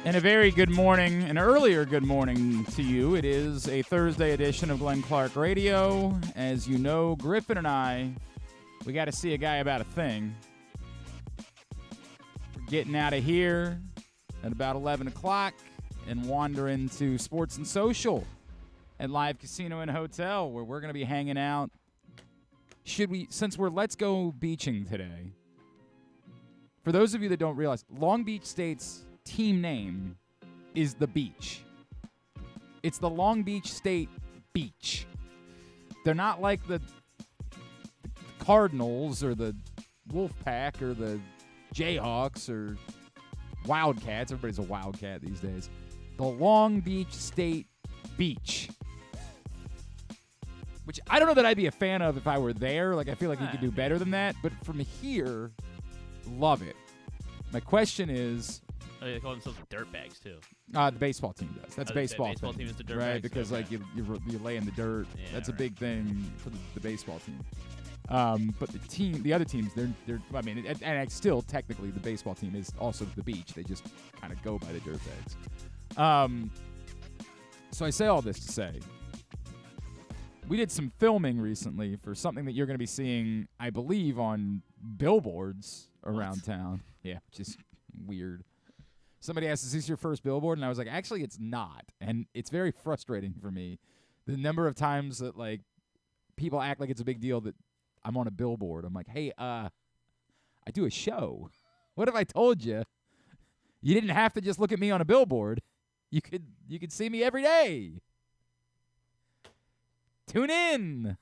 And a very good morning, an earlier good morning to you. It is a Thursday edition of Glenn Clark Radio. As you know, Griffin and I, we got to see a guy about a thing. We're getting out of here at about 11 o'clock and wandering to Sports and Social at Live Casino and Hotel, where we're going to be hanging out. Since we're Let's Go Beaching today, for those of you that don't realize, Long Beach State's team name is the Beach. It's the Long Beach State Beach. They're not like the Cardinals or the Wolfpack or the Jayhawks or Wildcats. Everybody's a Wildcat these days. The Long Beach State Beach. Which I don't know that I'd be a fan of if I were there. Like, I feel like you could do better than that. But from here, love it. My question is... Oh, they call themselves the dirtbags, too. The baseball team does. That's baseball. Baseball team is the dirtbags. Right, because okay. like you lay in the dirt. Yeah, that's a right. big thing for the baseball team. But the other teams, they're. I mean, and still technically the baseball team is also the Beach. They just kind of go by the dirtbags. So I say all this to say, we did some filming recently for something that you're going to be seeing, I believe, on billboards around town. Yeah, just weird. Somebody asked, is this your first billboard? And I was like, actually, it's not. And it's very frustrating for me. The number of times that, like, people act like it's a big deal that I'm on a billboard. I'm like, hey, I do a show. What if I told you? You didn't have to just look at me on a billboard. You could see me every day. Tune in.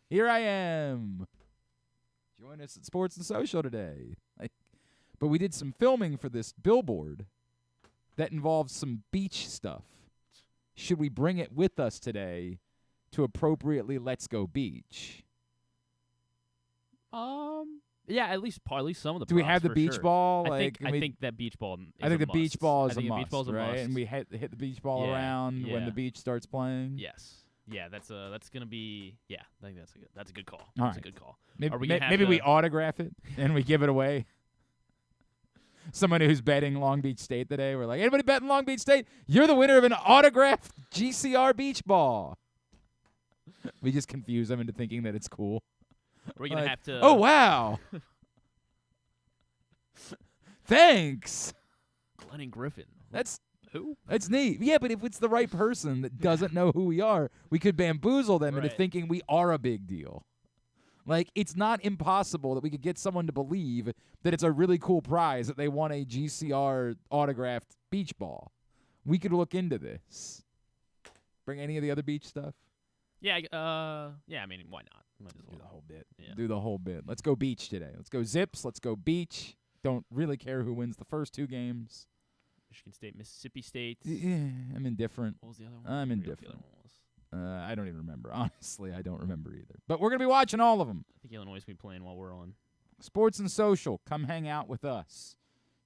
Here I am. Join us at Sports and Social today. But we did some filming for this billboard that involves some beach stuff. Should we bring it with us today to appropriately Let's Go Beach? Yeah, at least some of the. Do we have the beach sure. ball? I think that beach ball. I think the must. beach ball is I a think must, the beach ball's a right? must. And we hit the beach ball around when the beach starts playing. Yes. Yeah, that's gonna be. Yeah, I think that's a good call. All that's right. a good call. Maybe we autograph it and we give it away. Someone who's betting Long Beach State today, we're like, anybody betting Long Beach State? You're the winner of an autographed GCR beach ball. We just confuse them into thinking that it's cool. We're gonna have to. Oh wow! Thanks. Glenn and Griffin. That's who? That's neat. Yeah, but if it's the right person that doesn't know who we are, we could bamboozle them into Right. thinking we are a big deal. Like, it's not impossible that we could get someone to believe that it's a really cool prize that they won a GCR autographed beach ball. We could look into this. Bring any of the other beach stuff? Yeah. I mean, why not? Might as well. Do the whole bit. Yeah. Do the whole bit. Let's go beach today. Let's go Zips. Let's go beach. Don't really care who wins the first two games. Michigan State, Mississippi State. Yeah, I'm indifferent. What was the other one? I'm I forget what indifferent. The other one was. I don't even remember. Honestly, I don't remember either. But we're going to be watching all of them. I think Illinois is going to be playing while we're on. Sports and Social. Come hang out with us.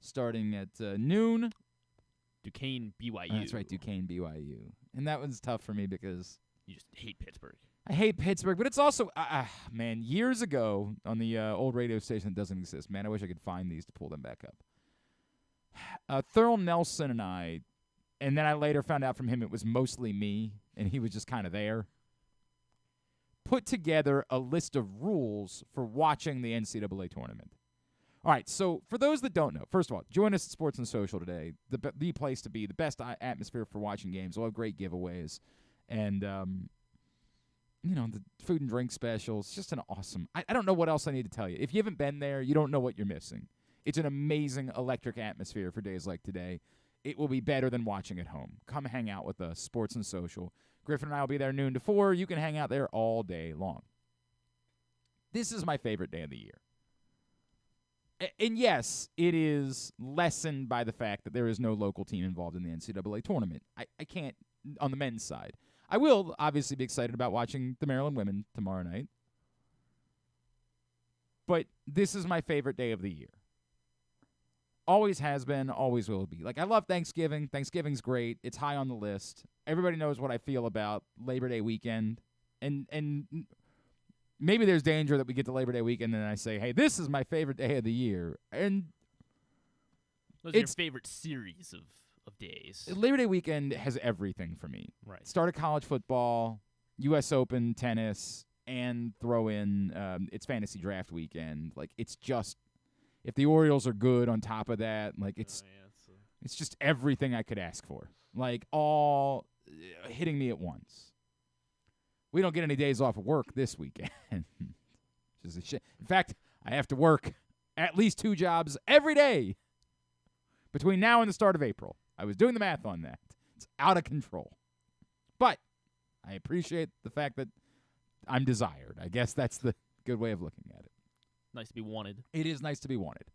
Starting at noon. Duquesne, BYU. That's right, Duquesne, BYU. And that one's tough for me because You just hate Pittsburgh. I hate Pittsburgh. But it's also, man, years ago on the old radio station that doesn't exist. Man, I wish I could find these to pull them back up. Thurl Nelson and I, and then I later found out from him it was mostly me, and he was just kind of there, put together a list of rules for watching the NCAA tournament. All right, so for those that don't know, first of all, join us at Sports and Social today, the place to be, the best atmosphere for watching games. We'll have great giveaways, and, the food and drink specials, just an awesome. I don't know what else I need to tell you. If you haven't been there, you don't know what you're missing. It's an amazing electric atmosphere for days like today. It will be better than watching at home. Come hang out with us, Sports and Social. Griffin and I will be there noon to 4. You can hang out there all day long. This is my favorite day of the year. And yes, it is lessened by the fact that there is no local team involved in the NCAA tournament. I can't, on the men's side. I will obviously be excited about watching the Maryland women tomorrow night. But this is my favorite day of the year. Always has been, always will be. Like, I love Thanksgiving. Thanksgiving's great. It's high on the list. Everybody knows what I feel about Labor Day weekend. And maybe there's danger that we get to Labor Day weekend and I say, hey, this is my favorite day of the year. And What's your favorite series of days. Labor Day weekend has everything for me. Right. Start of college football, U.S. Open tennis, and throw in it's fantasy draft weekend. Like, it's just, if the Orioles are good on top of that, like, it's just everything I could ask for. Like, all hitting me at once. We don't get any days off of work this weekend. Which is a shit. In fact, I have to work at least 2 jobs every day between now and the start of April. I was doing the math on that. It's out of control. But I appreciate the fact that I'm desired. I guess that's the good way of looking at it. Nice to be wanted. It is nice to be wanted.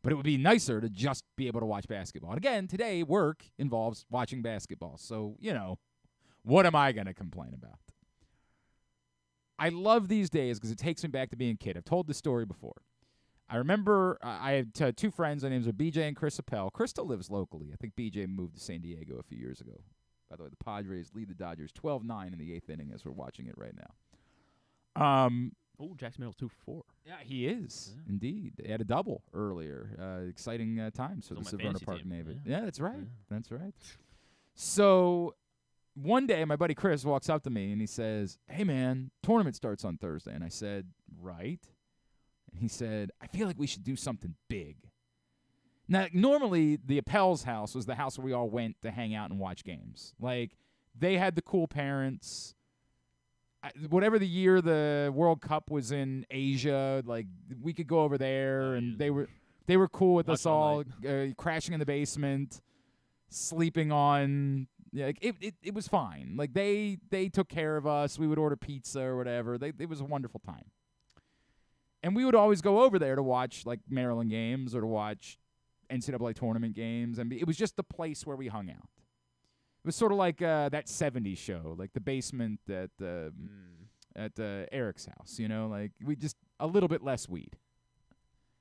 But it would be nicer to just be able to watch basketball. And again, today, work involves watching basketball. So, what am I going to complain about? I love these days because it takes me back to being a kid. I've told this story before. I remember I had 2 friends. Their names are BJ and Chris Appel. Chris still lives locally. I think BJ moved to San Diego a few years ago. By the way, the Padres lead the Dodgers 12-9 in the 8th inning as we're watching it right now. Jackson Middle's 2 for 4. Yeah, he is, indeed. They had a double earlier. Exciting times for the Severna Park Navy. Yeah, that's right. Yeah. That's right. So one day, my buddy Chris walks up to me, and he says, "Hey, man, tournament starts on Thursday." And I said, "Right." And he said, "I feel like we should do something big." Now, normally, the Appel's house was the house where we all went to hang out and watch games. Like, they had the cool parents. Whatever the year the World Cup was in Asia, like, we could go over there, and they were cool with us all crashing in the basement, sleeping on. Yeah, like, it was fine. Like, they took care of us. We would order pizza or whatever. It was a wonderful time. And we would always go over there to watch, like, Maryland games or to watch NCAA tournament games. And it was just the place where we hung out. It was sort of like that 70s show, like the basement at Eric's house, like we just a little bit less weed.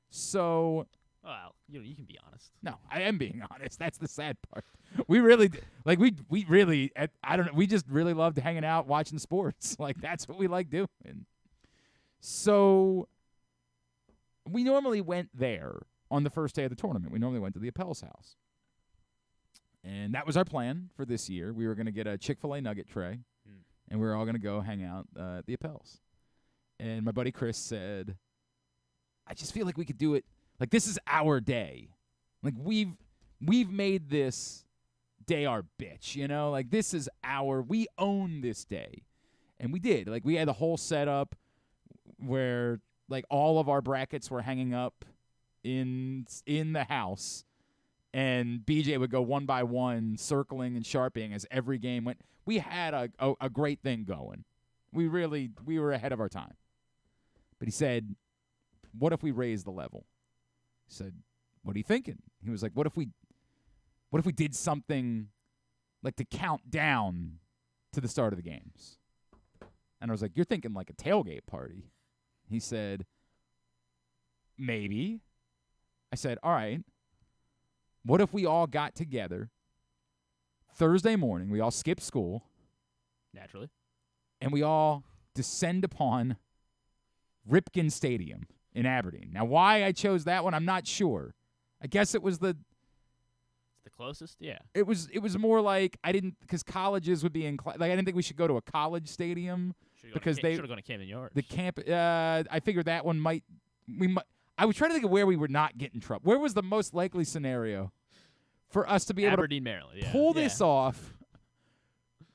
So, well, you can be honest. No, I am being honest. That's the sad part. We really we really I don't know. We just really loved hanging out, watching sports. Like, that's what we like doing. So we normally went there on the first day of the tournament. We normally went to the Appel's house. And that was our plan for this year. We were going to get a Chick-fil-A nugget tray, and we were all going to go hang out at the Appel's. And my buddy Chris said, "I just feel like we could do it. Like, this is our day. Like, we've made this day our bitch, Like, this is we own this day." And we did. Like, we had the whole setup where, like, all of our brackets were hanging up in the house. And BJ would go one by one, circling and sharping as every game went. We had a great thing going. We were ahead of our time. But he said, "What if we raise the level?" I said, "What are you thinking?" He was like, what if we did something like to count down to the start of the games?" And I was like, "You're thinking like a tailgate party." He said, "Maybe." I said, "All right. What if we all got together Thursday morning, we all skip school. Naturally. And we all descend upon Ripken Stadium in Aberdeen." Now, why I chose that one, I'm not sure. I guess it was It's the closest, yeah. It was more like because colleges would be I didn't think we should go to a college stadium because they should have gone to Camden Yards. The camp. I figured that one might. I was trying to think of where we would not get in trouble. Where was the most likely scenario for us to be able Aberdeen, Maryland, pull this off?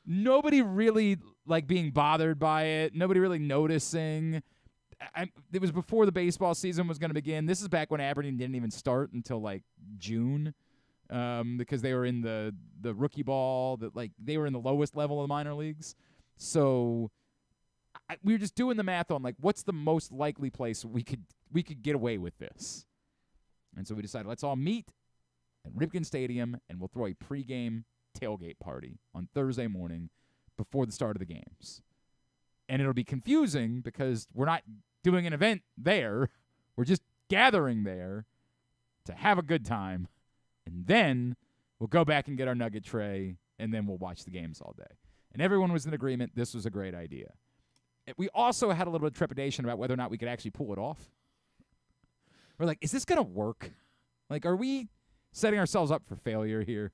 Nobody really being bothered by it. Nobody really noticing. It was before the baseball season was going to begin. This is back when Aberdeen didn't even start until June, because they were in the rookie ball. They were in the lowest level of the minor leagues. So we were just doing the math on what's the most likely place we could get away with this. And so we decided, let's all meet at Ripken Stadium, and we'll throw a pregame tailgate party on Thursday morning before the start of the games. And it'll be confusing because we're not doing an event there. We're just gathering there to have a good time. And then we'll go back and get our nugget tray, and then we'll watch the games all day. And everyone was in agreement this was a great idea. We also had a little bit of trepidation about whether or not we could actually pull it off. We're like, is this going to work? Are we setting ourselves up for failure here?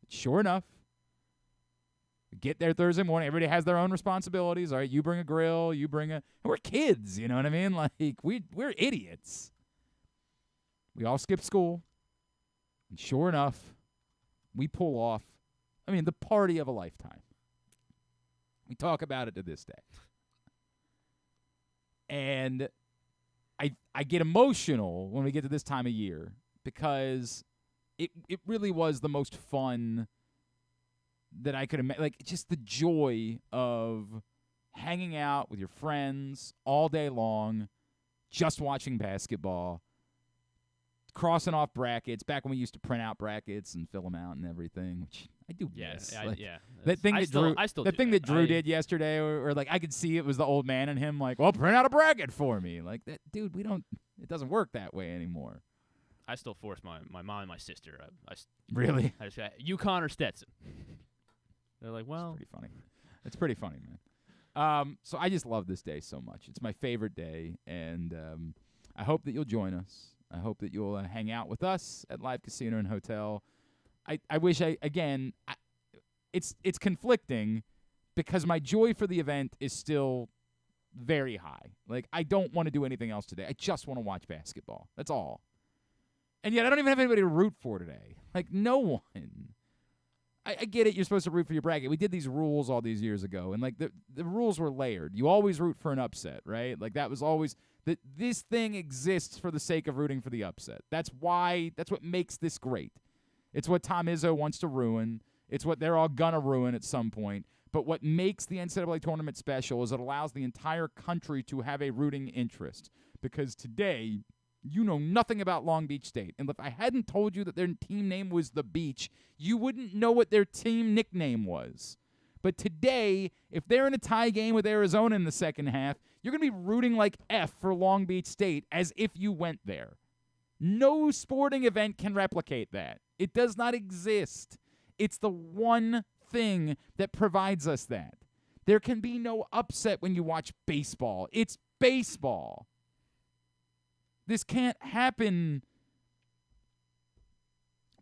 Sure enough, we get there Thursday morning. Everybody has their own responsibilities. All right, you bring a grill, you bring a. And we're kids, you know what I mean? Like we're idiots. We all skip school, and sure enough, we pull off. I mean, the party of a lifetime. We talk about it to this day. And I get emotional when we get to this time of year because it really was the most fun that I could imagine. Like, just the joy of hanging out with your friends all day long, just watching basketball, crossing off brackets, back when we used to print out brackets and fill them out and everything, which I do miss. That thing that Drew did yesterday, or like I could see it was the old man in him, like, well, print out a bracket for me. Like, that, dude, it doesn't work that way anymore. I still force my mom and my sister. Really? I just got UConn or Stetson. They're like, well. It's pretty funny, man. So I just love this day so much. It's my favorite day, and I hope that you'll join us. I hope that you'll hang out with us at Live Casino and Hotel. I wish it's conflicting because my joy for the event is still very high. Like, I don't want to do anything else today. I just want to watch basketball. That's all. And yet I don't even have anybody to root for today. Like, no one. I get it. You're supposed to root for your bracket. We did these rules all these years ago, and like the rules were layered. You always root for an upset, right? Like, that was always that. This thing exists for the sake of rooting for the upset. That's what makes this great. It's what Tom Izzo wants to ruin. It's what they're all gonna ruin at some point. But what makes the NCAA tournament special is it allows the entire country to have a rooting interest. Because today, you know nothing about Long Beach State. And if I hadn't told you that their team name was The Beach, you wouldn't know what their team nickname was. But today, if they're in a tie game with Arizona in the second half, you're going to be rooting like F for Long Beach State as if you went there. No sporting event can replicate that. It does not exist. It's the one thing that provides us that. There can be no upset when you watch baseball. It's baseball. This can't happen.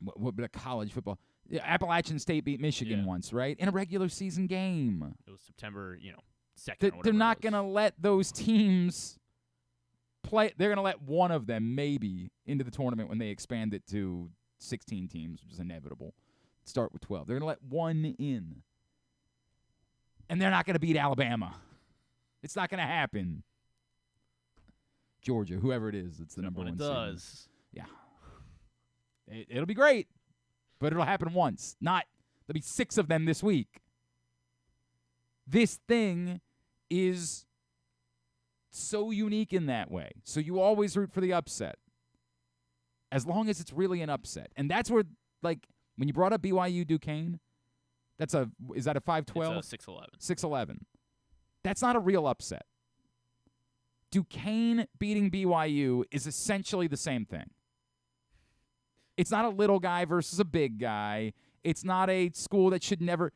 What about college football? Appalachian State beat Michigan once, right? In a regular season game. It was September, 2nd. They're not going to let those teams play. They're going to let one of them maybe into the tournament when they expand it to 16 teams, which is inevitable. Start with 12. They're going to let one in. And they're not going to beat Alabama. It's not going to happen. Georgia, whoever it is, it's the number one seed. When it does. Yeah. It'll be great, but it'll happen once. There'll be 6 of them this week. This thing is so unique in that way. So you always root for the upset, as long as it's really an upset. And that's where, like, when you brought up BYU Duquesne, is that a 5-12? It's a 6-11. 6-11. That's not a real upset. Duquesne beating BYU is essentially the same thing. It's not a little guy versus a big guy. It's not a school that should never.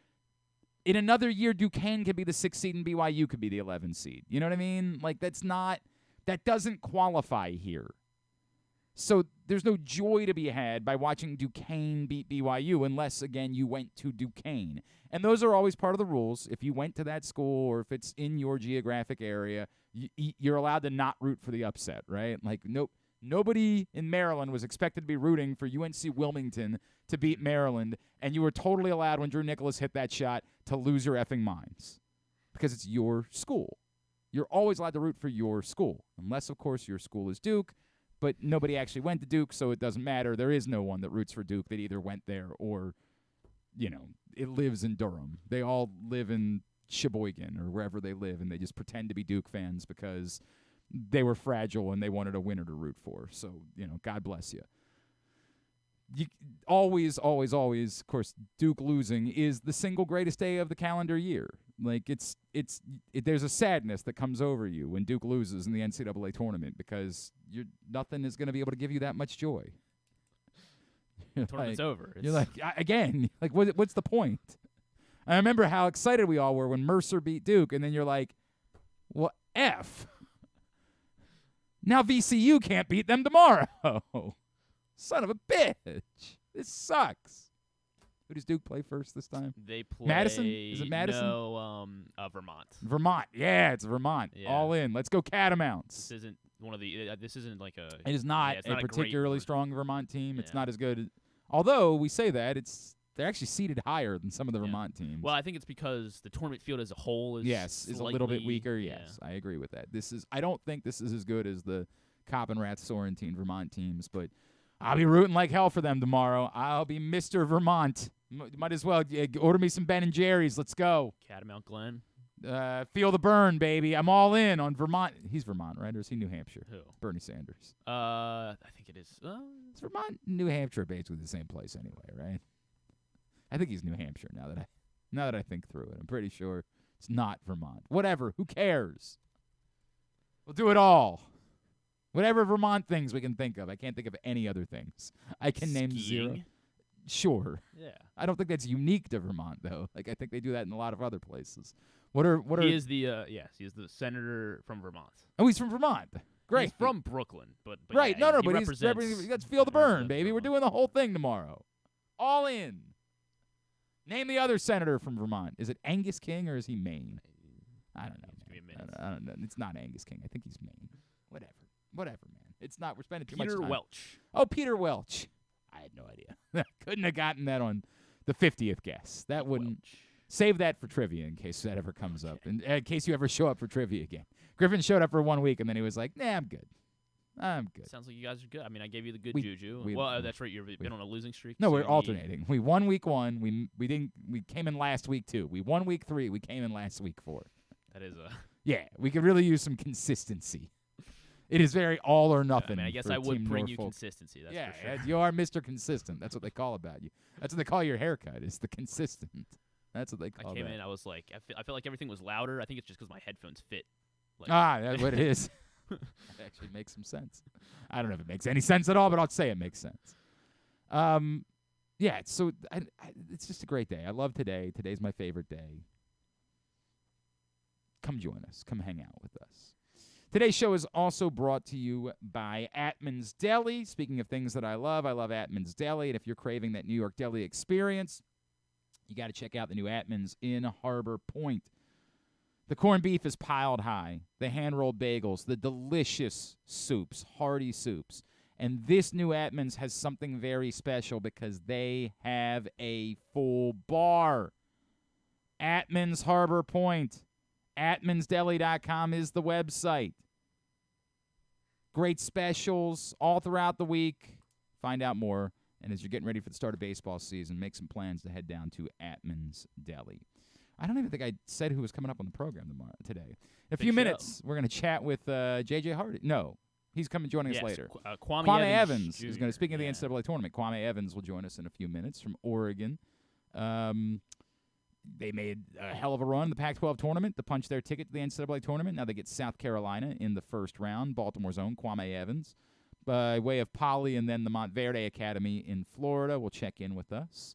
In another year, Duquesne could be the 6th seed and BYU could be the 11th seed. You know what I mean? Like, that doesn't qualify here. So there's no joy to be had by watching Duquesne beat BYU unless, again, you went to Duquesne. And those are always part of the rules. If you went to that school or if it's in your geographic area, you're allowed to not root for the upset, right? Like, nobody in Maryland was expected to be rooting for UNC Wilmington to beat Maryland, and you were totally allowed when Drew Nicholas hit that shot to lose your effing minds because it's your school. You're always allowed to root for your school, unless, of course, your school is Duke, but nobody actually went to Duke, so it doesn't matter. There is no one that roots for Duke that either went there or, it lives in Durham. They all live in Sheboygan or wherever they live, and they just pretend to be Duke fans because they were fragile and they wanted a winner to root for. So, God bless you. Always, of course, Duke losing is the single greatest day of the calendar year. Like, there's a sadness that comes over you when Duke loses in the NCAA tournament because nothing is going to be able to give you that much joy. The tournament's over. You're like, again, like, what's the point? I remember how excited we all were when Mercer beat Duke, and then you're like, well, F. Now VCU can't beat them tomorrow. Son of a bitch. This sucks. Who does Duke play first this time? They play Madison? Is it Madison? No, Vermont. Vermont. Yeah, it's Vermont. Yeah. All in. Let's go Catamounts. This isn't one of the. This isn't like a. It is not it's a not a great particularly one. strong Vermont team. It's Yeah. not as good. Although we say that, they're actually seated higher than some of the Yeah. Vermont teams. Well, I think it's because the tournament field as a whole is is a little bit slightly- weaker. yeah. Yes, I agree with that. I don't think this is as good as the Coppenrath, Sorrentine, Vermont teams, but I'll be rooting like hell for them tomorrow. I'll be Mr. Vermont. Might as well order me some Ben & Jerry's. Let's go. Catamount Glen. Feel the burn, baby. I'm all in on Vermont. He's Vermont, right? Or is he New Hampshire? Who? Bernie Sanders. I think it is. It's Vermont, New Hampshire, basically the same place anyway, right? I think he's New Hampshire now that I think through it. I'm pretty sure it's not Vermont. Whatever. Who cares? We'll do it all. Whatever Vermont things we can think of. I can't think of any other things. I can name zero. Skiing? Sure. Yeah. I don't think that's unique to Vermont, though. Like I think they do that in a lot of other places. What are? He is the he is the senator from Vermont. Oh, he's from Vermont. Great. He's from Brooklyn, but Right. yeah, No, he but represents. let's feel the burn, represents baby. We're Vermont. doing the whole thing tomorrow. All in. Name the other senator from Vermont. Is it Angus King or is he Maine? I don't know. Give me a Man. minute. I don't know. It's not Angus King. I think he's Maine. Whatever, man. It's not. We're spending too much Peter time. Welch. Oh, Peter Welch. I had no idea. Couldn't have gotten that on the 50th guess. That wouldn't. Welch. Save that for trivia in case that ever comes up. In case you ever show up for trivia again. Griffin showed up for 1 week and then he was like, nah, I'm good. Sounds like you guys are good. I mean, I gave you the good We- juju. we- Well, that's right. You've been on a losing streak. No, so we're you- alternating. We won week 1. We didn't. We came in last week 2. We won week 3. We came in last week 4. That is a. Yeah, we could really use some consistency. It is very all or I nothing. mean, I guess for I would Team bring you Norfolk. consistency. That's Yeah, for sure. you are Mr. Consistent. That's what they call about you. That's what they call your haircut. Is the consistent. That's what they I call came that. in. I was like, I felt like everything was louder. I think it's just because my headphones fit. Like, That's what it is. That actually makes some sense. I don't know if it makes any sense at all, but I'll say it makes sense. Yeah. So it's just a great day. I love today. Today's my favorite day. Come join us. Come hang out with us. Today's show is also brought to you by Atman's Deli. Speaking of things that I love Atman's Deli. And if you're craving that New York deli experience, you got to check out the new Atman's in Harbor Point. The corned beef is piled high, the hand-rolled bagels, the delicious soups, hearty soups. And this new Atman's has something very special because they have a full bar. Atman's Harbor Point. AtmansDeli.com is the website. Great specials all throughout the week. Find out more. And as you're getting ready for the start of baseball season, make some plans to head down to Atman's Deli. I don't even think I said who was coming up on the program today. In a few show. minutes, we're going to chat with J.J. Hardy. No, he's coming joining us yes, later. Kwame Evans is Jr. going to speak of the Yeah. NCAA tournament. Kwame Evans will join us in a few minutes from Oregon. They made a hell of a run in the Pac-12 tournament to punch their ticket to the NCAA tournament. Now they get South Carolina in the first round. Baltimore's own Kwame Evans by way of Poly and then the Montverde Academy in Florida will check in with us.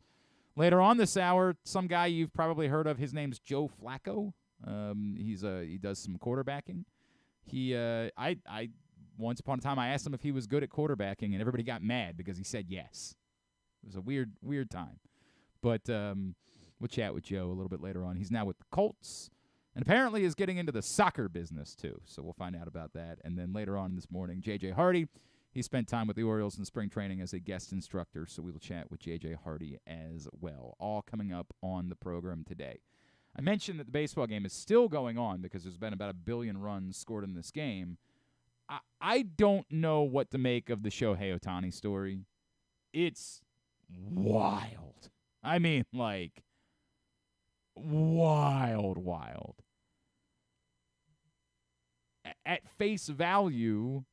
Later on this hour, some guy you've probably heard of. His name's Joe Flacco. He does some quarterbacking. I once upon a time I asked him if he was good at quarterbacking, and everybody got mad because he said yes. It was a weird time, but we'll chat with Joe a little bit later on. He's now with the Colts, and apparently is getting into the soccer business too. So we'll find out about that. And then later on this morning, J.J. Hardy. He spent time with the Orioles in spring training as a guest instructor, so we will chat with J.J. Hardy as well. All coming up on the program today. I mentioned that the baseball game is still going on because there's been about 1 billion runs scored in this game. I don't know what to make of the Shohei Ohtani story. It's wild. I mean, like, wild. At face value,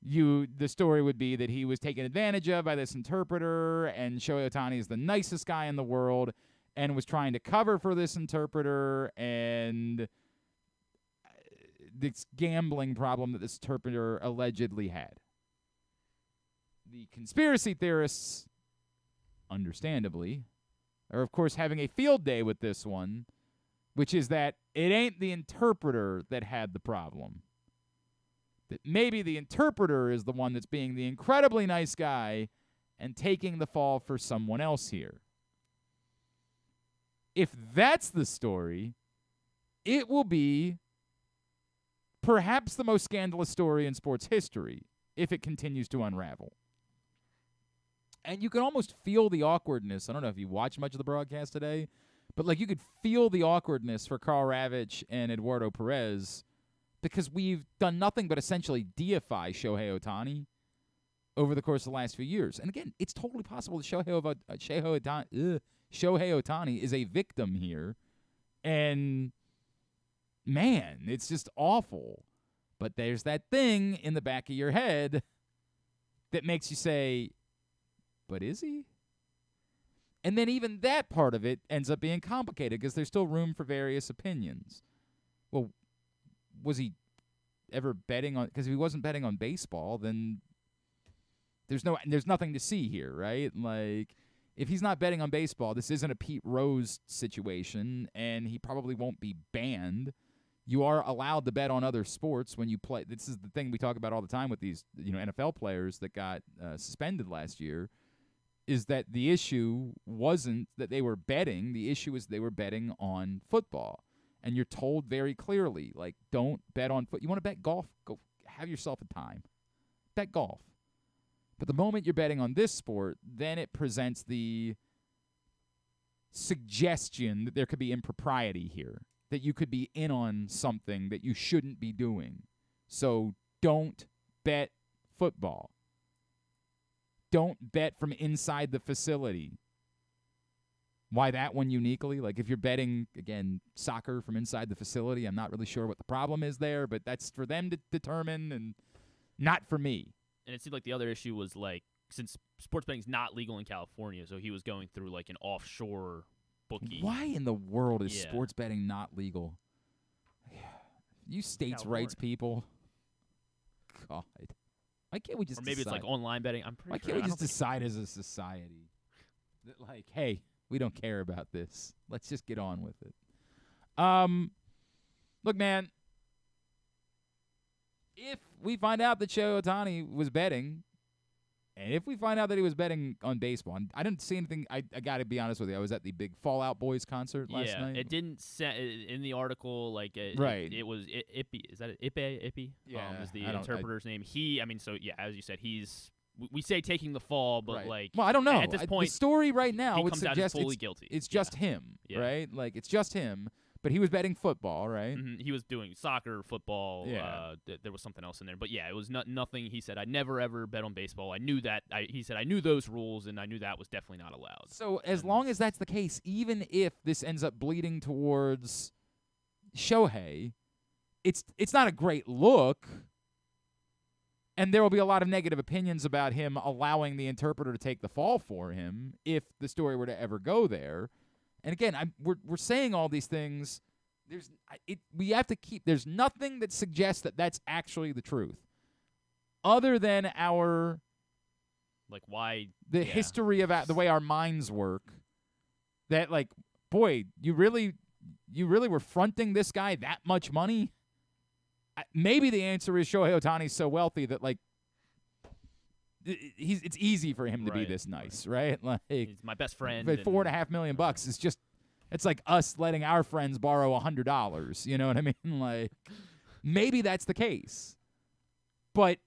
the story would be that he was taken advantage of by this interpreter, and Shohei Ohtani is the nicest guy in the world and was trying to cover for this interpreter and this gambling problem that this interpreter allegedly had. The conspiracy theorists, understandably, are, of course, having a field day with this one, which is that it ain't the interpreter that had the problem. That maybe the interpreter is the one that's being the incredibly nice guy and taking the fall for someone else here. If that's the story, it will be perhaps the most scandalous story in sports history if it continues to unravel. And you can almost feel the awkwardness. I don't know if you watched much of the broadcast today, but like you could feel the awkwardness for Karl Ravech and Eduardo Perez because we've done nothing but essentially deify Shohei Ohtani over the course of the last few years. And again, it's totally possible that Shohei Ohtani is a victim here. And man, it's just awful. But there's that thing in the back of your head that makes you say, but is he? And then even that part of it ends up being complicated because there's still room for various opinions. Well, was he ever betting on? Because if he wasn't betting on baseball, then there's nothing to see here, right? Like, if he's not betting on baseball, this isn't a Pete Rose situation, and he probably won't be banned. You are allowed to bet on other sports when you play. This is the thing we talk about all the time with these, NFL players that got suspended last year. Is that the issue wasn't that they were betting. The issue is they were betting on football. And you're told very clearly, like, don't bet on foot. You want to bet golf? Go have yourself a time. Bet golf. But the moment you're betting on this sport, then it presents the suggestion that there could be impropriety here, that you could be in on something that you shouldn't be doing. So don't bet football. Don't bet from inside the facility. Why that one uniquely? Like if you're betting, again, soccer from inside the facility, I'm not really sure what the problem is there, but that's for them to determine and not for me. And it seemed like the other issue was like, since sports betting is not legal in California, so he was going through like an offshore bookie. Why in the world is sports betting not legal? You states' rights people. God. Why can't we just Or maybe decide? it's like online betting. I'm pretty Why sure. can't we just decide as a society that, like, hey, we don't care about this. Let's just get on with it. Look, man, if we find out that Shohei Ohtani was betting, and if we find out that he was betting on baseball, and I didn't see anything. I got to be honest with you. I was at the big Fallout Boys concert last night. It didn't say in the article like right. It was Ippy. Is that it? Ippy? Yeah, is the interpreter's name. As you said, he's. We say taking the fall, but right. like. Well, I don't know. At this point, the story right now would comes out suggest as fully guilty. It's just him, right? Like it's just him. But he was betting football, right? Mm-hmm. He was doing soccer, football. Yeah. There was something else in there, but it was nothing. He said, "I never ever bet on baseball." I knew that. He said, "I knew those rules, and I knew that was definitely not allowed." So as long as that's the case, even if this ends up bleeding towards Shohei, it's not a great look, and there will be a lot of negative opinions about him allowing the interpreter to take the fall for him if the story were to ever go there. And again, we're saying all these things. We have to keep. There's nothing that suggests that that's actually the truth, other than our history of the way our minds work. That like, boy, you really were fronting this guy that much money. Maybe the answer is Shohei Ohtani's so wealthy that like. It's easy for him to be this nice, right? Like he's my best friend. But $4.5 million is just, it's like us letting our friends borrow $100. You know what I mean? Like maybe that's the case, but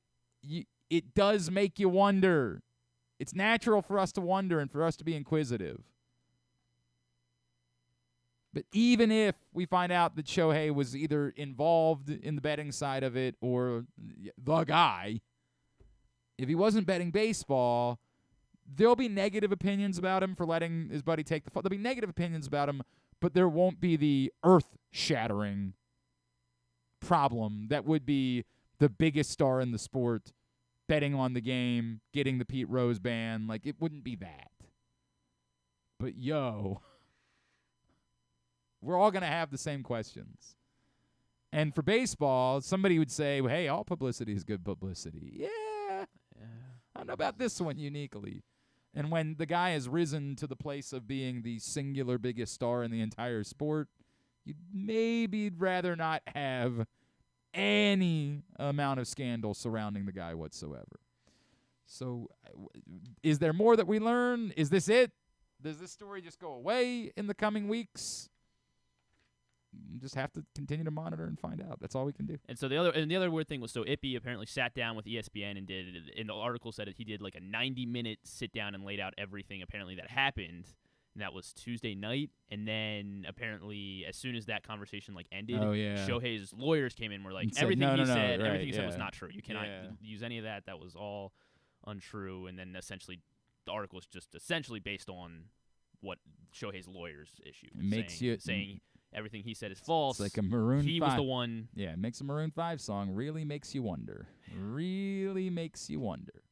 it does make you wonder. It's natural for us to wonder and for us to be inquisitive. But even if we find out that Shohei was either involved in the betting side of it or the guy. If he wasn't betting baseball, there'll be negative opinions about him for letting his buddy take the fall. There'll be negative opinions about him, but there won't be the earth-shattering problem that would be the biggest star in the sport betting on the game, getting the Pete Rose ban. Like, it wouldn't be that. But, we're all going to have the same questions. And for baseball, somebody would say, well, hey, all publicity is good publicity. Yeah. I don't know about this one uniquely. And when the guy has risen to the place of being the singular biggest star in the entire sport, you'd maybe rather not have any amount of scandal surrounding the guy whatsoever. So is there more that we learn? Is this it? Does this story just go away in the coming weeks? We'll just have to continue to monitor and find out. That's all we can do. And so the other weird thing was, so Ippy apparently sat down with ESPN and in the article said that he did like a 90-minute sit down and laid out everything apparently that happened. And that was Tuesday night. And then apparently as soon as that conversation like ended, Shohei's lawyers came in and were like, everything he said was not true. You cannot use any of that. That was all untrue. And then essentially the article is just essentially based on what Shohei's lawyers issued. It makes you saying everything he said is false. It's like a Maroon 5. He was the one. Yeah, it makes a Maroon 5 song. Really makes you wonder. Really makes you wonder.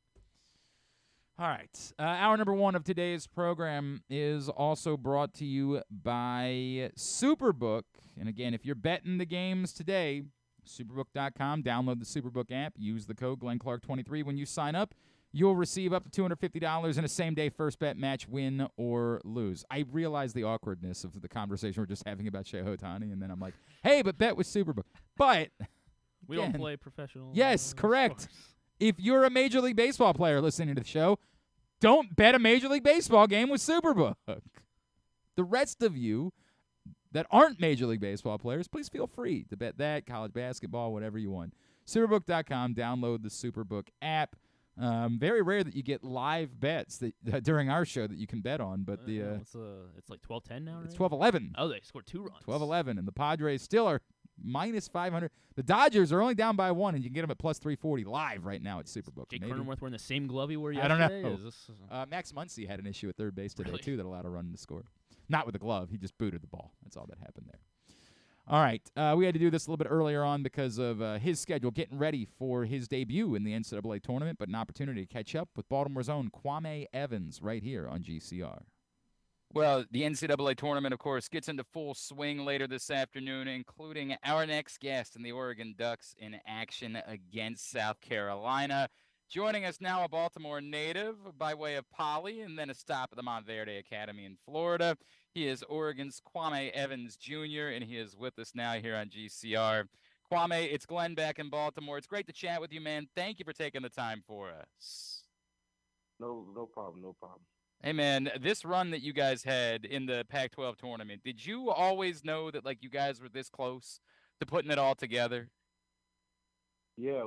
All right. Hour number 1 of today's program is also brought to you by Superbook. And again, if you're betting the games today, Superbook.com, download the Superbook app, use the code GlennClark23 when you sign up. You'll receive up to $250 in a same-day first bet match, win or lose. I realize the awkwardness of the conversation we're just having about Shohei Ohtani, and then I'm like, hey, but bet with Superbook. But we don't play professional. Yes, correct. Sports. If you're a Major League Baseball player listening to the show, don't bet a Major League Baseball game with Superbook. The rest of you that aren't Major League Baseball players, please feel free to bet that, college basketball, whatever you want. Superbook.com, download the Superbook app. Very rare that you get live bets that during our show that you can bet on, but it's like 12-10 now, right? It's 12-11. Oh, they scored 2 runs. 12-11, and the Padres still are minus 500. The Dodgers are only down by 1, and you can get them at plus 340 live right now at Superbook. Jake Cronenworth wearing the same glove he wore yesterday? I don't know. Max Muncy had an issue at third base today, too, that allowed a run to score. Not with the glove. He just booted the ball. That's all that happened there. All right, we had to do this a little bit earlier on because of his schedule, getting ready for his debut in the NCAA Tournament, but an opportunity to catch up with Baltimore's own Kwame Evans right here on GCR. Well, the NCAA Tournament, of course, gets into full swing later this afternoon, including our next guest and the Oregon Ducks in action against South Carolina. Joining us now, a Baltimore native by way of Poly and then a stop at the Monteverde Academy in Florida. He is Oregon's Kwame Evans Jr., and he is with us now here on GCR. Kwame, it's Glenn back in Baltimore. It's great to chat with you, man. Thank you for taking the time for us. No problem. Hey, man, this run that you guys had in the Pac-12 tournament, did you always know that, like, you guys were this close to putting it all together? Yeah,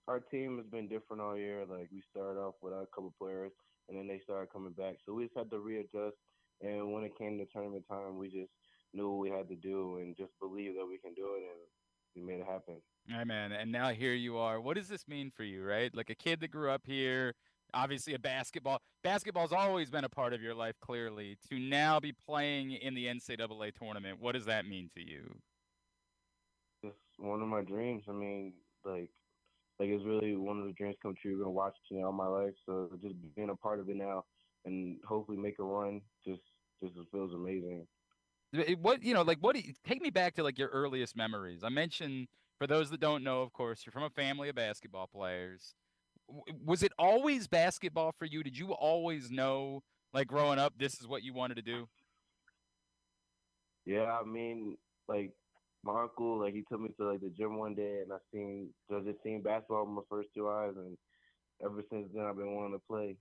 our team has been different all year. Like, we started off with a couple players, and then they started coming back. So we just had to readjust. And when it came to tournament time, we just knew what we had to do and just believe that we can do it, and we made it happen. All right, man. And now here you are. What does this mean for you, right? Like a kid that grew up here, obviously a basketball's always been a part of your life, clearly. To now be playing in the NCAA tournament, what does that mean to you? It's one of my dreams. I mean, like it's really one of the dreams come true. I've been watching it all my life, so just being a part of it now and hopefully make a run just feels amazing. Take me back to like your earliest memories. I mentioned, for those that don't know, of course, you're from a family of basketball players. Was it always basketball for you? Did you always know, like growing up, this is what you wanted to do? Yeah, I mean, like my uncle, like he took me to like the gym one day, and I just seen basketball with my first 2 eyes, and ever since then I've been wanting to play.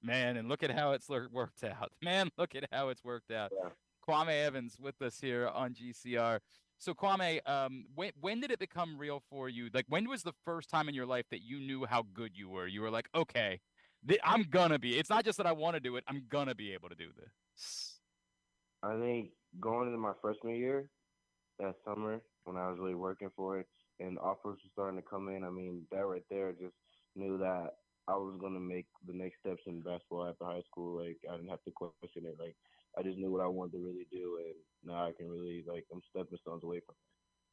Man, and look at how it's worked out. Man, look at how it's worked out. Yeah. Kwame Evans with us here on GCR. So, Kwame, when did it become real for you? Like, when was the first time in your life that you knew how good you were? You were like, okay, I'm going to be. It's not just that I want to do it. I'm going to be able to do this. I think going into my freshman year, that summer, when I was really working for it, and offers were starting to come in, I mean, that right there just knew that I was going to make the next steps in basketball after high school. Like, I didn't have to question it. Like, I just knew what I wanted to really do, and now I can really, like, I'm stepping stones away from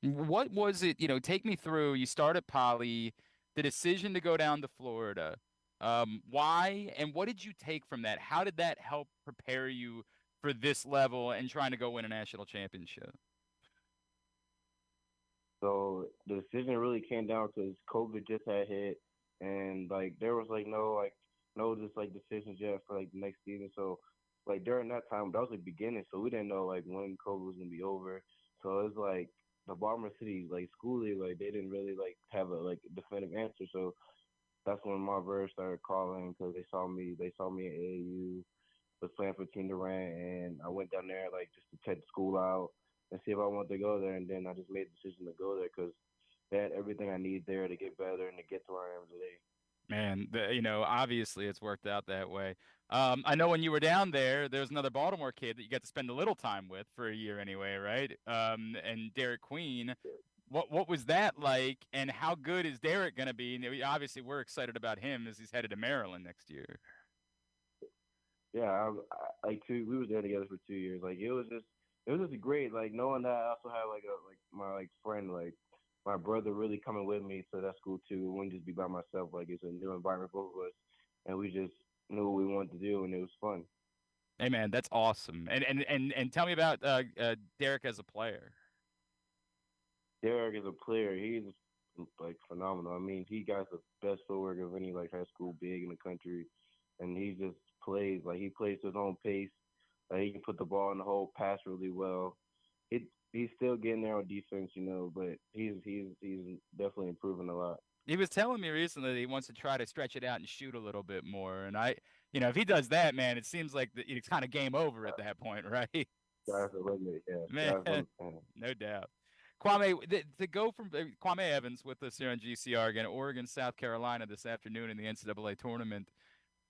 it. What was it, take me through, you start at Poly, the decision to go down to Florida. Why, and what did you take from that? How did that help prepare you for this level and trying to go win a national championship? So the decision really came down because COVID just had hit, and, like, there was, like, no decisions yet for, like, the next season. So, like, during that time, that was the beginning, so we didn't know, like, when COVID was going to be over. So it was, like, the Baltimore City, like, school league, like, they didn't really, like, have a, like, definitive answer. So that's when my verse started calling because they saw me in AAU, was playing for Team Durant, and I went down there like just to check the school out and see if I wanted to go there. And then I just made the decision to go there because they had everything I need there to get better and to get to where I am today. Man, obviously it's worked out that way. I know when you were down there, there was another Baltimore kid that you got to spend a little time with for a year anyway, right? And Derek Queen. What was that like, and how good is Derek going to be? And obviously, we're excited about him as he's headed to Maryland next year. Yeah, like we was there together for 2 years. Like it was just great. Like knowing that I also had like my like friend, like my brother, really coming with me to that school too. We wouldn't just be by myself. Like it's a new environment for both of us, and we just knew what we wanted to do, and it was fun. Hey, man, that's awesome. And tell me about Derek as a player. Derek is a player. He's like phenomenal. I mean, he got the best footwork of any like high school big in the country, and he just plays to his own pace. He can put the ball in the hole, pass really well. He's still getting there on defense, but he's definitely improving a lot. He was telling me recently that he wants to try to stretch it out and shoot a little bit more. And if he does that, man, it seems like it's kind of game over at that point, right? Guys are limit, yeah. Man, Guys no doubt. Kwame, to go from Kwame Evans with us here on GCR again, Oregon, South Carolina this afternoon in the NCAA tournament.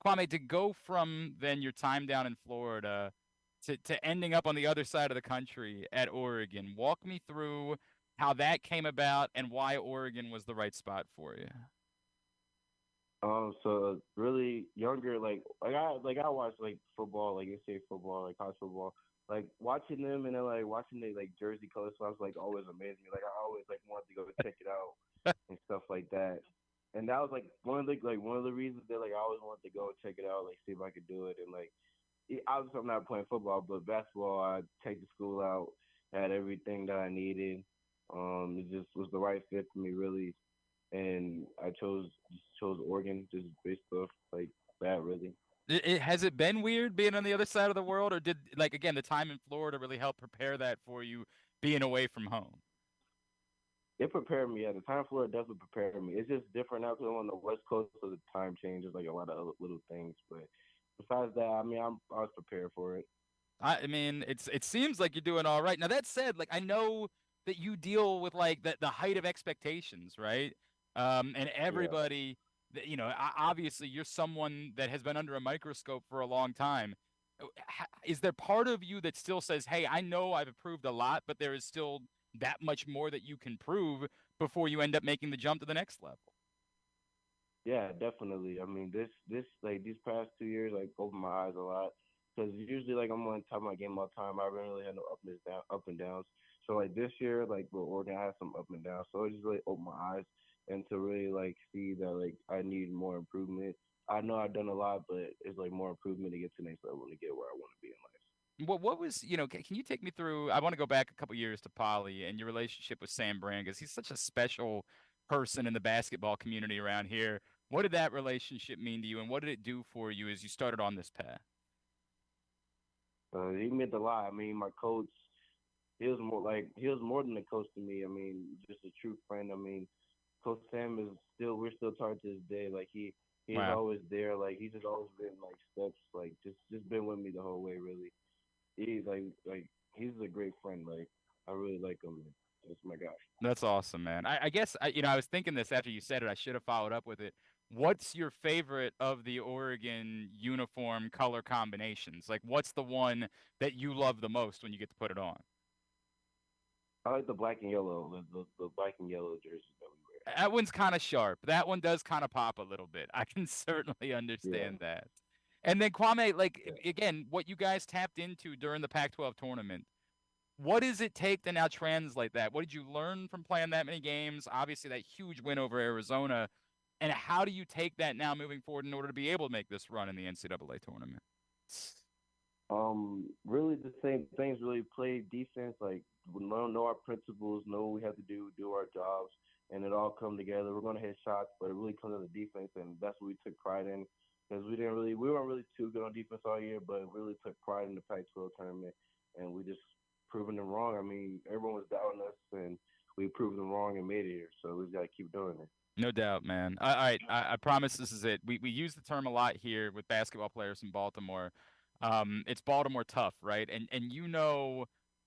Kwame, to go from then your time down in Florida to ending up on the other side of the country at Oregon, walk me through how that came about and why Oregon was the right spot for you. So really younger, I watched like football, like NCAA football, like college football, like watching them and then like watching the like jersey color swaps like always amazed me. Like I always like wanted to go check it out and stuff like that. And that was like one of the reasons that like I always wanted to go and check it out, like see if I could do it. And like obviously I'm not playing football, but basketball I take the school out, had everything that I needed. It just was the right fit for me really, and I chose Oregon just based off like that really. Has it been weird being on the other side of the world, or did like again the time in Florida really help prepare that for you being away from home? It prepared me. Yeah, the time for it definitely prepared me. It's just different now because I'm on the West Coast, so the time changes like a lot of other little things. But besides that, I mean, I was prepared for it. I mean, it seems like you're doing all right. Now that said, like I know that you deal with like the height of expectations, right? And Yeah. everybody, obviously you're someone that has been under a microscope for a long time. Is there part of you that still says, "Hey, I know I've improved a lot, but there is still that much more that you can prove before you end up making the jump to the next level"? Yeah, definitely. I mean, this like these past 2 years like opened my eyes a lot because usually like I'm on top of my game all the time. I really had no up and downs. So like this year, like with Oregon, I had some up and downs. So it just really opened my eyes and to really like see that like I need more improvement. I know I've done a lot, but it's like more improvement to get to the next level to get where I want to be in life. What was, can you take me through? I want to go back a couple years to Polly and your relationship with Sam Brangus. He's such a special person in the basketball community around here. What did that relationship mean to you, and what did it do for you as you started on this path? He meant a lot. I mean, my coach, he was more than a coach to me. I mean, just a true friend. I mean, Coach Sam is still we're still talking to this day. Like he's Wow. always there. Like he's just always been like steps. Like just been with me the whole way. Really, he's like he's a great friend. Like I really like him. That's my guy. That's awesome, man. I guess I was thinking this after you said it. I should have followed up with it. What's your favorite of the Oregon uniform color combinations? Like, what's the one that you love the most when you get to put it on? I like the black and yellow. The black and yellow jerseys that we That one's kind of sharp. That one does kind of pop a little bit. I can certainly wear. understand that. And then Kwame, like again, what you guys tapped into during the Pac-12 tournament, what does it take to now translate that? What did you learn from playing that many games? Obviously, that huge win over Arizona. And how do you take that now moving forward in order to be able to make this run in the NCAA tournament? Really the same things. Really play defense. Like know our principles. Know what we have to do our jobs, and it all come together. We're gonna hit shots, but it really comes to the defense, and that's what we took pride in. Because we weren't really too good on defense all year, but we really took pride in the Pac-12 tournament, and we just proven them wrong. I mean, everyone was doubting us, and we proved them wrong and made it here. So we just gotta keep doing it. No doubt, man. All right, I promise this is it. We use the term a lot here with basketball players in Baltimore. It's Baltimore tough, right? And you know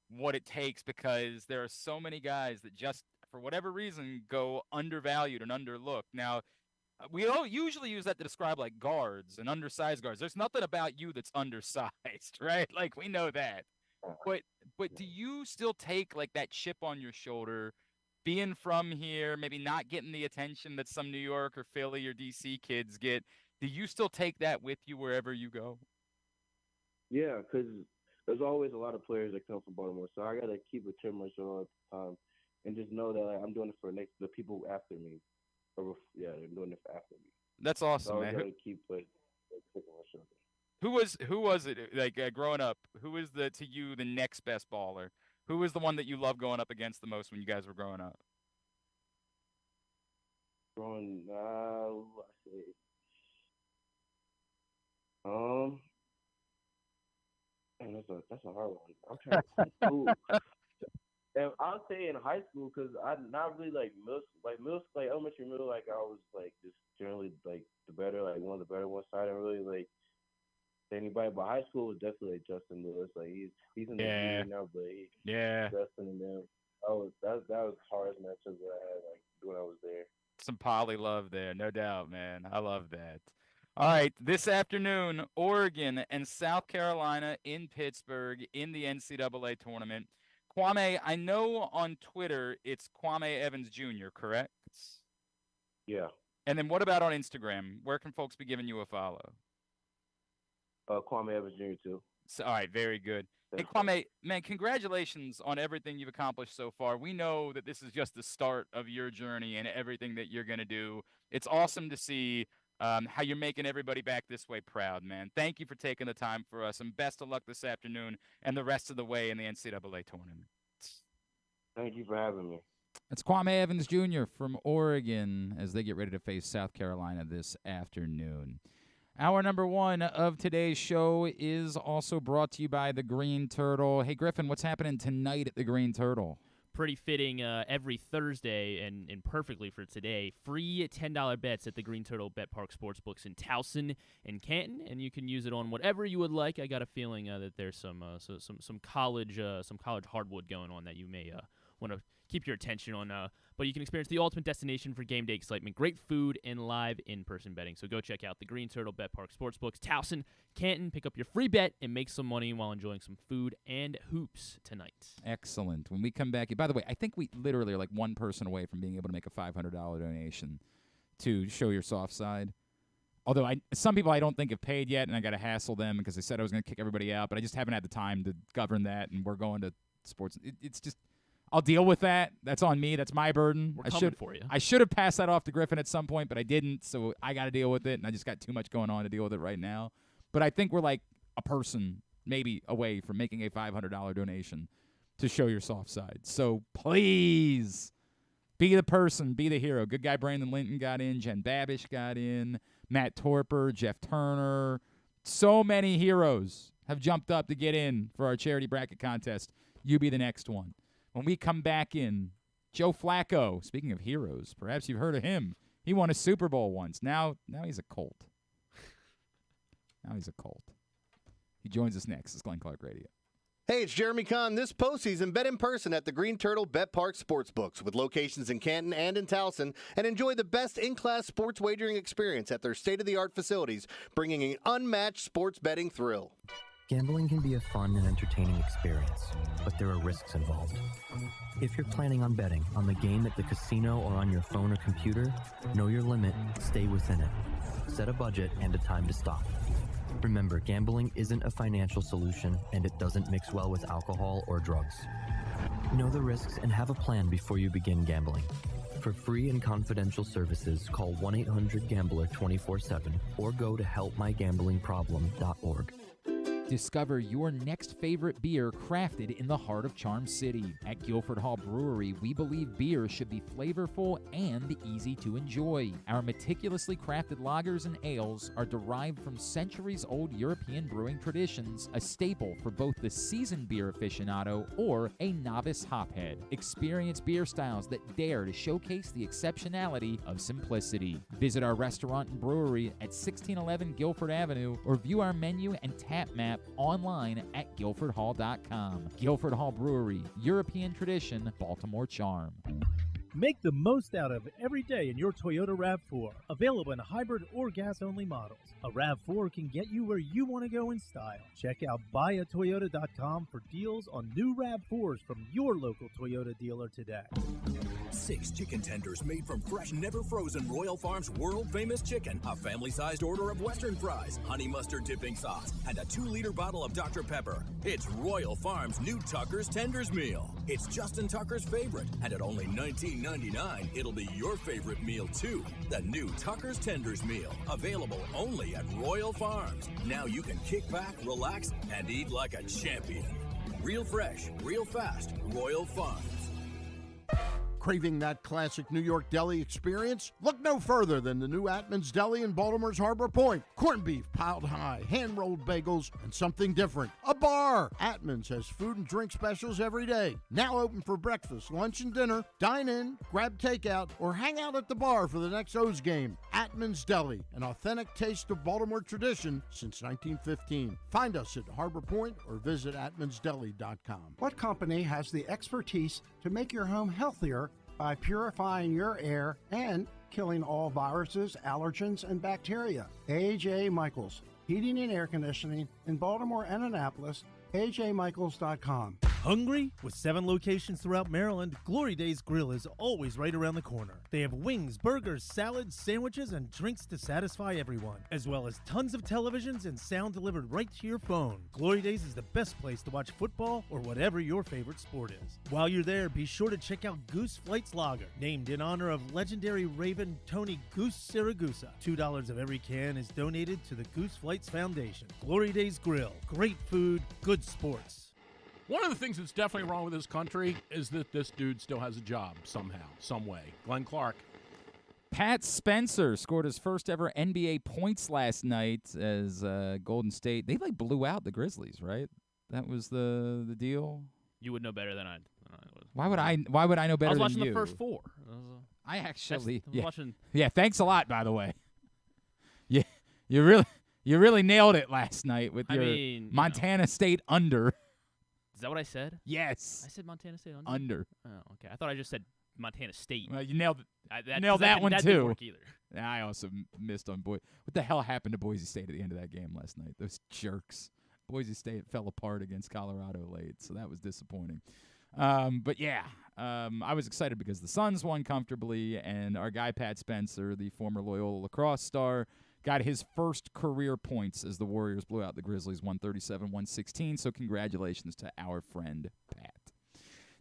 what it takes because there are so many guys that just for whatever reason go undervalued and underlooked. Now, we all usually use that to describe like guards and undersized guards. There's nothing about you that's undersized, right? Like we know that. But do you still take like that chip on your shoulder, being from here, maybe not getting the attention that some New York or Philly or DC kids get? Do you still take that with you wherever you go? Yeah, because there's always a lot of players that come from Baltimore, so I gotta keep a chip on my shoulder all the time, and just know that like, I'm doing it for the people after me, yeah, they're doing it for after me. That's So I awesome, always man. gotta keep a chip on my shoulder. Who was it like growing up? Who was the to you the next best baller? Who was the one that you loved going up against the most when you guys were growing up? Growing now, I say, um, man, that's a hard one. I'm trying to think who. And I'll say in high school because I'm not really like middle like elementary middle like I was like just generally like the better like one of the better ones. So I didn't really like say anybody, but high school was definitely like Justin Lewis. Like he's in the Yeah. league now, but Yeah. Justin and them. That was the hardest matchup that I had like when I was there. Some poly love there, no doubt, man. I love that. All right, this afternoon, Oregon and South Carolina in Pittsburgh in the NCAA tournament. Kwame, I know on Twitter it's Kwame Evans Jr., correct? Yeah. And then what about on Instagram? Where can folks be giving you a follow? Kwame Evans Jr. too. So, all right, very good. Hey, Kwame, man, congratulations on everything you've accomplished so far. We know that this is just the start of your journey and everything that you're going to do. It's awesome to see how you're making everybody back this way proud, man. Thank you for taking the time for us, and best of luck this afternoon and the rest of the way in the NCAA tournament. Thank you for having me. It's Kwame Evans Jr. from Oregon as they get ready to face South Carolina this afternoon. Hour number one of today's show is also brought to you by the Green Turtle. Hey, Griffin, what's happening tonight at the Green Turtle? Pretty fitting every Thursday and perfectly for today. Free $10 bets at the Green Turtle Bet Park Sportsbooks in Towson and Canton, and you can use it on whatever you would like. I got a feeling that there's some college hardwood going on that you may want to keep your attention on. But you can experience the ultimate destination for game day excitement, great food, and live in-person betting. So go check out the Green Turtle Bet Park Sportsbooks, Towson, Canton. Pick up your free bet and make some money while enjoying some food and hoops tonight. Excellent. When we come back, by the way, I think we literally are like one person away from being able to make a $500 donation to show your soft side. Although some people I don't think have paid yet, and I got to hassle them because they said I was going to kick everybody out, but I just haven't had the time to govern that, and we're going to sports. It's just... I'll deal with that. That's on me. That's my burden. We're coming for you. I should have passed that off to Griffin at some point, but I didn't, so I got to deal with it, and I just got too much going on to deal with it right now. But I think we're like a person maybe away from making a $500 donation to show your soft side. So please be the person, be the hero. Good guy Brandon Linton got in. Jen Babish got in. Matt Torper, Jeff Turner. So many heroes have jumped up to get in for our charity bracket contest. You be the next one. When we come back in, Joe Flacco, speaking of heroes, perhaps you've heard of him. He won a Super Bowl once. Now he's a Colt. Now he's a Colt. He joins us next. It's Glenn Clark Radio. Hey, it's Jeremy Kahn. This postseason, bet in person at the Green Turtle Bet Park Sportsbooks with locations in Canton and in Towson, and enjoy the best in-class sports wagering experience at their state-of-the-art facilities, bringing an unmatched sports betting thrill. Gambling can be a fun and entertaining experience, but there are risks involved. If you're planning on betting on the game at the casino or on your phone or computer, know your limit, stay within it. Set a budget and a time to stop. Remember, gambling isn't a financial solution, and it doesn't mix well with alcohol or drugs. Know the risks and have a plan before you begin gambling. For free and confidential services, call 1-800-GAMBLER 24/7 or go to helpmygamblingproblem.org. Discover your next favorite beer crafted in the heart of Charm City. At Guilford Hall Brewery, we believe beer should be flavorful and easy to enjoy. Our meticulously crafted lagers and ales are derived from centuries-old European brewing traditions, a staple for both the seasoned beer aficionado or a novice hophead. Experience beer styles that dare to showcase the exceptionality of simplicity. Visit our restaurant and brewery at 1611 Guilford Avenue or view our menu and tap map online at guilfordhall.com. Guilford Hall Brewery, European tradition, Baltimore charm. Make the most out of every day in your Toyota RAV4. Available in hybrid or gas-only models. A RAV4 can get you where you want to go in style. Check out buyatoyota.com for deals on new RAV4s from your local Toyota dealer today. 6 chicken tenders made from fresh, never frozen Royal Farms world-famous chicken, a family-sized order of Western fries, honey mustard dipping sauce, and a 2-liter bottle of Dr. Pepper. It's Royal Farms' new Tucker's Tenders Meal. It's Justin Tucker's favorite, and at only $19.99, it'll be your favorite meal, too. The new Tucker's Tenders Meal, available only at Royal Farms. Now you can kick back, relax, and eat like a champion. Real fresh, real fast, Royal Farms. Craving that classic New York deli experience? Look no further than the new Atman's Deli in Baltimore's Harbor Point. Corned beef piled high, hand-rolled bagels, and something different. A bar! Atman's has food and drink specials every day. Now open for breakfast, lunch, and dinner. Dine in, grab takeout, or hang out at the bar for the next O's game. Atman's Deli, an authentic taste of Baltimore tradition since 1915. Find us at Harbor Point or visit atmansdeli.com. What company has the expertise to make your home healthier by purifying your air and killing all viruses, allergens, and bacteria? A.J. Michaels, Heating and Air Conditioning in Baltimore and Annapolis, ajmichaels.com. Hungry? With 7 locations throughout Maryland, Glory Days Grill is always right around the corner. They have wings, burgers, salads, sandwiches, and drinks to satisfy everyone, as well as tons of televisions and sound delivered right to your phone. Glory Days is the best place to watch football or whatever your favorite sport is. While you're there, be sure to check out Goose Flights Lager, named in honor of legendary Raven Tony Goose Siragusa. $2 of every can is donated to the Goose Flights Foundation. Glory Days Grill. Great food, good sports. One of the things that's definitely wrong with this country is that this dude still has a job somehow, some way. Glenn Clark. Pat Spencer scored his first ever NBA points last night as Golden State. They blew out the Grizzlies, right? That was the deal. You would know better than I would. Why would I know better than you? I was watching the first 4. I actually watching. Yeah, thanks a lot, by the way. Yeah, you really nailed it last night with your Montana State under. Is that what I said? Yes. I said Montana State under. Under. Oh, okay. I thought I just said Montana State. Well, you nailed it. Nailed that one too. Didn't work either. I also missed on What the hell happened to Boise State at the end of that game last night? Those jerks. Boise State fell apart against Colorado late, so that was disappointing. But yeah, I was excited because the Suns won comfortably, and our guy Pat Spencer, the former Loyola lacrosse star, got his first career points as the Warriors blew out the Grizzlies 137-116, so congratulations to our friend Pat.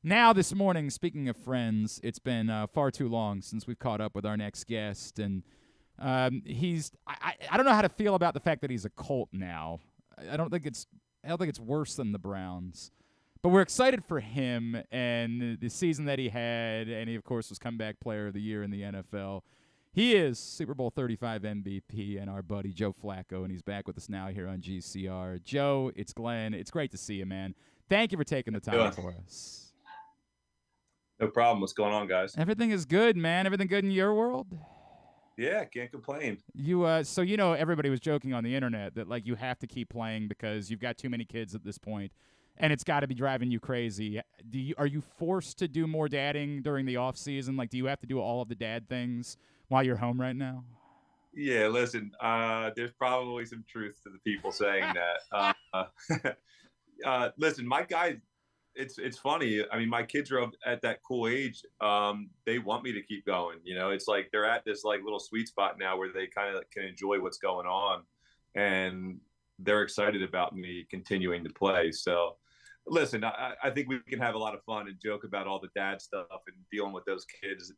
Now this morning, speaking of friends, it's been far too long since we've caught up with our next guest, and I don't know how to feel about the fact that he's a Colt now. I don't think it's worse than the Browns. But we're excited for him and the season that he had, and he, of course, was comeback player of the year in the NFL. He is Super Bowl 35 MVP and our buddy Joe Flacco, and he's back with us now here on GCR. Joe, it's Glenn. It's great to see you, man. Thank you for taking the time for us. No problem. What's going on, guys? Everything is good, man. Everything good in your world? Yeah, can't complain. You so everybody was joking on the internet that you have to keep playing because you've got too many kids at this point, and it's got to be driving you crazy. Are you forced to do more dadding during the off season? Do you have to do all of the dad things while you're home right now? Yeah, listen, there's probably some truth to the people saying that. Listen, my guys, it's funny. I mean, my kids are at that cool age. They want me to keep going. It's like they're at this little sweet spot now where they kind of can enjoy what's going on, and they're excited about me continuing to play. So, listen, I think we can have a lot of fun and joke about all the dad stuff and dealing with those kids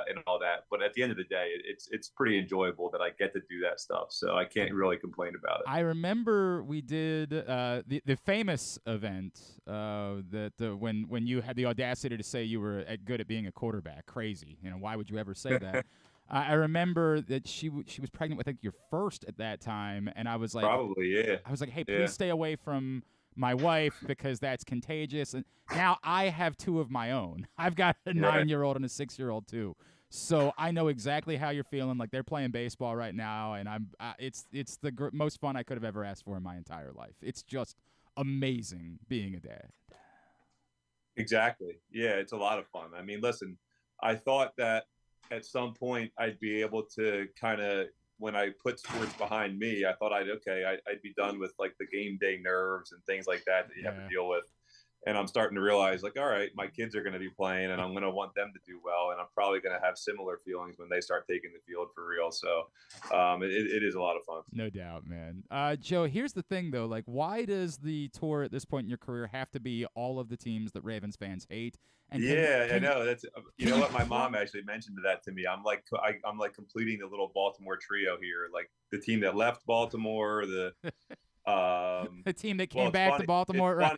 and all that. But at the end of the day, it's pretty enjoyable that I get to do that stuff. So I can't really complain about it. I remember we did the famous event when you had the audacity to say you were good at being a quarterback. Crazy. Why would you ever say that? I remember that she was pregnant with your first at that time, and I was like, probably, yeah. I was like, hey, please stay away from my wife because that's contagious. And now I have 2 of my own. I've got a 9-year-old and a 6-year-old too. So I know exactly how you're feeling. Like they're playing baseball right now, and it's the most fun I could have ever asked for in my entire life. It's just amazing being a dad. Exactly. Yeah, it's a lot of fun. I mean, listen, I thought that at some point I'd be able to kind of, when I put sports behind me, I thought I'd be done with like the game day nerves and things like that you have to deal with. And I'm starting to realize, like, all right, my kids are going to be playing, and I'm going to want them to do well, and I'm probably going to have similar feelings when they start taking the field for real. So it is a lot of fun. No doubt, man. Joe, here's the thing, though. Like, why does the tour at this point in your career have to be all of the teams that Ravens fans hate? And I know. That's you know what, my mom actually mentioned that to me. I'm like completing the little Baltimore trio here, like the team that left Baltimore, the team that came back to Baltimore. Right?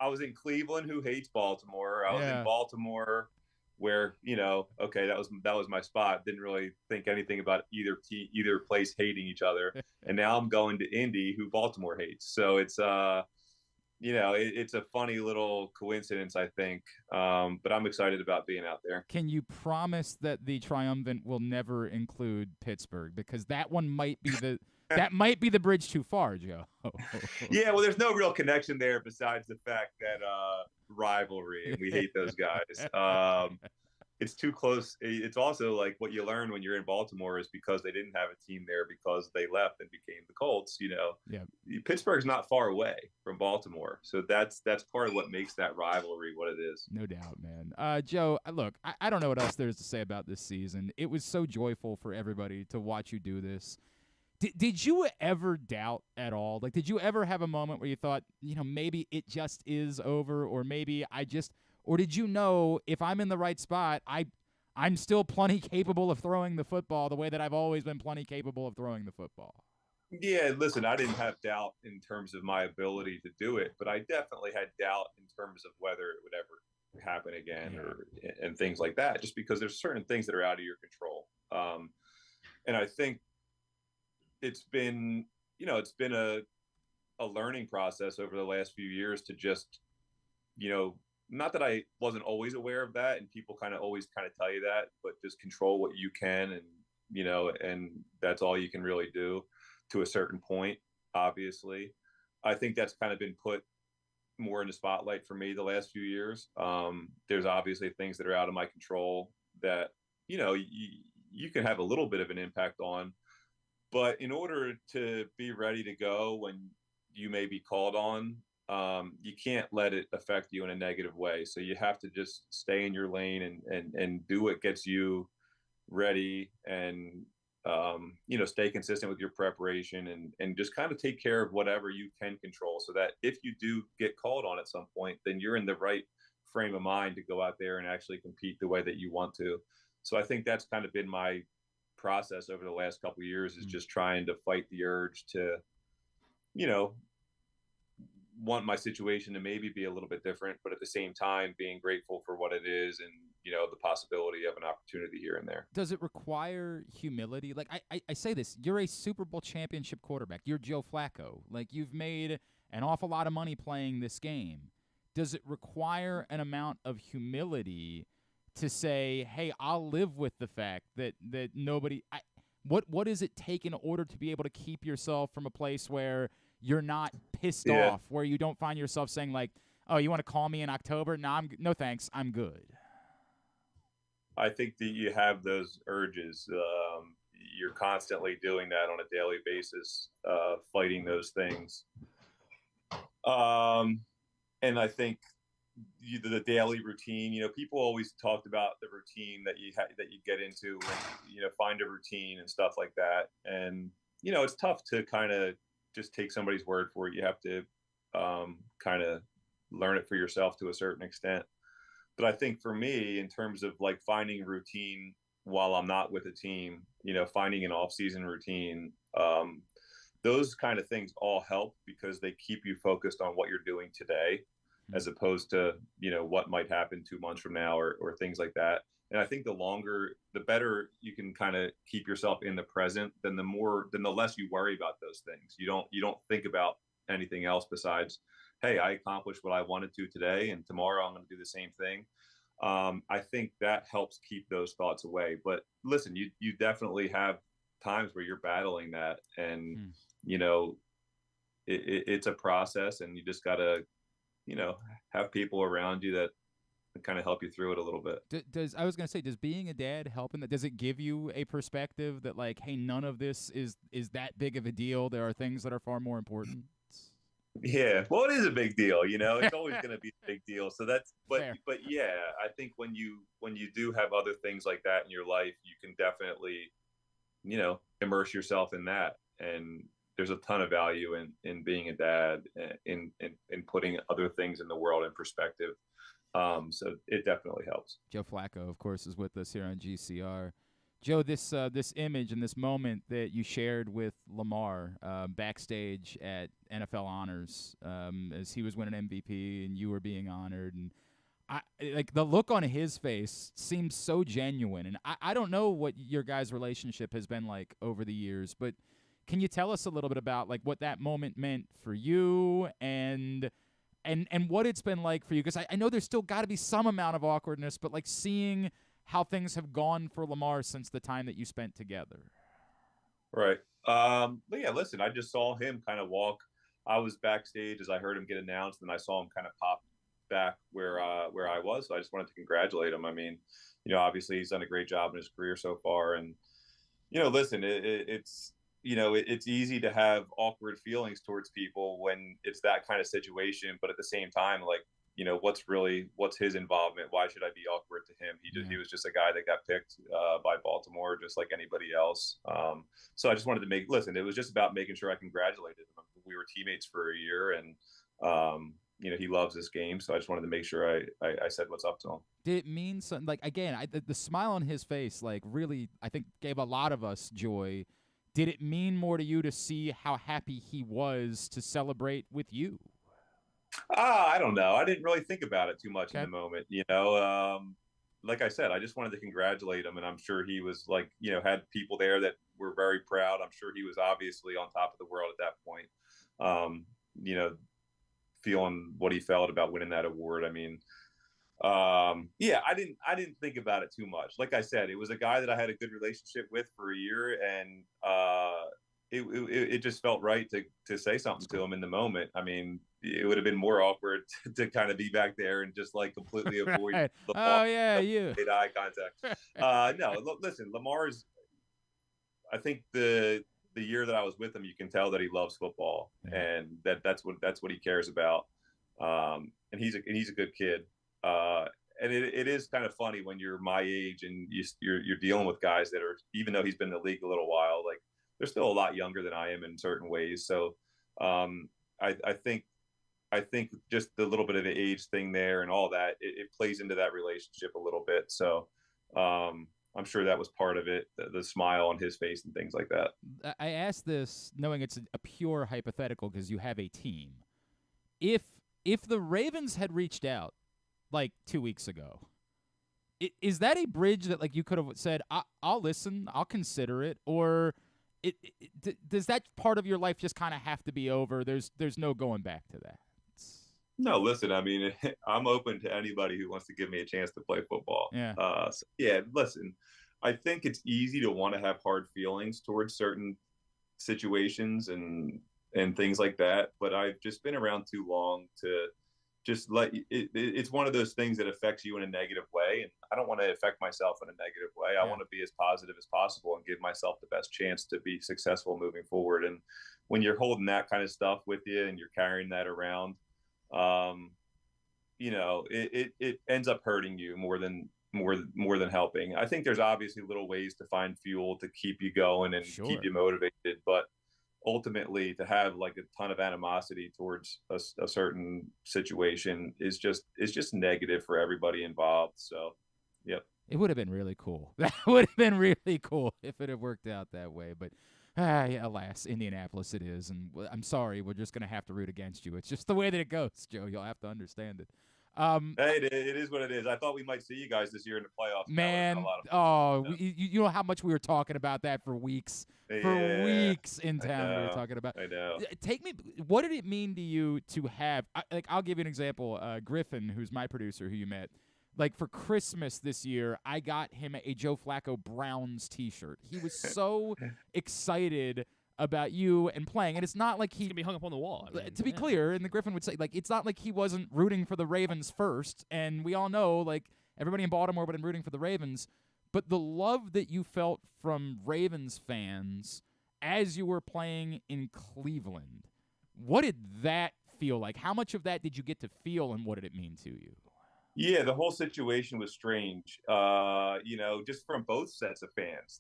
I was in Cleveland, who hates Baltimore. I was in Baltimore, where that was my spot. Didn't really think anything about either place hating each other. And now I'm going to Indy, who Baltimore hates. So it's it's a funny little coincidence, I think. But I'm excited about being out there. Can you promise that the triumvirate will never include Pittsburgh? Because that one might be the that might be the bridge too far, Joe. Yeah, well, there's no real connection there besides the fact that rivalry, and we hate those guys. It's too close. It's also like what you learn when you're in Baltimore is because they didn't have a team there because they left and became the Colts. Pittsburgh's not far away from Baltimore, so that's part of what makes that rivalry what it is. No doubt, man. Joe, look, I don't know what else there is to say about this season. It was so joyful for everybody to watch you do this. Did you ever doubt at all? Like, did you ever have a moment where you thought, maybe it just is over, or maybe or did you know if I'm in the right spot, I'm still plenty capable of throwing the football the way that I've always been plenty capable of throwing the football? Yeah, listen, I didn't have doubt in terms of my ability to do it, but I definitely had doubt in terms of whether it would ever happen again and things like that, just because there's certain things that are out of your control. And I think it's been a learning process over the last few years to just, not that I wasn't always aware of that, and people always tell you that, but just control what you can, and, and that's all you can really do to a certain point, obviously. I think that's been put more in the spotlight for me the last few years. There's obviously things that are out of my control that, you can have a little bit of an impact on. But in order to be ready to go when you may be called on, you can't let it affect you in a negative way. So you have to just stay in your lane and do what gets you ready, and stay consistent with your preparation, and just take care of whatever you can control, so that if you do get called on at some point, then you're in the right frame of mind to go out there and actually compete the way that you want to. So I think that's been my process over the last couple of years, is just trying to fight the urge to, want my situation to maybe be a little bit different, but at the same time being grateful for what it is, and the possibility of an opportunity here and there. Does it require humility? Like I say this, you're a Super Bowl championship quarterback. You're Joe Flacco. Like, you've made an awful lot of money playing this game. Does it require an amount of humility to say, hey, I'll live with the fact that nobody – what does it take in order to be able to keep yourself from a place where you're not pissed off, where you don't find yourself saying, like, oh, you want to call me in October? No, thanks. I'm good. I think that you have those urges. You're constantly doing that on a daily basis, fighting those things. And I think the daily routine, people always talked about the routine that you get into when, find a routine and stuff like that. And, it's tough to just take somebody's word for it. You have to learn it for yourself to a certain extent. But I think for me, in terms of finding routine while I'm not with a team, finding an off-season routine, those things all help, because they keep you focused on what you're doing today, as opposed to, what might happen 2 months from now or things like that. And I think the better you can keep yourself in the present, then the less you worry about those things. You don't think about anything else besides, hey, I accomplished what I wanted to today, and tomorrow I'm going to do the same thing. I think that helps keep those thoughts away. But listen, you definitely have times where you're battling that, and you know, it's a process, and you just gotta, you know, have people around you that kind of help you through it a little bit. Does being a dad help in that? Does it give you a perspective that, like, hey, none of this is that big of a deal? There are things that are far more important. Yeah, well, it is a big deal, you know. It's always going to be a big deal. So that's, Fair. but yeah, I think when you do have other things like that in your life, you can definitely, you know, immerse yourself in that. And there's a ton of value in being a dad, in putting other things in the world in perspective. So it definitely helps. Joe Flacco, of course, is with us here on GCR. Joe, this image and this moment that you shared with Lamar backstage at NFL Honors, as he was winning MVP and you were being honored, and like the look on his face seems so genuine. And I don't know what your guys' relationship has been like over the years, but can you tell us a little bit about like what that moment meant for you and what it's been like for you? Because I know there's still got to be some amount of awkwardness, but like seeing how things have gone for Lamar since the time that you spent together. Right. But yeah, listen, I just saw him kind of walk. I was backstage as I heard him get announced, and I saw him kind of pop back where I was. So I just wanted to congratulate him. I mean, you know, obviously he's done a great job in his career so far. And, you know, listen, it's, you know, it's easy to have awkward feelings towards people when it's that kind of situation. But at the same time, like, you know, what's his involvement? Why should I be awkward to him? He was just a guy that got picked by Baltimore, just like anybody else. So I just wanted to it was just about making sure I congratulated him. We were teammates for a year, and you know, he loves this game. So I just wanted to make sure I said what's up to him. Did it mean something? Like, again, the smile on his face, like, really, I think gave a lot of us joy. Did it mean more to you to see how happy he was to celebrate with you? I don't know. I didn't really think about it too much in the moment, you know. Like I said, I just wanted to congratulate him, and I'm sure he was like, you know, had people there that were very proud. I'm sure he was obviously on top of the world at that point. You know, feeling what he felt about winning that award. I mean, yeah, I didn't think about it too much. Like I said, it was a guy that I had a good relationship with for a year, and it just felt right to say something to him in the moment. I mean, it would have been more awkward to kind of be back there and just like completely avoid right. Lamar. Oh yeah, you made eye contact. No, listen, Lamar's. I think the year that I was with him, you can tell that he loves football, and that's what he cares about. And he's a good kid. And it is kind of funny when you're my age and you're dealing with guys that are, even though he's been in the league a little while, like they're still a lot younger than I am in certain ways. So I think just the little bit of the age thing there and all that, it plays into that relationship a little bit. So I'm sure that was part of it, the smile on his face and things like that. I asked this knowing it's a pure hypothetical because you have a team. If the Ravens had reached out like 2 weeks ago, is that a bridge that like you could have said, I'll listen, I'll consider it, or does that part of your life just kind of have to be over? There's no going back to that. No, listen, I mean, I'm open to anybody who wants to give me a chance to play football. Yeah. So, yeah, listen, I think it's easy to want to have hard feelings towards certain situations and things like that. But I've just been around too long to just let it's one of those things that affects you in a negative way. And I don't want to affect myself in a negative way. I want to be as positive as possible and give myself the best chance to be successful moving forward. And when you're holding that kind of stuff with you and you're carrying that around, you know, it ends up hurting you more than helping. I think there's obviously little ways to find fuel to keep you going and keep you motivated, but ultimately to have like a ton of animosity towards a certain situation is just negative for everybody involved. So, yep. It would have been really cool. That would have been really cool if it had worked out that way, but yeah, alas, Indianapolis it is, and I'm sorry, we're just going to have to root against you. It's just the way that it goes, Joe. You'll have to understand it. Hey, it is what it is. I thought we might see you guys this year in the playoffs. Man, you know how much we were talking about that for weeks. For weeks in town we were talking about. I know. What did it mean to you to have, I'll give you an example. Griffin, who's my producer, who you met, Like, for Christmas this year, I got him a Joe Flacco Browns T-shirt. He was so excited about you and playing, and it's not like It's gonna be hung up on the wall. I mean, to be clear, and the Griffin would say, like, it's not like he wasn't rooting for the Ravens first, and we all know, like, everybody in Baltimore would have been rooting for the Ravens, but the love that you felt from Ravens fans as you were playing in Cleveland, what did that feel like? How much of that did you get to feel, and what did it mean to you? Yeah, the whole situation was strange, just from both sets of fans.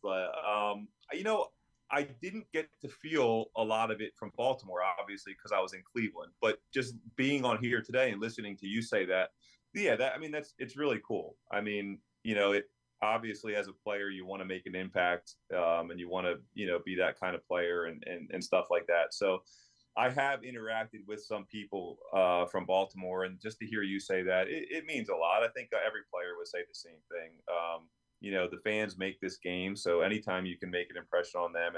I didn't get to feel a lot of it from Baltimore, obviously, because I was in Cleveland. But just being on here today and listening to you say that, it's really cool. I mean, it obviously as a player you want to make an impact, and you want to, be that kind of player and stuff like that. So I have interacted with some people from Baltimore, and just to hear you say that, it means a lot. I think every player would say the same thing. The fans make this game, so anytime you can make an impression on them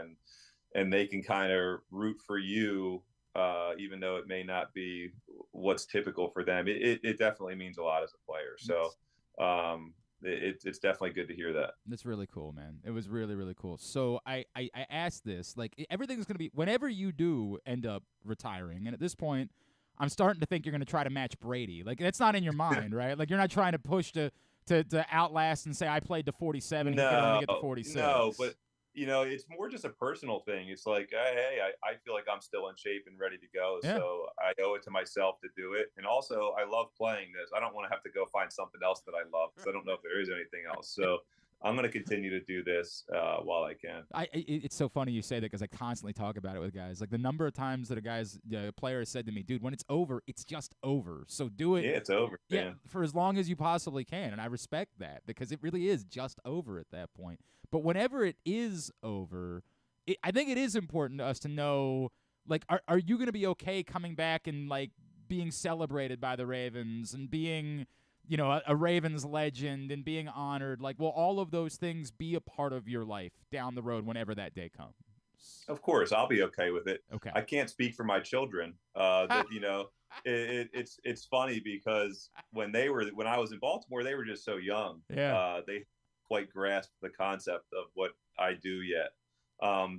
and they can kind of root for you, even though it may not be what's typical for them, it definitely means a lot as a player. So it's definitely good to hear that. That's really cool, man. It was really, really cool. So I asked this, like, everything's going to be, whenever you do end up retiring, and at this point, I'm starting to think you're going to try to match Brady. Like, that's not in your mind, right? Like, you're not trying to push to outlast and say, I played to 47, you can only get to 46. No, but, it's more just a personal thing. It's like, hey, I feel like I'm still in shape and ready to go. Yeah. So I owe it to myself to do it. And also, I love playing this. I don't want to have to go find something else that I love, because I don't know if there is anything else. So I'm going to continue to do this while I can. It's so funny you say that, because I constantly talk about it with guys. Like, the number of times that a player has said to me, dude, when it's over, it's just over. So do it. Yeah, it's over. Yeah, for as long as you possibly can. And I respect that, because it really is just over at that point. But whenever it is over, I think it is important to us to know, like, are you going to be okay coming back and, like, being celebrated by the Ravens and being – a Ravens legend and being honored? Like, will all of those things be a part of your life down the road whenever that day comes? Of course, I'll be okay with it. Okay. I can't speak for my children. It's funny, because when I was in Baltimore, they were just so young. Yeah. They quite grasp the concept of what I do yet.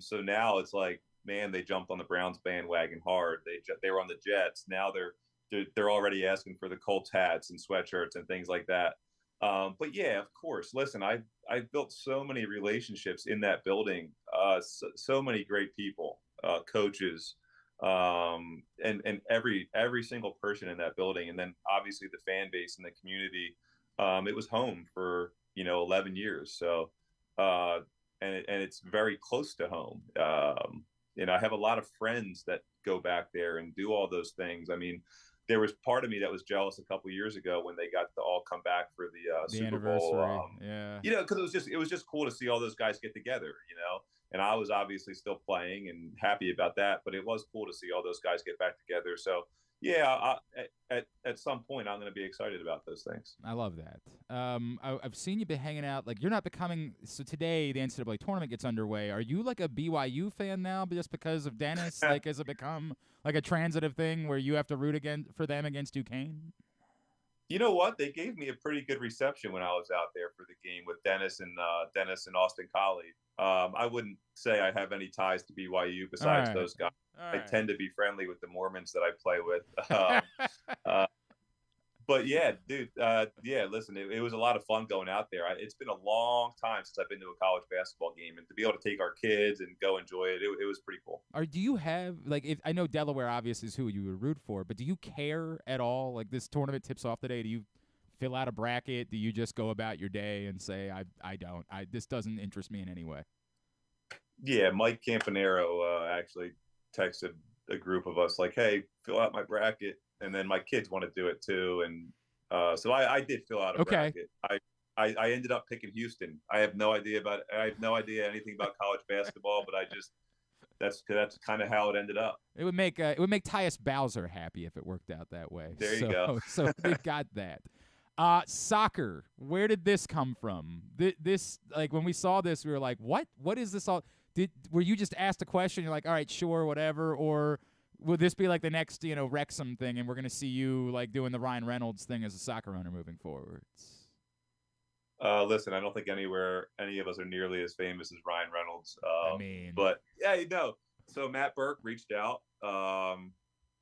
So now it's like, man, they jumped on the Browns bandwagon hard. They were on the Jets. Now they're already asking for the Colts hats and sweatshirts and things like that. But yeah, of course. Listen, I've built so many relationships in that building. So many great people, coaches, and every single person in that building. And then obviously the fan base and the community. It was home for 11 years. So and it's very close to home. I have a lot of friends that go back there and do all those things. I mean, there was part of me that was jealous a couple of years ago when they got to all come back for the Super Bowl. Because it was just cool to see all those guys get together, and I was obviously still playing and happy about that, but it was cool to see all those guys get back together. So yeah, at some point I'm going to be excited about those things. I love that. I've seen you been hanging out. Like, you're not becoming. So today the NCAA tournament gets underway. Are you like a BYU fan now, just because of Dennis? Like, has it become like a transitive thing where you have to root for them against Duquesne? You know what? They gave me a pretty good reception when I was out there for the game with Dennis and Austin Collie. I wouldn't say I have any ties to BYU besides those guys. I tend to be friendly with the Mormons that I play with. But yeah, dude, listen, it was a lot of fun going out there. It's been a long time since I've been to a college basketball game, and to be able to take our kids and go enjoy it, it was pretty cool. Do you have, like, if I know Delaware obviously is who you would root for, but do you care at all? Like, this tournament tips off today, do you fill out a bracket? Do you just go about your day and say, I don't, this doesn't interest me in any way? Yeah, Mike Campanero actually texted a group of us like, hey, fill out my bracket. And then my kids want to do it too. And so I did fill out a bracket. I ended up picking Houston. I have no idea anything about college basketball, but that's kind of how it ended up. It would make Tyus Bowser happy if it worked out that way. There you go. So we got that. Soccer. Where did this come from? This, like, when we saw this, we were like, what? What is this all? Were you just asked a question? You're like, all right, sure, whatever, or will this be like the next, Wrexham thing, and we're going to see you like doing the Ryan Reynolds thing as a soccer runner moving forward? Listen, I don't think any of us are nearly as famous as Ryan Reynolds. But yeah, So Matt Burke reached out,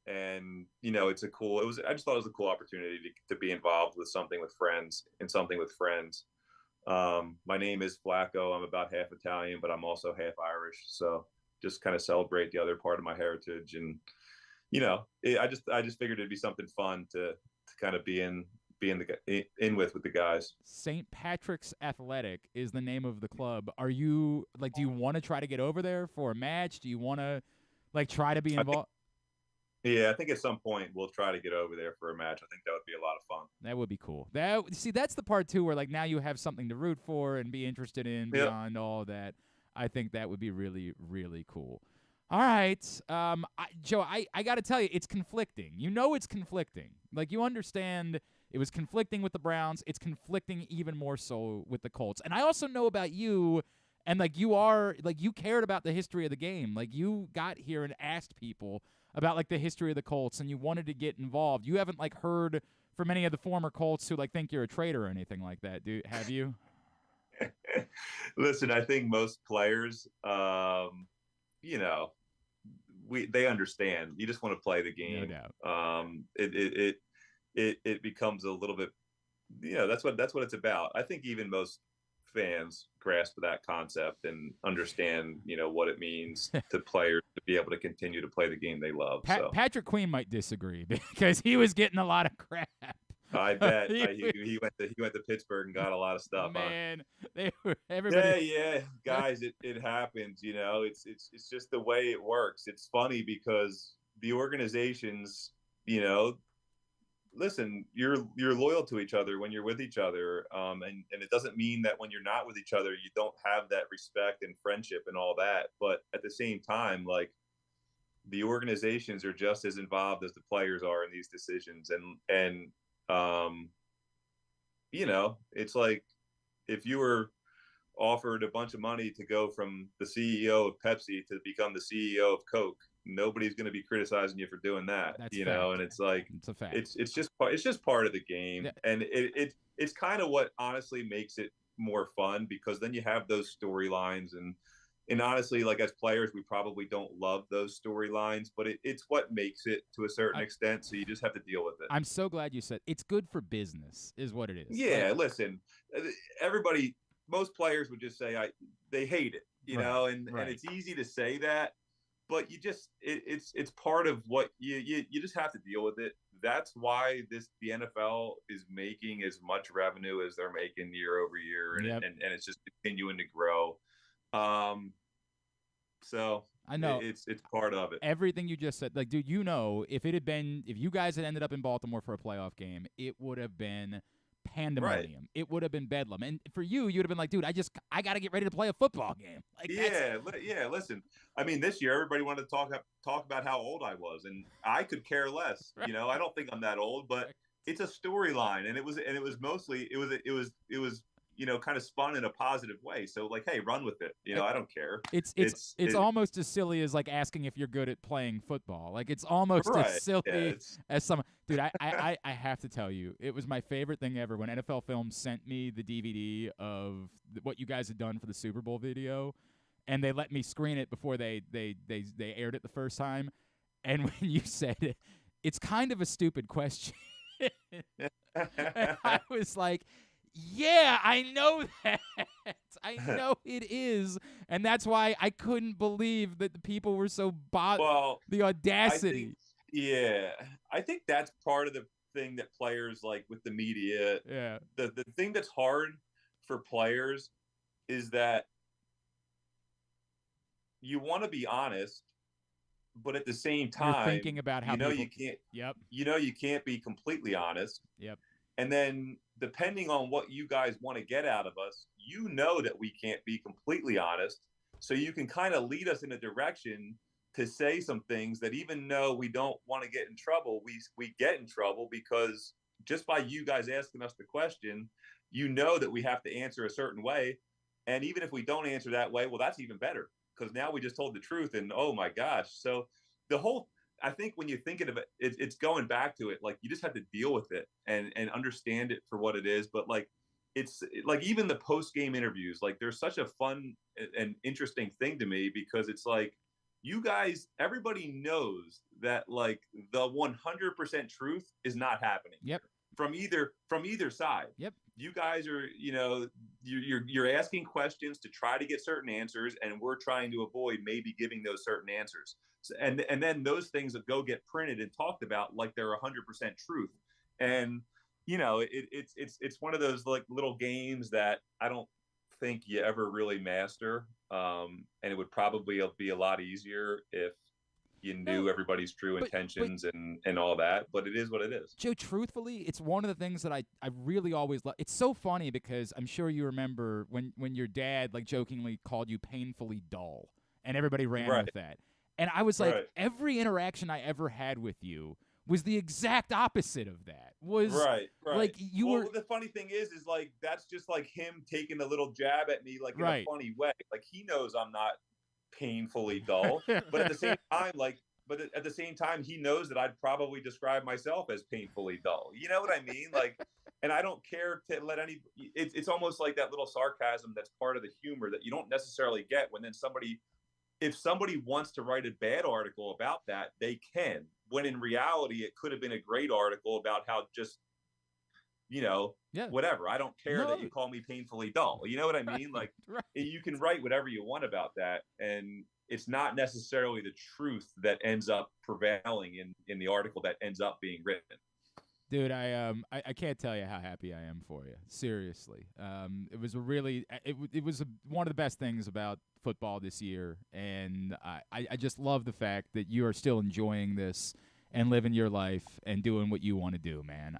and it's I just thought it was a cool opportunity to be involved with something with friends. My name is Flacco. I'm about half Italian, but I'm also half Irish. So just kind of celebrate the other part of my heritage, and I just figured it'd be something fun to kind of be in with the guys. St. Patrick's Athletic is the name of the club. Are you do you want to try to get over there for a match? Do you want to try to be involved? I think at some point we'll try to get over there for a match. I think that would be a lot of fun. That would be cool. That's the part too, where now you have something to root for and be interested in beyond all that. I think that would be really, really cool. All right, Joe, I got to tell you, it's conflicting. It's conflicting. You understand it was conflicting with the Browns. It's conflicting even more so with the Colts. And I also know about you, and you cared about the history of the game. You got here and asked people about the history of the Colts, and you wanted to get involved. You haven't heard from any of the former Colts who think you're a traitor or anything like that, have you? Listen, I think most players, they understand. You just want to play the game. No doubt. It becomes a little bit, that's what it's about. I think even most fans grasp that concept and understand, what it means to players to be able to continue to play the game they love. Patrick Queen might disagree because he was getting a lot of crap. I bet he went to Pittsburgh and got a lot of stuff. Man, everybody. Yeah, guys, it happens. It's just the way it works. It's funny because the organizations, listen, you're loyal to each other when you're with each other, and it doesn't mean that when you're not with each other you don't have that respect and friendship and all that. But at the same time, the organizations are just as involved as the players are in these decisions, and it's if you were offered a bunch of money to go from the CEO of Pepsi to become the CEO of Coke, nobody's going to be criticizing you for doing that. That's and it's it's a fact. It's just part of the game. Yeah. And it's kind of what honestly makes it more fun, because then you have those storylines, and honestly, as players, we probably don't love those storylines, but it's what makes it to a certain extent. So you just have to deal with it. I'm so glad you said it's good for business is what it is. Yeah. Listen, most players would just say they hate it, and it's easy to say that, but it's part of what you just have to deal with it. That's why the NFL is making as much revenue as they're making year over year, and it's just continuing to grow. So I know it's part of it. Everything you just said, dude, if you guys had ended up in Baltimore for a playoff game, it would have been pandemonium. Right. It would have been bedlam. And for you, you'd have been dude, I got to get ready to play a football game. Listen, I mean, this year everybody wanted to talk about how old I was, and I could care less. Right. I don't think I'm that old, but it's a storyline, and it was mostly it was kind of spun in a positive way. So hey, run with it. I don't care. It's almost as silly as asking if you're good at playing football. It's almost as silly as some dude. I have to tell you, it was my favorite thing ever when NFL Films sent me the DVD of what you guys had done for the Super Bowl video, and they let me screen it before they aired it the first time. And when you said it, it's kind of a stupid question. I was like, yeah, I know that. I know it is. And that's why I couldn't believe that the people were so the audacity. I think that's part of the thing that players with the media. Yeah. The thing that's hard for players is that you want to be honest, but at the same time, you're thinking about how you can't. Yep. You can't be completely honest. Yep. And then depending on what you guys want to get out of us, that we can't be completely honest. So you can kind of lead us in a direction to say some things that, even though we don't want to get in trouble, we get in trouble, because just by you guys asking us the question, that we have to answer a certain way. And even if we don't answer that way, well, that's even better, because now we just told the truth, and oh my gosh. So I think when you're thinking of it, it's going back to it. You just have to deal with it and understand it for what it is. But it's like even the post game interviews, like they're such a fun and interesting thing to me because it's like you guys, everybody knows that like the 100% truth is not happening. Yep. From either side. Yep. You guys are, you're asking questions to try to get certain answers, and we're trying to avoid maybe giving those certain answers. So, and then those things that go get printed and talked about like they're 100% truth. And it's one of those like little games that I don't think you ever really master. And it would probably be a lot easier if you knew everybody's true intentions and all that, but it is what it is. Joe, truthfully, it's one of the things that I really always love. It's so funny because I'm sure you remember when your dad like jokingly called you painfully dull, and everybody ran with that. And I was like, every interaction I ever had with you was the exact opposite of that. Was like you were. The funny thing is like that's just like him taking a little jab at me, like in a funny way. Like he knows I'm not painfully dull, but at the same time, he knows that I'd probably describe myself as painfully dull. You know what I mean? Like, and I don't care to let it's almost like that little sarcasm that's part of the humor that you don't necessarily get when then if somebody wants to write a bad article about that, they can, when in reality, it could have been a great article about how just, whatever. I don't care that you call me painfully dull. You know what I mean? Like you can write whatever you want about that. And it's not necessarily the truth that ends up prevailing in the article that ends up being written. Dude, I can't tell you how happy I am for you. Seriously. It was one of the best things about football this year. And I just love the fact that you are still enjoying this and living your life and doing what you want to do, man.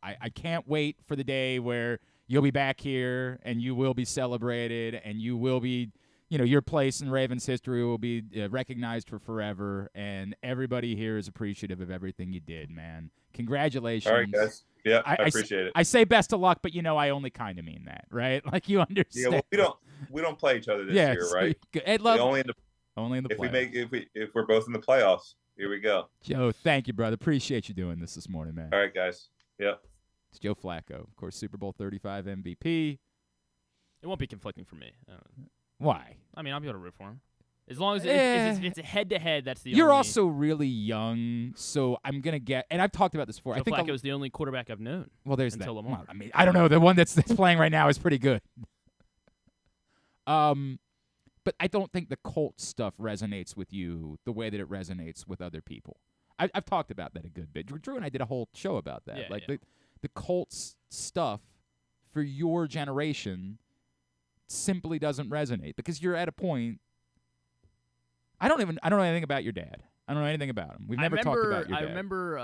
I can't wait for the day where you'll be back here and you will be celebrated and you will be, your place in Ravens history will be recognized for forever, and everybody here is appreciative of everything you did, man. Congratulations. All right, guys. Yeah, I appreciate it. I say best of luck, but I only kind of mean that, right? Like you understand. Yeah, well, we don't play each other this year, right? Only in the playoffs. If we're both in the playoffs. Here we go. Joe, thank you, brother. Appreciate you doing this morning, man. All right, guys. Yeah. It's Joe Flacco, of course, Super Bowl 35 MVP. It won't be conflicting for me. Why? I mean, I'll be able to root for him. As long as it's a head-to-head, that's the You're only... also really young, so I'm going to get – and I've talked about this before. Joe I think Flacco's the only quarterback I've known. Well, there's until that. Lamar. Well, I mean, I don't know. The one that's playing right now is pretty good. But I don't think the Colts stuff resonates with you the way that it resonates with other people. I've talked about that a good bit. Drew and I did a whole show about that. The Colts stuff for your generation simply doesn't resonate because you're at a point. I don't know anything about your dad. I don't know anything about him. We've never talked about your dad. I remember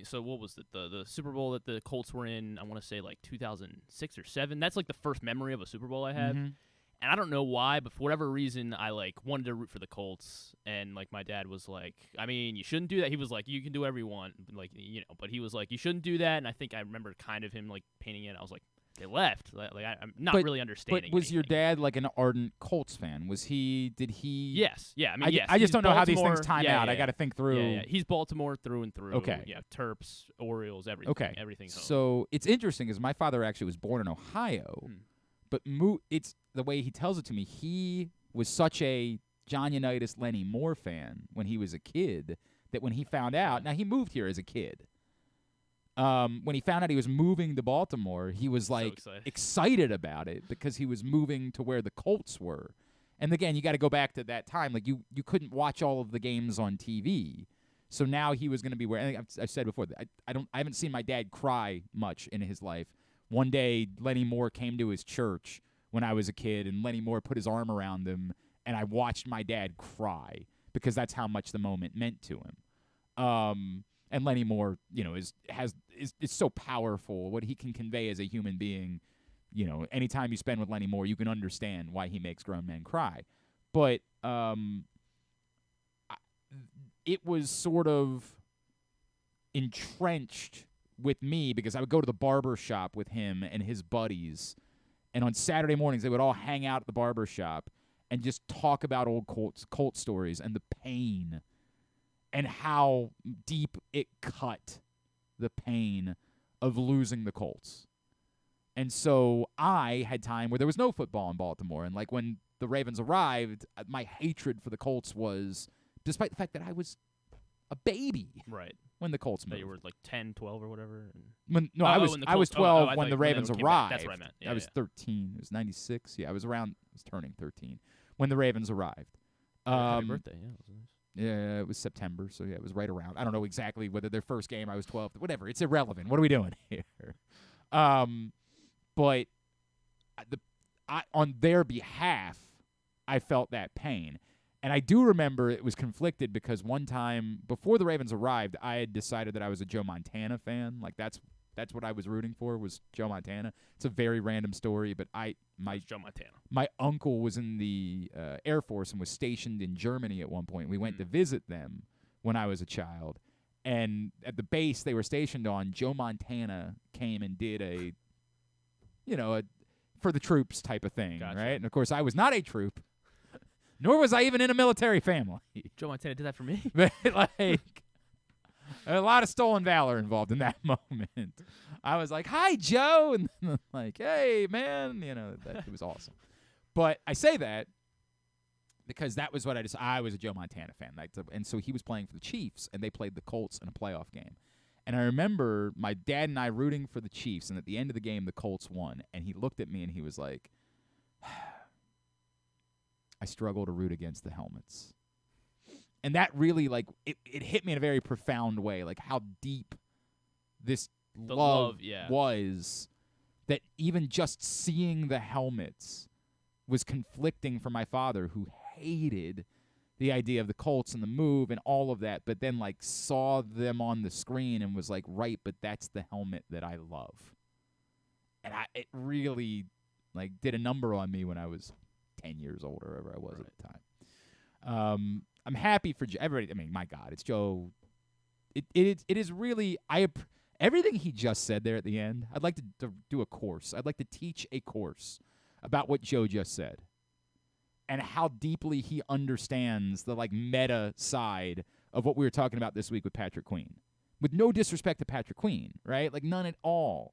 so what was it? The Super Bowl that the Colts were in, I want to say like 2006 or 7. That's like the first memory of a Super Bowl I have. Mm-hmm. And I don't know why, but for whatever reason, I wanted to root for the Colts. And my dad was like, I mean, you shouldn't do that. He was like, you can do whatever you want, but he was like, you shouldn't do that. And I think I remember kind of him painting it. I was like, they left. I'm not really understanding. But was your dad an ardent Colts fan? Was he? Did he? Yes. Yeah. I mean, yes. I just don't know how these Baltimore, things time out. I got to think through. Yeah. He's Baltimore through and through. Okay. Yeah. Terps, Orioles, everything. Okay. Everything's home. So it's interesting because my father actually was born in Ohio, but it's the way he tells it to me. He was such a John Unitas, Lenny Moore fan when he was a kid that when he found out, now he moved here as a kid. When he found out he was moving to Baltimore, he was excited about it because he was moving to where the Colts were. And again, you got to go back to that time. Like you couldn't watch all of the games on TV. So now he was going to be where. I think I've said before that I haven't seen my dad cry much in his life. One day, Lenny Moore came to his church when I was a kid, and Lenny Moore put his arm around him, and I watched my dad cry because that's how much the moment meant to him. And Lenny Moore, is so powerful. What he can convey as a human being, anytime you spend with Lenny Moore, you can understand why he makes grown men cry. But it was sort of entrenched with me because I would go to the barber shop with him and his buddies, and on Saturday mornings they would all hang out at the barber shop and just talk about old Colt stories and the pain and how deep it cut the pain of losing the Colts. And so I had time where there was no football in Baltimore. And, like, when the Ravens arrived, my hatred for the Colts was, despite the fact that I was a baby when the Colts moved. That you were, like, 10, 12 or whatever? I was 12 when the Ravens arrived. That's what I meant. I was 13. It was 96. Yeah, I was turning 13 when the Ravens arrived. Happy birthday, yeah. It was nice. Yeah, it was September, so yeah, it was right around. I don't know exactly whether their first game I was 12. Whatever, it's irrelevant. What are we doing here? But on their behalf, I felt that pain. And I do remember it was conflicted because one time before the Ravens arrived, I had decided that I was a Joe Montana fan. Like that's what I was rooting for was Joe Montana. It's a very random story, but Joe Montana. My uncle was in the Air Force and was stationed in Germany at one point. We went to visit them when I was a child. And at the base they were stationed on, Joe Montana came and did a for the troops type of thing, Gotcha. right? And, of course, I was not a troop, nor was I even in a military family. Joe Montana did that for me? But, like, a lot of stolen valor involved in that moment. I was like, hi, Joe, and then, like, hey, man, it was awesome. But I say that because that was what I was a Joe Montana fan. And so he was playing for the Chiefs, and they played the Colts in a playoff game. And I remember my dad and I rooting for the Chiefs, and at the end of the game, the Colts won. And he looked at me and he was like, I struggle to root against the helmets. And that really, like, it hit me in a very profound way, like how deep this love was, that even just seeing the helmets was conflicting for my father, who hated the idea of the Colts and the move and all of that, but then, like, saw them on the screen and was like, right, but that's the helmet that I love. And it really, like, did a number on me when I was 10 years old or whatever I was at the time. I'm happy for everybody. I mean, my God, it's Joe. It is really, everything he just said there at the end, I'd like to do a course. I'd like to teach a course about what Joe just said and how deeply he understands the, like, meta side of what we were talking about this week with Patrick Queen. With no disrespect to Patrick Queen, right? Like, none at all.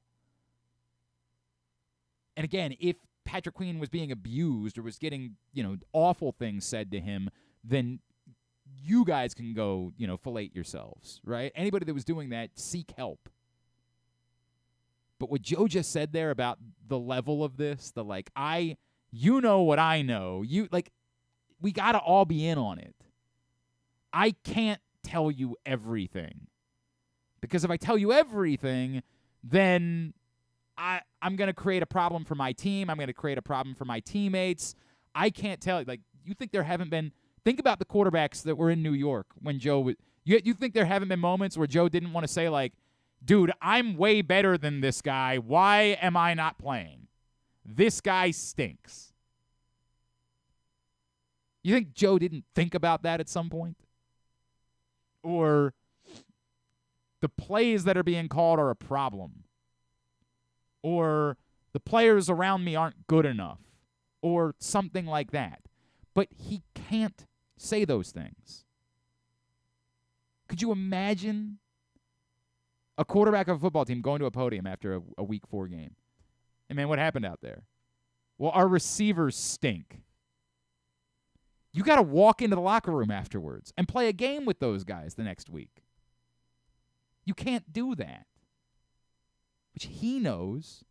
And again, if Patrick Queen was being abused or was getting, awful things said to him, then you guys can go, fillet yourselves, right? Anybody that was doing that, seek help. But what Joe just said there about the level of this, the, like, you know what I know. We got to all be in on it. I can't tell you everything. Because if I tell you everything, then I'm going to create a problem for my team. I'm going to create a problem for my teammates. I can't tell. Like, you think there haven't been – think about the quarterbacks that were in New York when Joe was – you think there haven't been moments where Joe didn't want to say, like, dude, I'm way better than this guy. Why am I not playing? This guy stinks. You think Joe didn't think about that at some point? Or the plays that are being called are a problem? Or the players around me aren't good enough? Or something like that. But he can't say those things. Could you imagine a quarterback of a football team going to a podium after a Week 4 game? And, man, what happened out there? Well, our receivers stink. You got to walk into the locker room afterwards and play a game with those guys the next week. You can't do that. Which he knows.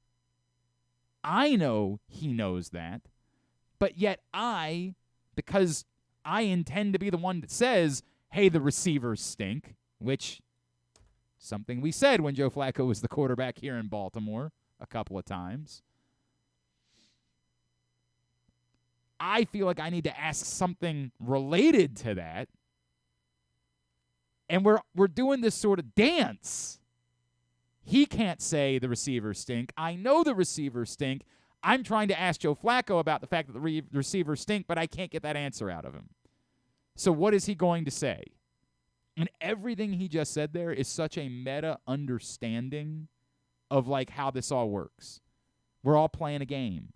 I know he knows that. But yet because I intend to be the one that says, hey, the receivers stink, which something we said when Joe Flacco was the quarterback here in Baltimore a couple of times. I feel like I need to ask something related to that. And we're doing this sort of dance. He can't say the receivers stink. I know the receivers stink. I'm trying to ask Joe Flacco about the fact that the receivers stink, but I can't get that answer out of him. So what is he going to say? And everything he just said there is such a meta understanding of, like, how this all works. We're all playing a game.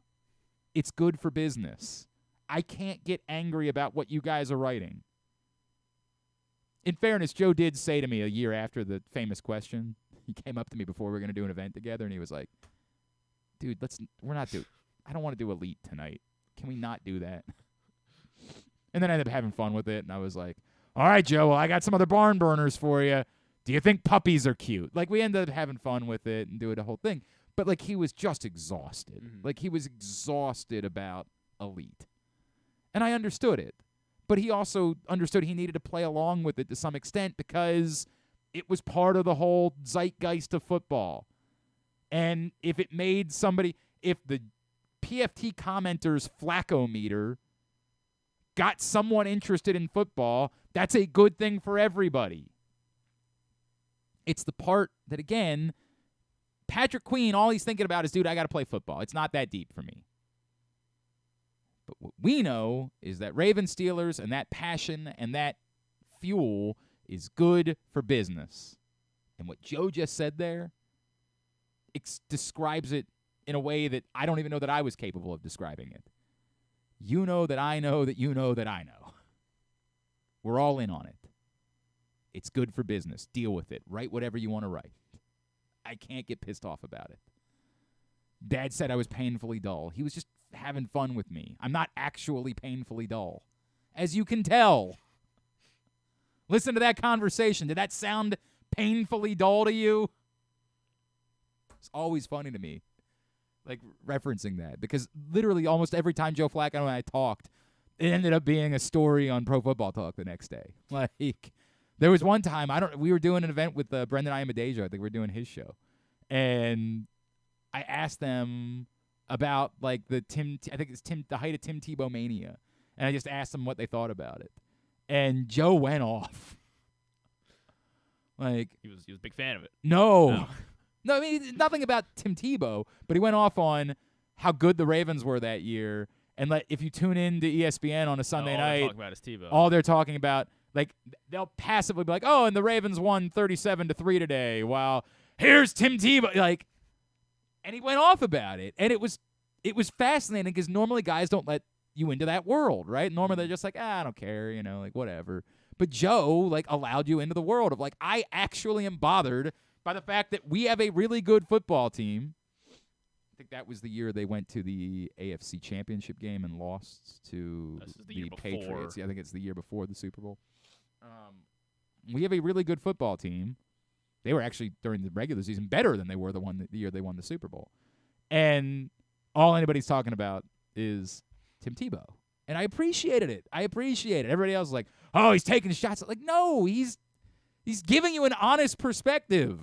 It's good for business. I can't get angry about what you guys are writing. In fairness, Joe did say to me a year after the famous question, he came up to me before we were going to do an event together, and he was like, dude, I don't want to do elite tonight. Can we not do that? And then I ended up having fun with it, and I was like, all right, Joe, well, I got some other barn burners for you. Do you think puppies are cute? Like, we ended up having fun with it and doing the whole thing. But, like, he was just exhausted. Mm-hmm. Like, he was exhausted about elite. And I understood it. But he also understood he needed to play along with it to some extent because it was part of the whole zeitgeist of football. And if it made somebody, if the PFT commenters Flacco meter got someone interested in football, that's a good thing for everybody. It's the part that, again, Patrick Queen, all he's thinking about is, dude, I got to play football. It's not that deep for me. But what we know is that Ravens Steelers and that passion and that fuel is good for business. And what Joe just said there describes it in a way that I don't even know that I was capable of describing it. You know that I know that you know that I know. We're all in on it. It's good for business. Deal with it. Write whatever you want to write. I can't get pissed off about it. Dad said I was painfully dull. He was just having fun with me. I'm not actually painfully dull, as you can tell. Listen to that conversation. Did that sound painfully dull to you? It's always funny to me, like, referencing that, because literally almost every time Joe Flacco and I talked, it ended up being a story on Pro Football Talk the next day. Like, there was one time, we were doing an event with Brendan Iamadejo. I think we were doing his show. And I asked them about, like, the height of Tim Tebow mania. And I just asked them what they thought about it. And Joe went off. Like, he was a big fan of it. No, I mean, nothing about Tim Tebow, but he went off on how good the Ravens were that year. And if you tune in to ESPN on a Sunday night, all they're talking about is Tebow. All they're talking about, like, they'll passively be like, oh, and the Ravens won 37-3 today. While here's Tim Tebow, like, and he went off about it. And it was fascinating because normally guys don't let you into that world, right? Normally they're just like, I don't care, like, whatever. But Joe, like, allowed you into the world of, like, I actually am bothered by the fact that we have a really good football team. I think that was the year they went to the AFC Championship game and lost to the Patriots. Yeah, I think it's the year before the Super Bowl. We have a really good football team. They were actually, during the regular season, better than they were the year they won the Super Bowl. And all anybody's talking about is Tim Tebow. And I appreciated it. Everybody else was like, oh, he's taking shots. Like, no, he's giving you an honest perspective.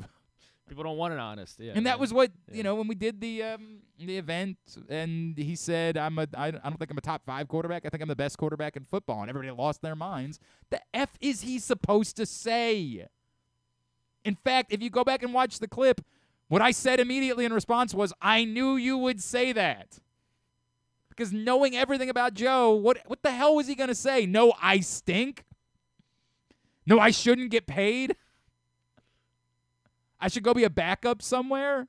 People don't want an honest. Yeah, and that was what, when we did the event, and he said, I don't think I'm a top 5 quarterback. I think I'm the best quarterback in football. And everybody lost their minds. The F is he supposed to say? In fact, if you go back and watch the clip, what I said immediately in response was, I knew you would say that. Because knowing everything about Joe, what the hell was he going to say? No, I stink? No, I shouldn't get paid? I should go be a backup somewhere?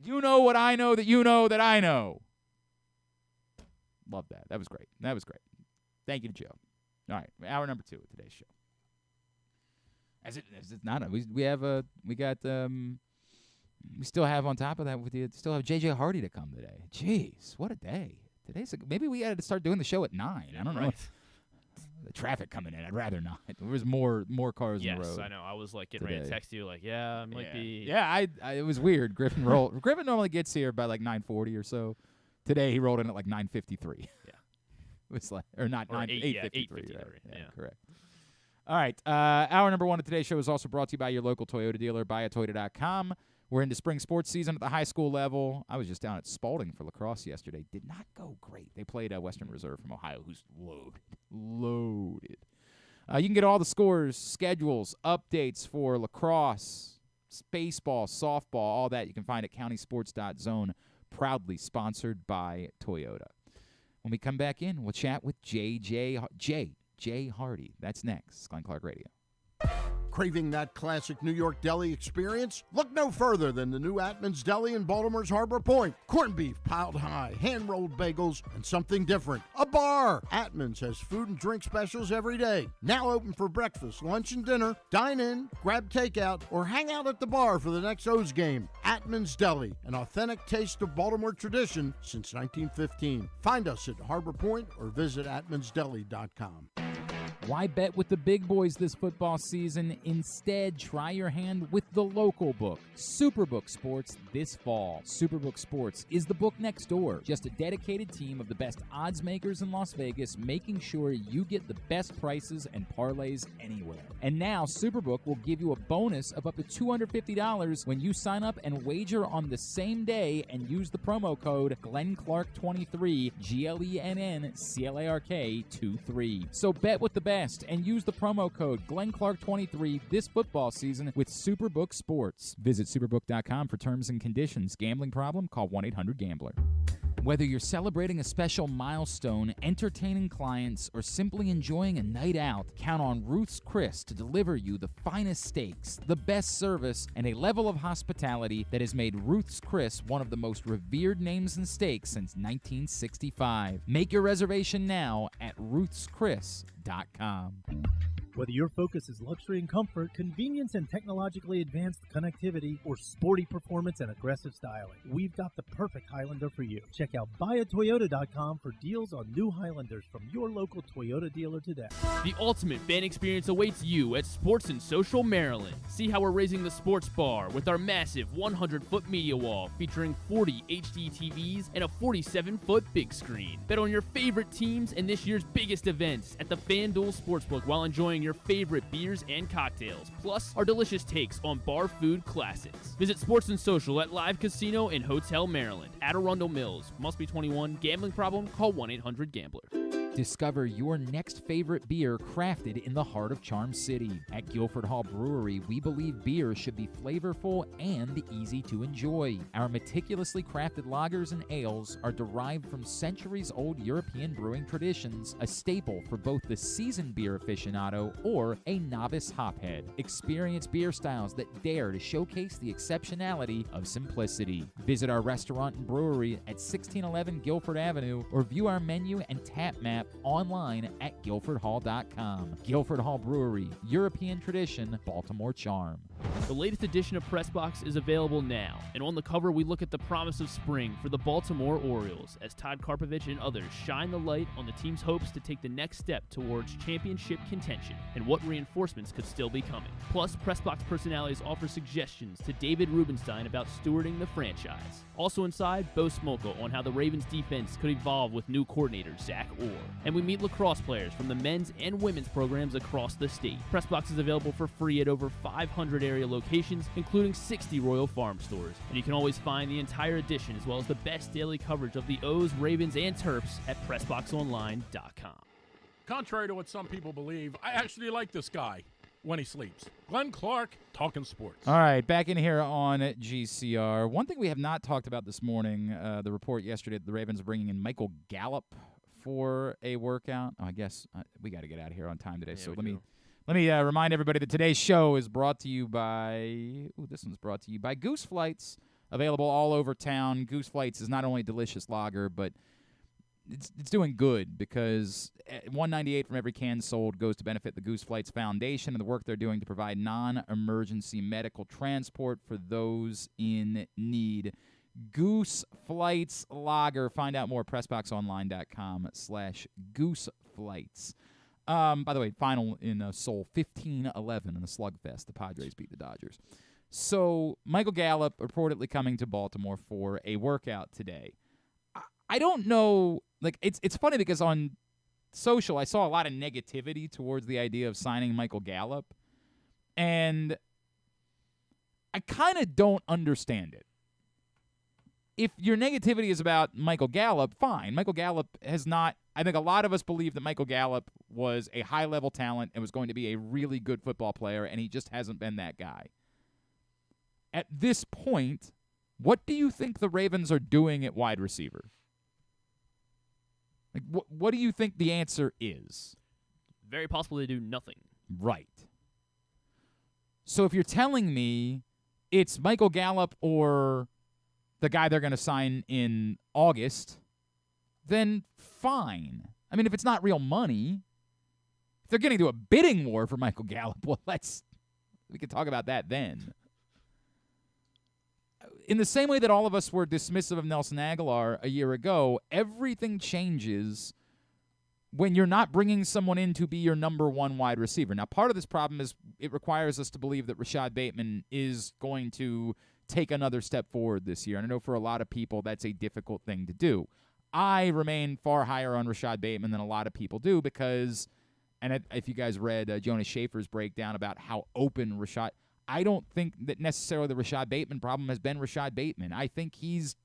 You know what I know that you know that I know. Love that. That was great. Thank you to Joe. All right, hour number 2 of today's show. We still have on top of that, still have JJ Hardy to come today. Jeez, what a day. Maybe we had to start doing the show at 9. I don't know. The traffic coming in, I'd rather not. There was more cars on the road. Yes, I know. I was, like, getting ready to text you, like, it might be. Yeah, it was weird. Griffin normally gets here by, like, 9:40 or so. Today, he rolled in at, like, 9:53. Yeah. It was like, or not, 8:53. Yeah, correct. All right, hour number 1 of today's show is also brought to you by your local Toyota dealer, buyatoyota.com. We're into spring sports season at the high school level. I was just down at Spalding for lacrosse yesterday. Did not go great. They played Western Reserve from Ohio, who's loaded. You can get all the scores, schedules, updates for lacrosse, baseball, softball, all that. You can find at countysports.zone, proudly sponsored by Toyota. When we come back in, we'll chat with J. Hardy. That's next. Glenn Clark Radio. Craving that classic New York deli experience? Look no further than the new Atman's Deli in Baltimore's Harbor Point. Corned beef piled high, hand-rolled bagels, and something different. A bar! Atman's has food and drink specials every day. Now open for breakfast, lunch, and dinner. Dine in, grab takeout, or hang out at the bar for the next O's game. Atman's Deli, an authentic taste of Baltimore tradition since 1915. Find us at Harbor Point or visit atmansdeli.com. Why bet with the big boys this football season? Instead, try your hand with the local book, Superbook Sports, this fall. Superbook Sports is the book next door. Just a dedicated team of the best odds makers in Las Vegas, making sure you get the best prices and parlays anywhere. And now, Superbook will give you a bonus of up to $250 when you sign up and wager on the same day and use the promo code GlennClark23, GLENNCLARK23. So bet with the best and use the promo code GlennClark23 this football season with Superbook Sports. Visit superbook.com for terms and conditions. Gambling problem? Call 1-800-GAMBLER. Whether you're celebrating a special milestone, entertaining clients, or simply enjoying a night out, count on Ruth's Chris to deliver you the finest steaks, the best service, and a level of hospitality that has made Ruth's Chris one of the most revered names in steaks since 1965. Make your reservation now at ruthschris.com. Whether your focus is luxury and comfort, convenience and technologically advanced connectivity, or sporty performance and aggressive styling, we've got the perfect Highlander for you. Check out buyatoyota.com for deals on new Highlanders from your local Toyota dealer today. The ultimate fan experience awaits you at Sports and Social Maryland. See how we're raising the sports bar with our massive 100-foot media wall featuring 40 HD TVs and a 47-foot big screen. Bet on your favorite teams and this year's biggest events at the FanDuel Sportsbook while enjoying your favorite beers and cocktails, plus our delicious takes on bar food classics. Visit Sports and Social at Live Casino in Hotel Maryland, at Arundel Mills. Must be 21. Gambling problem? Call 1-800-GAMBLER. Discover your next favorite beer crafted in the heart of Charm City. At Guilford Hall Brewery, we believe beer should be flavorful and easy to enjoy. Our meticulously crafted lagers and ales are derived from centuries-old European brewing traditions, a staple for both the seasoned beer aficionado or a novice hophead. Experience beer styles that dare to showcase the exceptionality of simplicity. Visit our restaurant and brewery at 1611 Guilford Avenue or view our menu and tap map online at guilfordhall.com. Guilford Hall Brewery, European tradition, Baltimore charm. The latest edition of Pressbox is available now, and on the cover we look at the promise of spring for the Baltimore Orioles as Todd Karpovich and others shine the light on the team's hopes to take the next step towards championship contention and what reinforcements could still be coming. Plus, Pressbox personalities offer suggestions to David Rubenstein about stewarding the franchise. Also inside, Bo Smolka on how the Ravens defense could evolve with new coordinator Zach Orr. And we meet lacrosse players from the men's and women's programs across the state. Pressbox is available for free at over 500 area locations, including 60 Royal Farm stores. And you can always find the entire edition as well as the best daily coverage of the O's, Ravens, and Terps at PressBoxOnline.com. Contrary to what some people believe, I actually like this guy when he sleeps. Glenn Clark, talking sports. All right, back in here on GCR. One thing we have not talked about this morning, the report yesterday that the Ravens are bringing in Michael Gallup for a workout. Oh, I guess we got to get out of here on time today. So let me remind everybody that today's show is brought to you by this one's brought to you by Goose Flights, available all over town. Goose Flights is not only a delicious lager, but it's doing good because $1.98 from every can sold goes to benefit the Goose Flights Foundation and the work they're doing to provide non-emergency medical transport for those in need. Goose Flights Lager. Find out more at PressBoxOnline.com/GooseFlights. By the way, final in Seoul, 15-11 in the Slugfest. The Padres beat the Dodgers. So Michael Gallup reportedly coming to Baltimore for a workout today. I don't know. Like it's funny because on social I saw a lot of negativity towards the idea of signing Michael Gallup, and I kind of don't understand it. If your negativity is about Michael Gallup, fine. Michael Gallup has not. I think a lot of us believe that Michael Gallup was a high-level talent and was going to be a really good football player, and he just hasn't been that guy. At this point, what do you think the Ravens are doing at wide receiver? Like, what do you think the answer is? Very possible they do nothing. Right. So if you're telling me it's Michael Gallup or the guy they're going to sign in August, then fine. I mean, if it's not real money, if they're getting to a bidding war for Michael Gallup, well, we can talk about that then. In the same way that all of us were dismissive of Nelson Aguilar a year ago, everything changes when you're not bringing someone in to be your number one wide receiver. Now, part of this problem is it requires us to believe that Rashad Bateman is going to take another step forward this year. And I know for a lot of people that's a difficult thing to do. I remain far higher on Rashad Bateman than a lot of people do because, and if you guys read Jonas Schaefer's breakdown about how open Rashad, I don't think that necessarily the Rashad Bateman problem has been Rashad Bateman. I think he's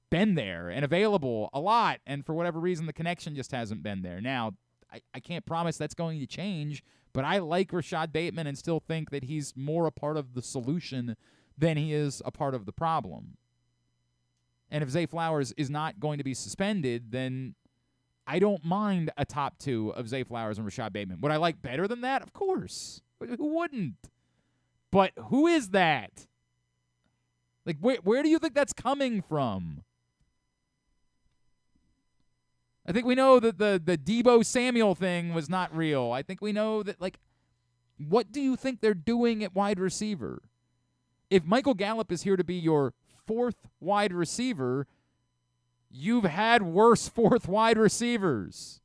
been there and available a lot, and for whatever reason, the connection just hasn't been there. Now, I can't promise that's going to change, but I like Rashad Bateman and still think that he's more a part of the solution than he is a part of the problem. And if Zay Flowers is not going to be suspended, then I don't mind a top two of Zay Flowers and Rashad Bateman. Would I like better than that? Of course. Who wouldn't? But who is that? Like, where do you think that's coming from? I think we know that the Deebo Samuel thing was not real. I think we know that, like, what do you think they're doing at wide receiver? If Michael Gallup is here to be your fourth wide receiver, you've had worse fourth wide receivers.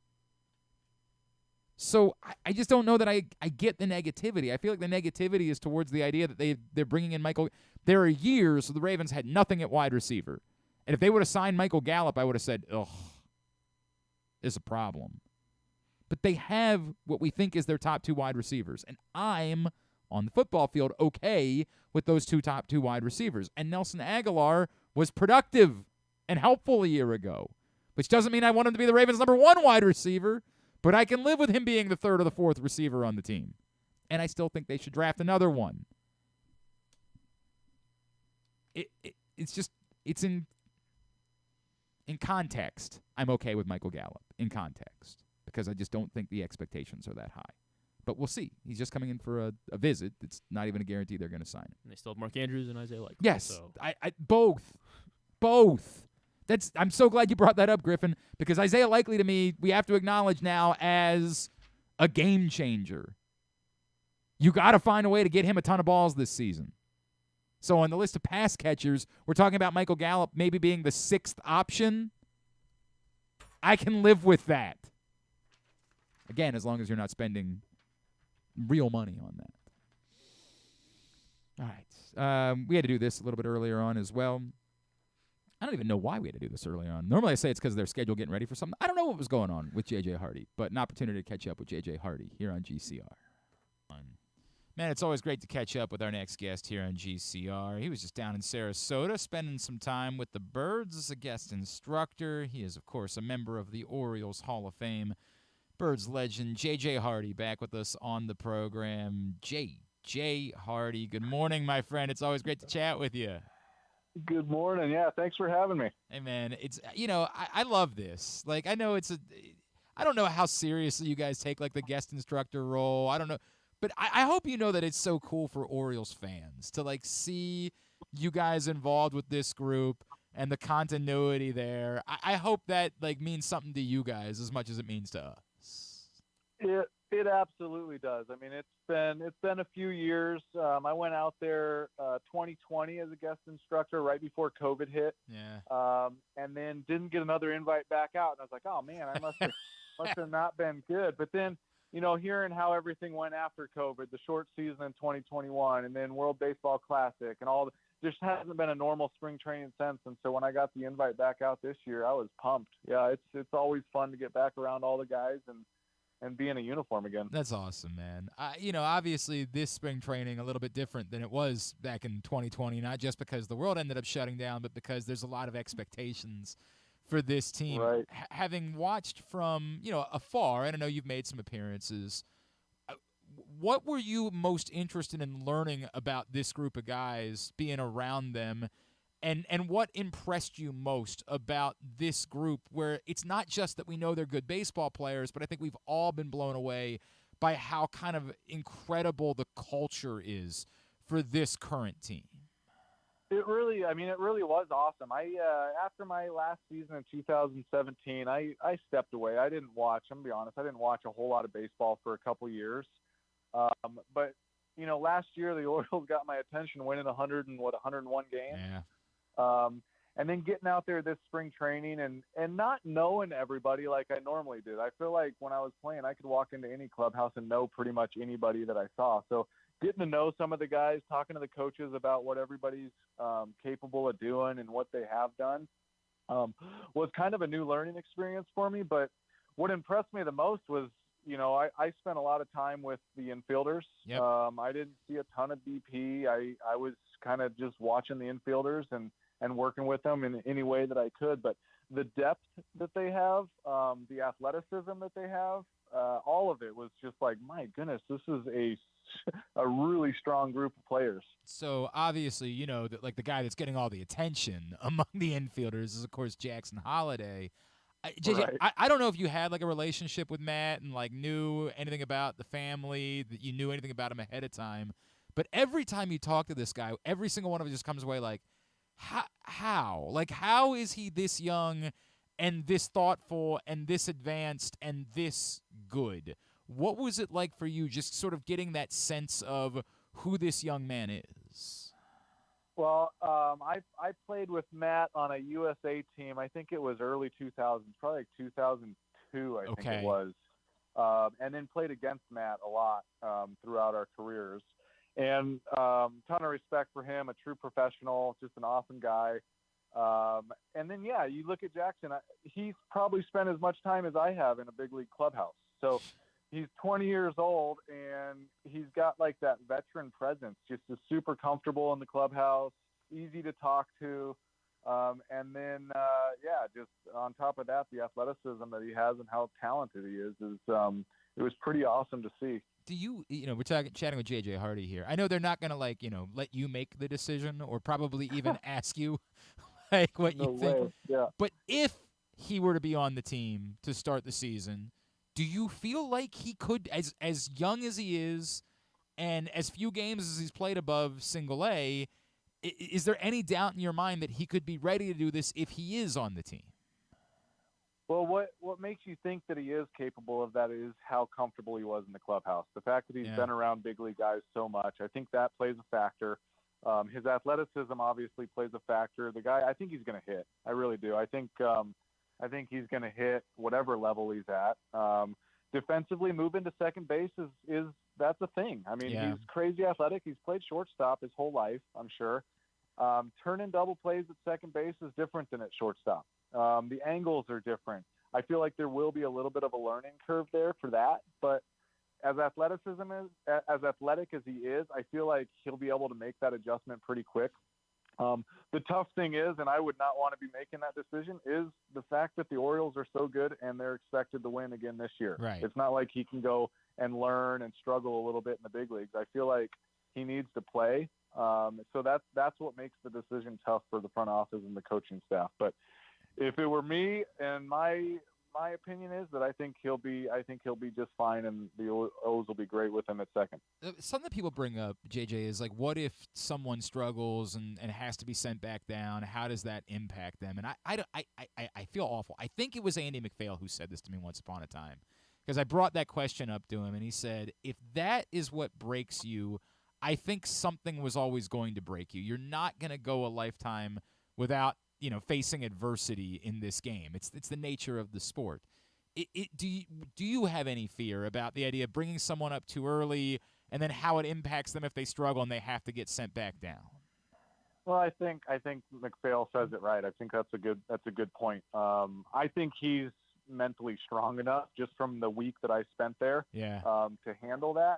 So I just don't know that I get the negativity. I feel like the negativity is towards the idea that they're bringing in Michael. There are years the Ravens had nothing at wide receiver. And if they would have signed Michael Gallup, I would have said, ugh, is a problem. But they have what we think is their top two wide receivers. And I'm, on the football field, okay with those top two wide receivers. And Nelson Aguilar was productive and helpful a year ago, which doesn't mean I want him to be the Ravens' number one wide receiver, but I can live with him being the third or the fourth receiver on the team. And I still think they should draft another one. It's in context. I'm okay with Michael Gallup in context because I just don't think the expectations are that high. But we'll see. He's just coming in for a visit. It's not even a guarantee they're going to sign him. And they still have Mark Andrews and Isaiah Likely. Yes, so. both. I'm so glad you brought that up, Griffin, because Isaiah Likely to me, we have to acknowledge now as a game changer. You got to find a way to get him a ton of balls this season. So on the list of pass catchers, we're talking about Michael Gallup maybe being the sixth option. I can live with that. Again, as long as you're not spending real money on that. All right. We had to do this a little bit earlier on as well. I don't even know why we had to do this earlier on. Normally I say it's because of their schedule getting ready for something. I don't know what was going on with J.J. Hardy, but an opportunity to catch up with J.J. Hardy here on GCR. Man, it's always great to catch up with our next guest here on GCR. He was just down in Sarasota spending some time with the Birds as a guest instructor. He is, of course, a member of the Orioles Hall of Fame. Birds legend J.J. Hardy back with us on the program. J.J. Hardy, good morning, my friend. It's always great to chat with you. Good morning. Yeah, thanks for having me. Hey, man, it's, I love this. Like, I know I don't know how seriously you guys take, like, the guest instructor role. I don't know. But I hope you know that it's so cool for Orioles fans to, like, see you guys involved with this group and the continuity there. I hope that, like, means something to you guys as much as it means to us. It absolutely does. I mean, it's been a few years. I went out there 2020 as a guest instructor right before COVID hit. Yeah. And then didn't get another invite back out. And I was like, oh man, I must have not been good. But then, hearing how everything went after COVID, the short season in 2021, and then World Baseball Classic and all, just hasn't been a normal spring training since. And so when I got the invite back out this year, I was pumped. Yeah, it's always fun to get back around all the guys and be in a uniform again. That's awesome, man. Obviously this spring training a little bit different than it was back in 2020, not just because the world ended up shutting down, but because there's a lot of expectations for this team. Right. Having watched from, afar, and I know you've made some appearances, what were you most interested in learning about this group of guys, being around them, and what impressed you most about this group, where it's not just that we know they're good baseball players, but I think we've all been blown away by how kind of incredible the culture is for this current team. It really was awesome. After my last season in 2017, I stepped away. I didn't watch. I'm gonna be honest. I didn't watch a whole lot of baseball for a couple years. But last year the Orioles got my attention, winning 101 games. Yeah. And then getting out there this spring training and not knowing everybody like I normally did. I feel like when I was playing, I could walk into any clubhouse and know pretty much anybody that I saw. So getting to know some of the guys, talking to the coaches about what everybody's capable of doing and what they have done was kind of a new learning experience for me. But what impressed me the most was, I spent a lot of time with the infielders. Yep. I didn't see a ton of BP. I was kind of just watching the infielders and working with them in any way that I could. But the depth that they have, the athleticism that they have, all of it was just like, my goodness, this is a really strong group of players. So obviously, that like the guy that's getting all the attention among the infielders is, of course, Jackson Holliday. JJ, Right. I don't know if you had like a relationship with Matt and like knew anything about the family, that you knew anything about him ahead of time. But every time you talk to this guy, every single one of us just comes away like, how? Like, how is he this young and this thoughtful and this advanced and this good? What was it like for you just sort of getting that sense of who this young man is? Well, I played with Matt on a USA team. I think it was early 2000s, probably like 2002, I think it was. And then played against Matt a lot throughout our careers. And ton of respect for him, a true professional, just an awesome guy. And then, you look at Jackson. He's probably spent as much time as I have in a big league clubhouse. So he's 20 years old, and he's got like that veteran presence, just is super comfortable in the clubhouse, easy to talk to. And then, just on top of that, the athleticism that he has and how talented he is it was pretty awesome to see. Do you, we're chatting with JJ Hardy here. I know they're not going to let you make the decision or probably even ask you like what you think. Yeah. But if he were to be on the team to start the season, do you feel like he could, as young as he is and as few games as he's played above single A, is there any doubt in your mind that he could be ready to do this if he is on the team? Well, what makes you think that he is capable of that is how comfortable he was in the clubhouse. The fact that he's been around big league guys so much, I think that plays a factor. His athleticism obviously plays a factor. The guy, I think he's going to hit. I really do. I think he's going to hit whatever level he's at. Defensively, moving to second base is that's a thing. I mean, he's crazy athletic. He's played shortstop his whole life, I'm sure. Turning double plays at second base is different than at shortstop. The angles are different. I feel like there will be a little bit of a learning curve there for that, but as athletic as he is, I feel like he'll be able to make that adjustment pretty quick. The tough thing is, and I would not want to be making that decision, is the fact that the Orioles are so good and they're expected to win again this year. Right. It's not like he can go and learn and struggle a little bit in the big leagues. I feel like he needs to play. So that's what makes the decision tough for the front office and the coaching staff. But if it were me, and my opinion is that I think he'll be just fine, and the O's will be great with him at second. Something that people bring up, JJ, is like, what if someone struggles and has to be sent back down? How does that impact them? And I feel awful. I think it was Andy McPhail who said this to me once upon a time, because I brought that question up to him, and he said, if that is what breaks you, I think something was always going to break you. You're not going to go a lifetime without facing adversity in this game. It's the nature of the sport. Do you have any fear about the idea of bringing someone up too early and then how it impacts them if they struggle and they have to get sent back down? Well, I think McPhail says it right. I think that's a good point. I think he's mentally strong enough just from the week that I spent there to handle that.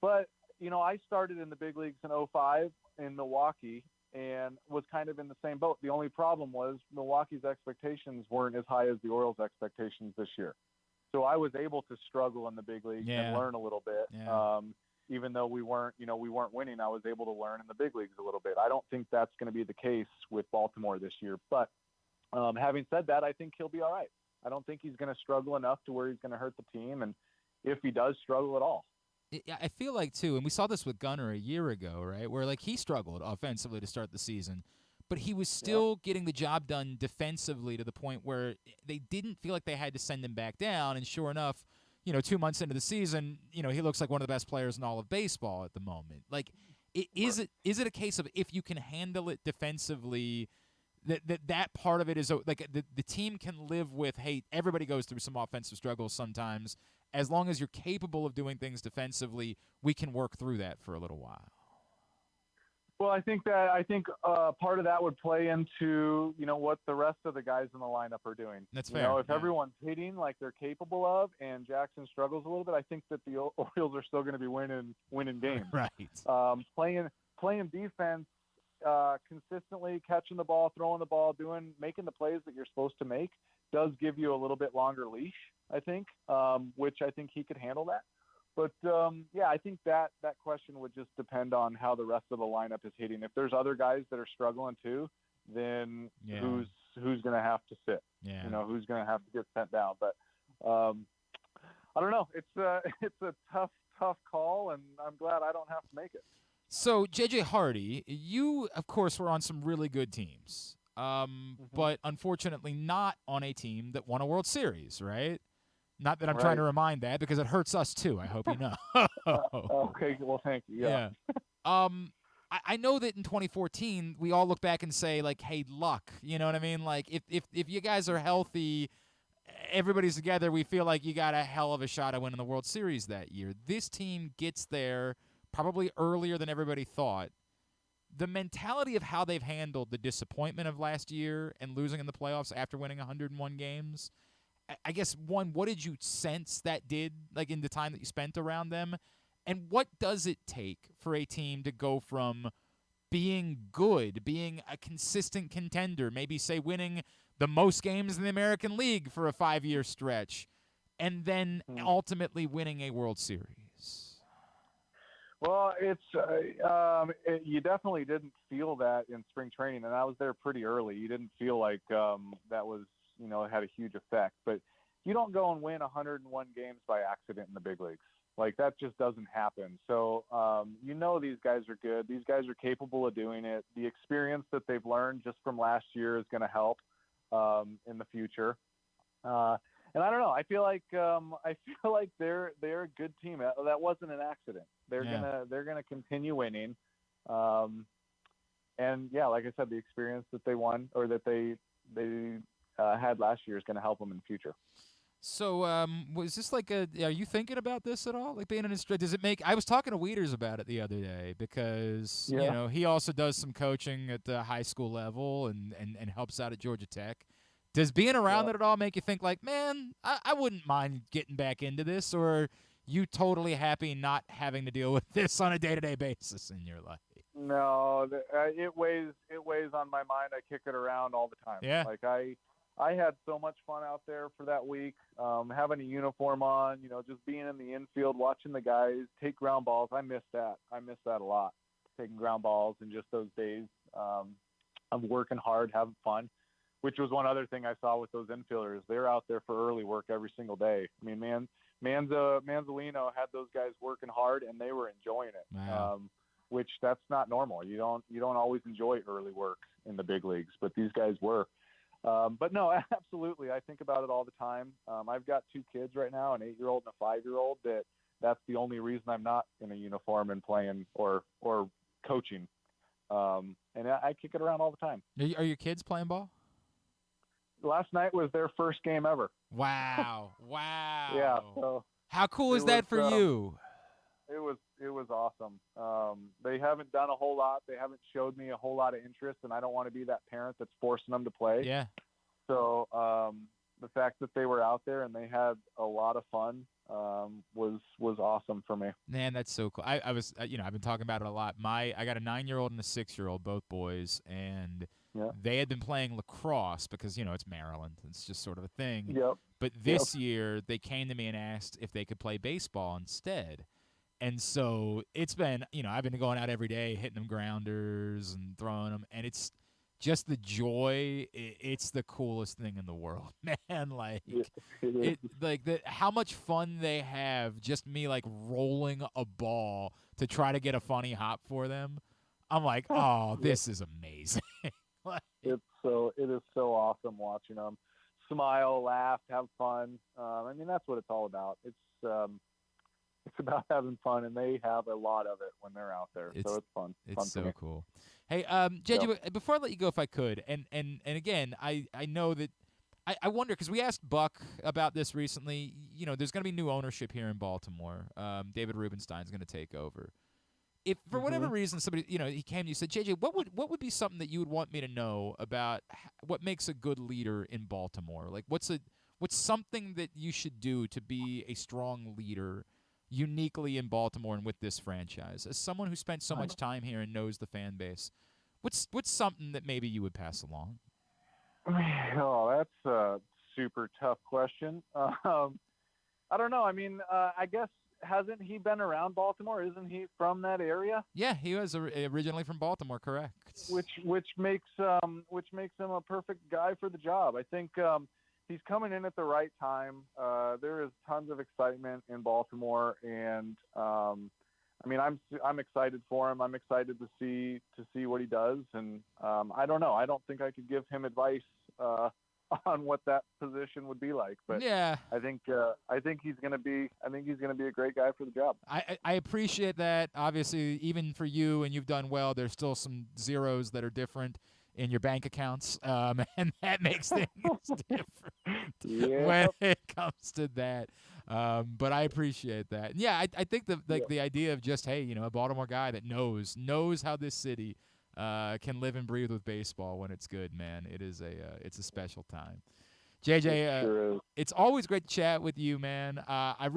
But I started in the big leagues in 2005 in Milwaukee and was kind of in the same boat. The only problem was Milwaukee's expectations weren't as high as the Orioles' expectations this year. So I was able to struggle in the big leagues and learn a little bit. Even though we weren't winning, I was able to learn in the big leagues a little bit. I don't think that's going to be the case with Baltimore this year. But having said that, I think he'll be all right. I don't think he's going to struggle enough to where he's going to hurt the team. And if he does struggle at all. I feel like, too, and we saw this with Gunner a year ago, right, where, like, he struggled offensively to start the season, but he was still getting the job done defensively to the point where they didn't feel like they had to send him back down, and sure enough, 2 months into the season, he looks like one of the best players in all of baseball at the moment. Like, is it a case of if you can handle it defensively, that part of it is like the team can live with, hey, everybody goes through some offensive struggles sometimes. As long as you're capable of doing things defensively, we can work through that for a little while. Well, I think part of that would play into, what the rest of the guys in the lineup are doing. That's fair. If everyone's hitting like they're capable of and Jackson struggles a little bit, I think that the Orioles are still going to be winning games. Right. Playing defense consistently, catching the ball, throwing the ball, making the plays that you're supposed to make does give you a little bit longer leash, I think, which I think he could handle that. But, I think that question would just depend on how the rest of the lineup is hitting. If there's other guys that are struggling too, then who's going to have to sit? Yeah. Who's going to have to get sent down? But I don't know. It's a tough call, and I'm glad I don't have to make it. So, J.J. Hardy, you, of course, were on some really good teams, but unfortunately not on a team that won a World Series, right? Not that I'm trying to remind that, because it hurts us too, I hope you know. Okay, well, thank you. Yeah. I know that in 2014, we all look back and say, like, hey, luck. You know what I mean? Like, if you guys are healthy, everybody's together, we feel like you got a hell of a shot at winning the World Series that year. This team gets there probably earlier than everybody thought. The mentality of how they've handled the disappointment of last year and losing in the playoffs after winning 101 games, I guess, one, what did you sense that did, like, in the time that you spent around them? And what does it take for a team to go from being good, being a consistent contender, maybe, say, winning the most games in the American League for a 5-year stretch, and then ultimately winning a World Series? Well, you definitely didn't feel that in spring training, and I was there pretty early. You didn't feel like that was, it had a huge effect. But you don't go and win 101 games by accident in the big leagues. Like, that just doesn't happen. So, these guys are good. These guys are capable of doing it. The experience that they've learned just from last year is going to help in the future. And I don't know. I feel like they're a good team. That wasn't an accident. They're gonna continue winning. And like I said, the experience that they won or that they had last year is going to help them in the future. So, was this like are you thinking about this at all? Like, being an instructor, does it make? I was talking to Wieters about it the other day because he also does some coaching at the high school level and helps out at Georgia Tech. Does being around it at all make you think, like, man, I wouldn't mind getting back into this, or are you totally happy not having to deal with this on a day-to-day basis in your life? No, it weighs on my mind. I kick it around all the time. Yeah. Like, I had so much fun out there for that week, having a uniform on, just being in the infield, watching the guys take ground balls. I miss that. I miss that a lot, taking ground balls and just those days of working hard, having fun, which was one other thing I saw with those infielders. They're out there for early work every single day. I mean, Manzolino had those guys working hard, and they were enjoying it, wow. Which that's not normal. You don't always enjoy early work in the big leagues, but these guys were. But no, absolutely. I think about it all the time. I've got 2 kids right now, an 8-year-old and a 5-year-old, that's the only reason I'm not in a uniform and playing or coaching. And I kick it around all the time. Are your kids playing ball? Last night was their first game ever. Wow. Wow. Yeah. So how cool is that for you? It was awesome. They haven't done a whole lot. They haven't showed me a whole lot of interest, and I don't want to be that parent that's forcing them to play. Yeah. So the fact that they were out there and they had a lot of fun was awesome for me. Man, that's so cool. I was, I've been talking about it a lot. I got a 9-year-old and a 6-year-old, both boys, and they had been playing lacrosse because, it's Maryland. It's just sort of a thing. Yep. But this year, they came to me and asked if they could play baseball instead. And so it's been, I've been going out every day, hitting them grounders and throwing them. And just the joy, it's the coolest thing in the world, man. Like, how much fun they have, just me, like, rolling a ball to try to get a funny hop for them. I'm like, oh, this is amazing. It is so awesome watching them smile, laugh, have fun. I mean, that's what it's all about. It's about having fun, and they have a lot of it when they're out there. So it's fun. It's so cool. Hey, JJ, before I let you go, if I could, and again, I know that I wonder, because we asked Buck about this recently. You know, there's going to be new ownership here in Baltimore. David Rubenstein's going to take over. If for whatever reason somebody, he came to you and said, JJ, what would be something that you would want me to know about what makes a good leader in Baltimore? Like, what's something that you should do to be a strong leader uniquely in Baltimore and with this franchise? As someone who spent so much time here and knows the fan base, what's something that maybe you would pass along? Oh, that's a super tough question. I don't know. I mean, I guess, hasn't he been around Baltimore? Isn't he from that area? Yeah, he was originally from Baltimore, correct. Which makes him a perfect guy for the job. I think he's coming in at the right time. There is tons of excitement in Baltimore, and I mean, I'm excited for him. I'm excited to see what he does, and I don't know. I don't think I could give him advice on what that position would be like, but yeah, I think he's gonna be a great guy for the job. I appreciate that. Obviously, even for you, and you've done well, there's still some zeros that are different in your bank accounts, and that makes things different when it comes to that. But I appreciate that. Yeah, I think the idea of just, hey, a Baltimore guy that knows how this city can live and breathe with baseball when it's good, man. It's a special time. JJ, it's always great to chat with you, man. I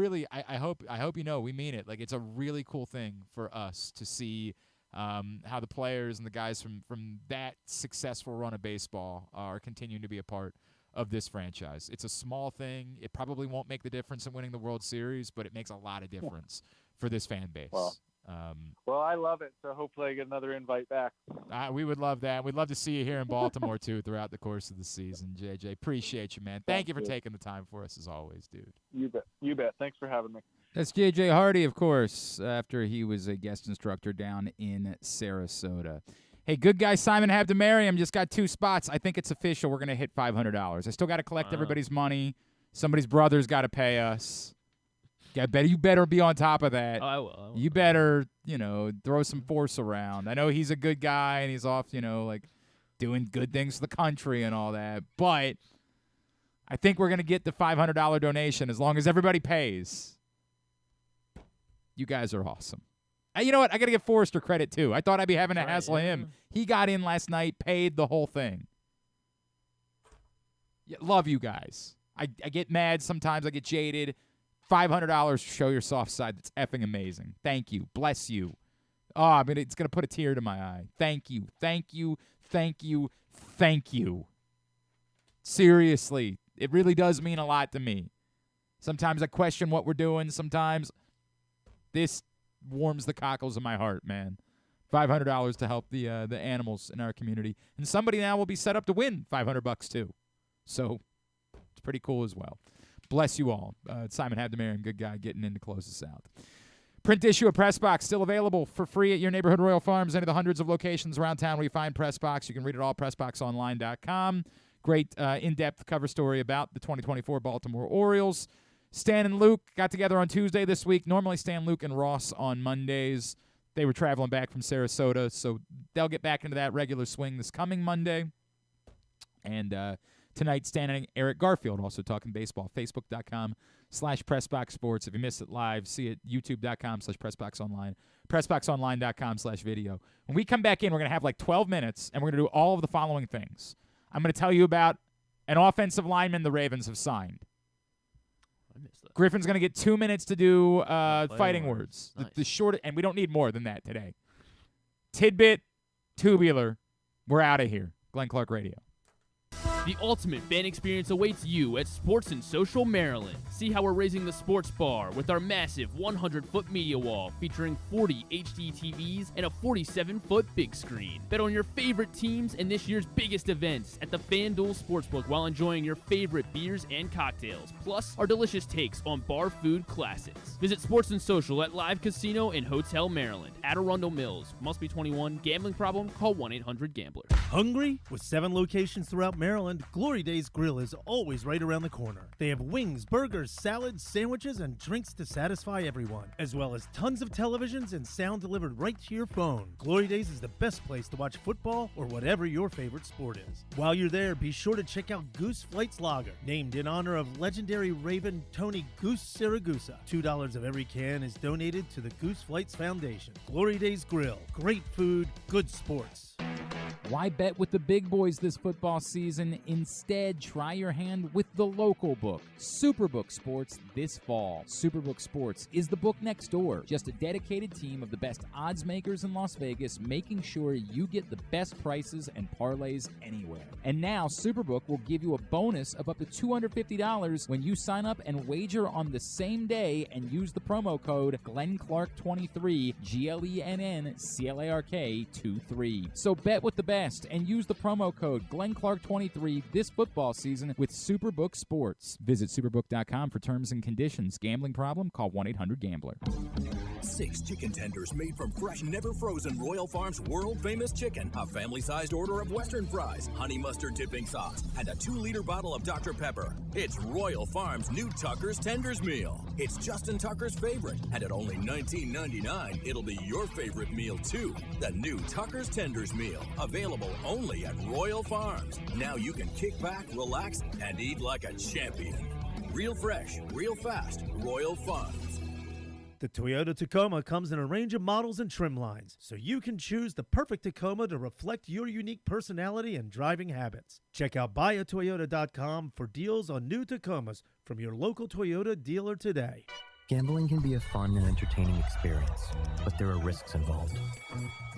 hope we mean it. Like, it's a really cool thing for us to see how the players and the guys from that successful run of baseball are continuing to be a part of this franchise. It's a small thing. It probably won't make the difference in winning the World Series, but it makes a lot of difference for this fan base. Well, I love it. So hopefully I get another invite back. We would love that. We'd love to see you here in Baltimore, too, throughout the course of the season, JJ. Appreciate you, man. Thank you for taking the time for us, as always, dude. You bet. Thanks for having me. That's JJ Hardy, of course, after he was a guest instructor down in Sarasota. Hey, good guy Simon Habdamariam just got 2 spots. I think it's official. We're going to hit $500. I still got to collect everybody's money. Somebody's brother's got to pay us. You better be on top of that. Oh, I will. You better, throw some force around. I know he's a good guy and he's off, like doing good things for the country and all that. But I think we're going to get the $500 donation as long as everybody pays. You guys are awesome. You know what? I got to give Forrester credit, too. I thought I'd be having to hassle him. He got in last night, paid the whole thing. Yeah, love you guys. I get mad sometimes. I get jaded. $500 to show your soft side. That's effing amazing. Thank you. Bless you. Oh, I mean, it's going to put a tear to my eye. Thank you. Thank you. Thank you. Thank you. Seriously. It really does mean a lot to me. Sometimes I question what we're doing. Sometimes this warms the cockles of my heart, man. $500 to help the animals in our community. And somebody now will be set up to win $500 too. So it's pretty cool as well. Bless you all. Simon Habdamarian, good guy, getting in to close us out. Print issue of Press Box still available for free at your neighborhood Royal Farms, any of the hundreds of locations around town where you find Press Box. You can read it all, PressBoxOnline.com. Great in-depth cover story about the 2024 Baltimore Orioles. Stan and Luke got together on Tuesday this week. Normally Stan, Luke, and Ross on Mondays. They were traveling back from Sarasota, so they'll get back into that regular swing this coming Monday. And tonight, Stan and Eric Garfield also talking baseball. Facebook.com/PressBoxSports. If you missed it live, see it. YouTube.com/PressBoxOnline. PressBoxOnline.com/video. When we come back in, we're going to have like 12 minutes, and we're going to do all of the following things. I'm going to tell you about an offensive lineman the Ravens have signed. Griffin's going to get 2 minutes to do fighting words. Nice. The short, and we don't need more than that today. Tidbit, tubular. We're out of here. Glenn Clark Radio. The ultimate fan experience awaits you at Sports and Social Maryland. See how we're raising the sports bar with our massive 100-foot media wall featuring 40 HD TVs and a 47-foot big screen. Bet on your favorite teams and this year's biggest events at the FanDuel Sportsbook while enjoying your favorite beers and cocktails, plus our delicious takes on bar food classics. Visit Sports and Social at Live Casino and Hotel Maryland at Arundel Mills. Must be 21. Gambling problem? Call 1-800-GAMBLER. Hungry? With 7 locations throughout Maryland, Glory Days Grill is always right around the corner. They have wings, burgers, salads, sandwiches, and drinks to satisfy everyone, as well as tons of televisions and sound delivered right to your phone. Glory Days is the best place to watch football or whatever your favorite sport is. While you're there, be sure to check out Goose Flight's Lager, named in honor of legendary Raven Tony Goose Siragusa. $2 of every can is donated to the Goose Flights Foundation. Glory Days Grill. Great food, good sports. Why bet with the big boys this football season? Instead, try your hand with the local book, Superbook Sports, this fall. Superbook Sports is the book next door. Just a dedicated team of the best odds makers in Las Vegas, making sure you get the best prices and parlays anywhere. And now, Superbook will give you a bonus of up to $250 when you sign up and wager on the same day and use the promo code GlennClark23, GLENNCLARK23. So bet with the best and use the promo code GlennClark23 this football season with Superbook Sports. Visit superbook.com for terms and conditions. Gambling problem? Call 1-800-GAMBLER. 6 chicken tenders made from fresh, never frozen Royal Farms world-famous chicken, a family-sized order of Western fries, honey mustard dipping sauce, and a 2-liter bottle of Dr. Pepper. It's Royal Farms' new Tucker's Tenders Meal. It's Justin Tucker's favorite, and at only $19.99, it'll be your favorite meal, too. The new Tucker's Tenders Meal, available only at Royal Farms. Now you can kick back, relax, and eat like a champion. Real fresh, real fast, Royal Farms. The Toyota Tacoma comes in a range of models and trim lines, so you can choose the perfect Tacoma to reflect your unique personality and driving habits. Check out buyatoyota.com for deals on new Tacomas from your local Toyota dealer today. Gambling can be a fun and entertaining experience, but there are risks involved.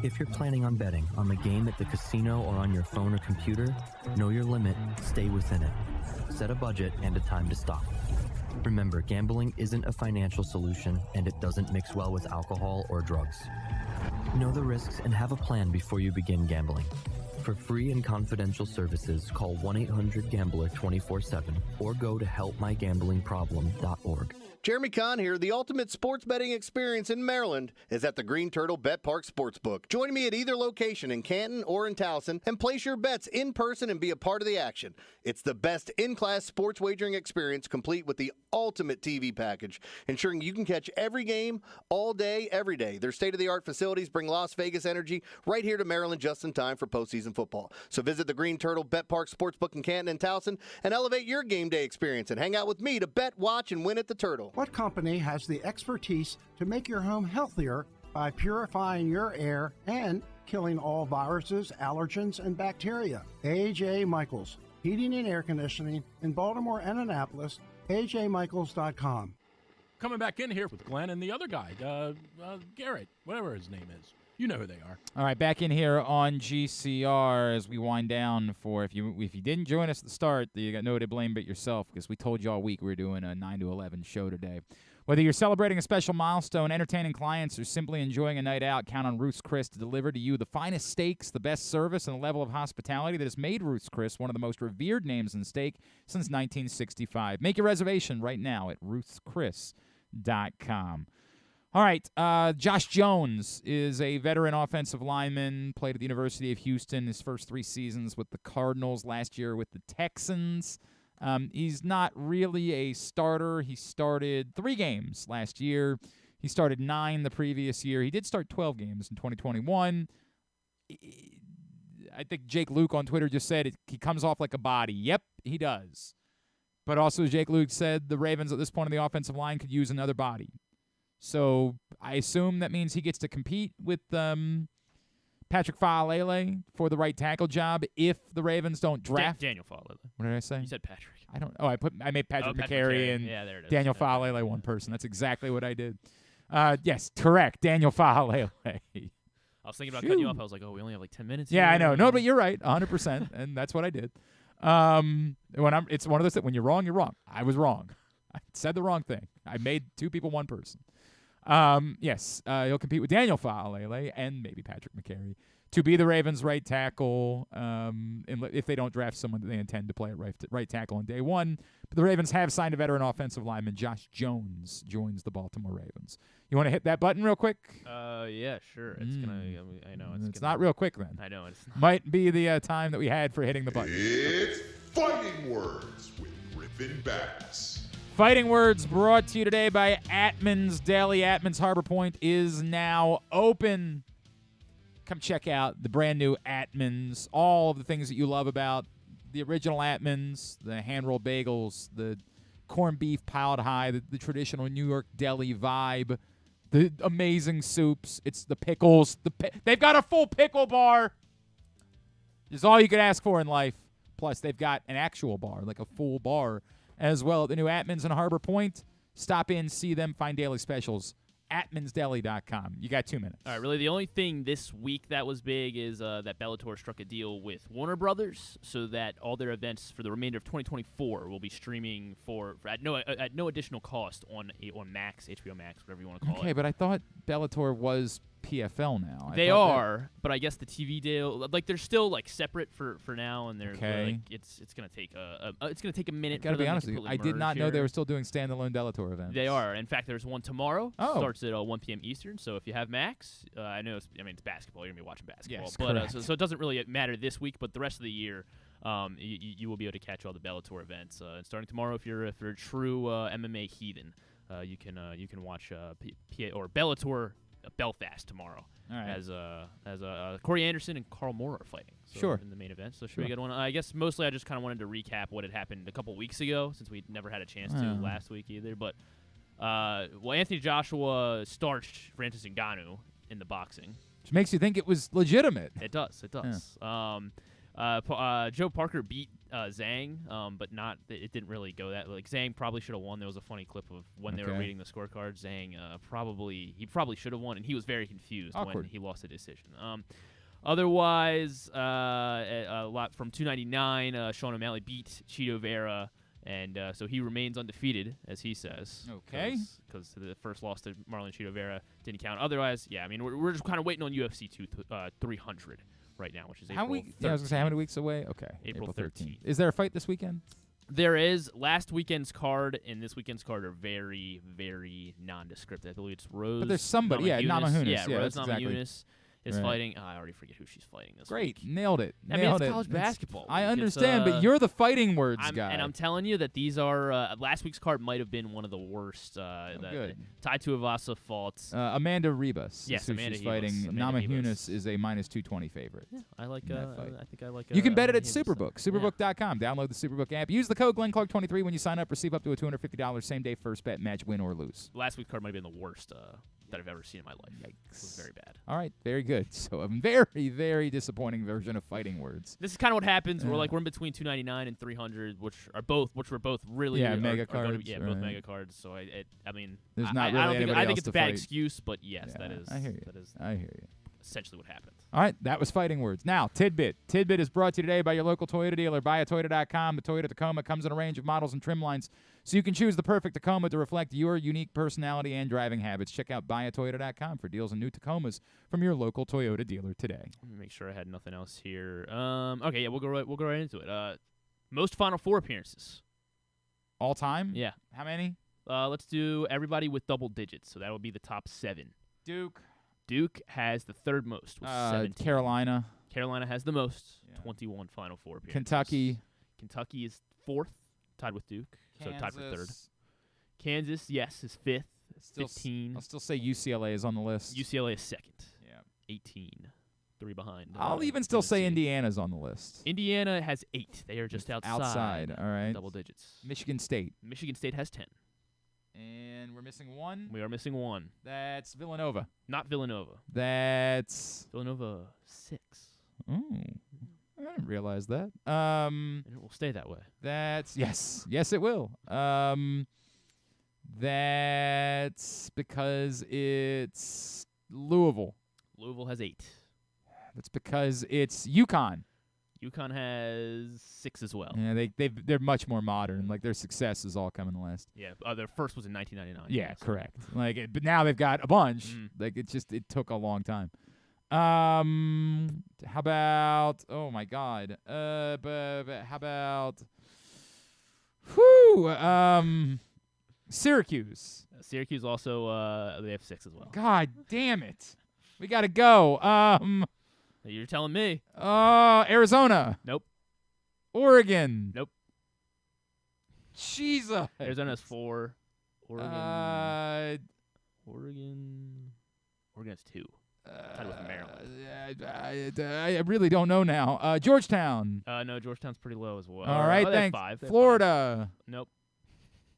If you're planning on betting on the game at the casino or on your phone or computer, know your limit, stay within it. Set a budget and a time to stop. Remember, gambling isn't a financial solution, and it doesn't mix well with alcohol or drugs. Know the risks and have a plan before you begin gambling. For free and confidential services, call 1-800-GAMBLER 24/7 or go to helpmygamblingproblem.org. Jeremy Kahn here. The ultimate sports betting experience in Maryland is at the Green Turtle Bet Park Sportsbook. Join me at either location in Canton or in Towson and place your bets in person and be a part of the action. It's the best in-class sports wagering experience, complete with the ultimate TV package, ensuring you can catch every game all day, every day. Their state-of-the-art facilities bring Las Vegas energy right here to Maryland just in time for postseason football. So visit the Green Turtle Bet Park Sportsbook in Canton and Towson and elevate your game day experience and hang out with me to bet, watch, and win at the Turtle. What company has the expertise to make your home healthier by purifying your air and killing all viruses, allergens, and bacteria? A.J. Michaels, Heating and Air Conditioning in Baltimore and Annapolis, ajmichaels.com. Coming back in here with Glenn and the other guy, Garrett, whatever his name is. You know who they are. All right, back in here on GCR as we wind down for if you didn't join us at the start, you got no to blame but yourself because we told you all week we were doing a 9 to 11 show today. Whether you're celebrating a special milestone, entertaining clients, or simply enjoying a night out, count on Ruth's Chris to deliver to you the finest steaks, the best service, and the level of hospitality that has made Ruth's Chris one of the most revered names in steak since 1965. Make your reservation right now at ruthschris.com. All right, Josh Jones is a veteran offensive lineman, played at the University of Houston his first 3 seasons with the Cardinals, last year with the Texans. He's not really a starter. He started 3 games last year. He started 9 the previous year. He did start 12 games in 2021. I think Jake Luke on Twitter just said he comes off like a body. Yep, he does. But also, Jake Luke said the Ravens at this point in the offensive line could use another body. So I assume that means he gets to compete with Patrick Faalele for the right tackle job if the Ravens don't draft. Daniel Faalele. What did I say? You said Patrick. I don't. Oh, I made Patrick McCary and yeah, there it is. Daniel Faalele one person. That's exactly what I did. Yes, correct. Daniel Faalele. I was thinking about cutting you off. I was like, oh, we only have like 10 minutes. Yeah, here. I know. No, but you're right, 100%, and that's what I did. It's one of those things. When you're wrong, you're wrong. I was wrong. I said the wrong thing. I made two people one person. Yes, he'll compete with Daniel Fa'alele and maybe Patrick McCary to be the Ravens' right tackle. If they don't draft someone that they intend to play at right tackle on day one. But the Ravens have signed a veteran offensive lineman. Josh Jones joins the Baltimore Ravens. You want to hit that button real quick? Yeah, sure. It's gonna. I know it's not real quick then. I know it's not. Might be the time that we had for hitting the button. It's Fighting Words with Griffin Bass. Fighting Words brought to you today by Atman's Deli. Atman's Harbor Point is now open. Come check out the brand new Atman's. All of the things that you love about the original Atman's, the hand-rolled bagels, the corned beef piled high, the traditional New York deli vibe, the amazing soups. It's the pickles. They've got a full pickle bar. It's all you could ask for in life. Plus, they've got an actual bar, like a full bar as well at the new Atman's in Harbor Point. Stop in, see them, find daily specials. atmansdeli.com. You got 2 minutes. All right, really the only thing this week that was big is that Bellator struck a deal with Warner Brothers so that all their events for the remainder of 2024 will be streaming at no additional cost on Max, HBO Max, whatever you want to call it. Okay, but I thought Bellator was PFL now. They are, but I guess the TV deal, they're still separate for now, and they're okay. It's gonna take a minute. Gotta be honest with you, I did not know they were still doing standalone Bellator events. They are. In fact, there's one tomorrow. Oh. Starts at 1 p.m. Eastern. So if you have Max, I know it's basketball. You're gonna be watching basketball, yes, but so it doesn't really matter this week. But the rest of the year, you will be able to catch all the Bellator events. And starting tomorrow, if you're a true MMA heathen, you can watch PA or Bellator. Belfast tomorrow, right. as Corey Anderson and Carl Moore are fighting. Sure. In the main event, so should be a good one. I guess mostly I just kind of wanted to recap what had happened a couple weeks ago, since we never had a chance to last week either. But Anthony Joshua starched Francis Ngannou in the boxing, which makes you think it was legitimate. It does. Yeah. Joe Parker beat Zhang, but it didn't really go that. Zhang probably should have won. There was a funny clip of when they were reading the scorecard. Zhang probably should have won, and he was very confused when he lost the decision. Otherwise, a lot from 299. Sean O'Malley beat Chito Vera, and so he remains undefeated, as he says. Okay. Because the first loss to Marlon Chito Vera didn't count. Otherwise, yeah, I mean we're just kind of waiting on UFC 300. Right now, which is April 13th. I was going to say, how many weeks away? Okay. April 13th. Is there a fight this weekend? There is. Last weekend's card and this weekend's card are very, very nondescript. I believe it's Rose. But there's somebody. Namajunas. Yeah, Rose Namajunas is fighting. I already forget who she's fighting this week. Great. Nailed it. It's college basketball. I understand, but you're the fighting words guy. And I'm telling you that these are last week's card might have been one of the worst. Good. Tai Tuivasa fought Amanda Ribas. Yes, Amanda she's fighting. Namajunas is a -220 favorite. Yeah, I like. I think I like. You can bet it at Superbook. Superbook.com. Download the Superbook app. Use the code GlennClark23 when you sign up. Receive up to a $250 same-day first bet match, win or lose. Last week's card might have been the worst that I've ever seen in my life. Yikes. It was very bad. All right, very good. So a very, very disappointing version of fighting words. This is kind of what happens. We're in between 299 and 300, which were both really mega cards. Both mega cards. So I mean, there's not really I don't anybody think, I think else it's to a bad fight. excuse, but yes, Yeah, that is. I hear you. That is. I hear you. Essentially what happened. All right, that was Fighting Words. Now, Tidbit. Tidbit is brought to you today by your local Toyota dealer. BuyAToyota.com. The Toyota Tacoma comes in a range of models and trim lines, so you can choose the perfect Tacoma to reflect your unique personality and driving habits. Check out BuyAToyota.com for deals on new Tacomas from your local Toyota dealer today. Let me make sure I had nothing else here. Okay, yeah, we'll go right into it. Most Final Four appearances. All time? Yeah. How many? Let's do everybody with double digits, so that would be the top 7. Duke has the third most with 17. Carolina. Carolina has the most, 21 Final Four appearances. Kentucky is 4th, tied with Duke, so tied for 3rd. Kansas, yes, is 5th, 15. I'll still say UCLA is on the list. UCLA is 2nd, yeah, 18, 3 behind. I'll even still say Indiana's on the list. Indiana has 8. They are just outside. All right. Double digits. Michigan State. Michigan State has 10. And we're missing one. We are missing one. That's Villanova. Not Villanova. That's Villanova 6. Oh, I didn't realize that. And it will stay that way. That's yes, it will. That's because it's Louisville. Louisville has 8. That's because it's UConn. UConn has 6 as well. Yeah, they're much more modern. Like their success is all coming last. Yeah, their first was in 1999. Yeah, correct. But now they've got a bunch. Like it took a long time. How about? Oh my God. But how about? Syracuse. Syracuse also they have 6 as well. God damn it. We gotta go. You're telling me. Arizona. Nope. Oregon. Nope. Jesus. Arizona has 4. Oregon has 2. Tied with Maryland. I really don't know now. Georgetown. No, Georgetown's pretty low as well. All right, they have thanks. 5. They have Florida. 5. Nope.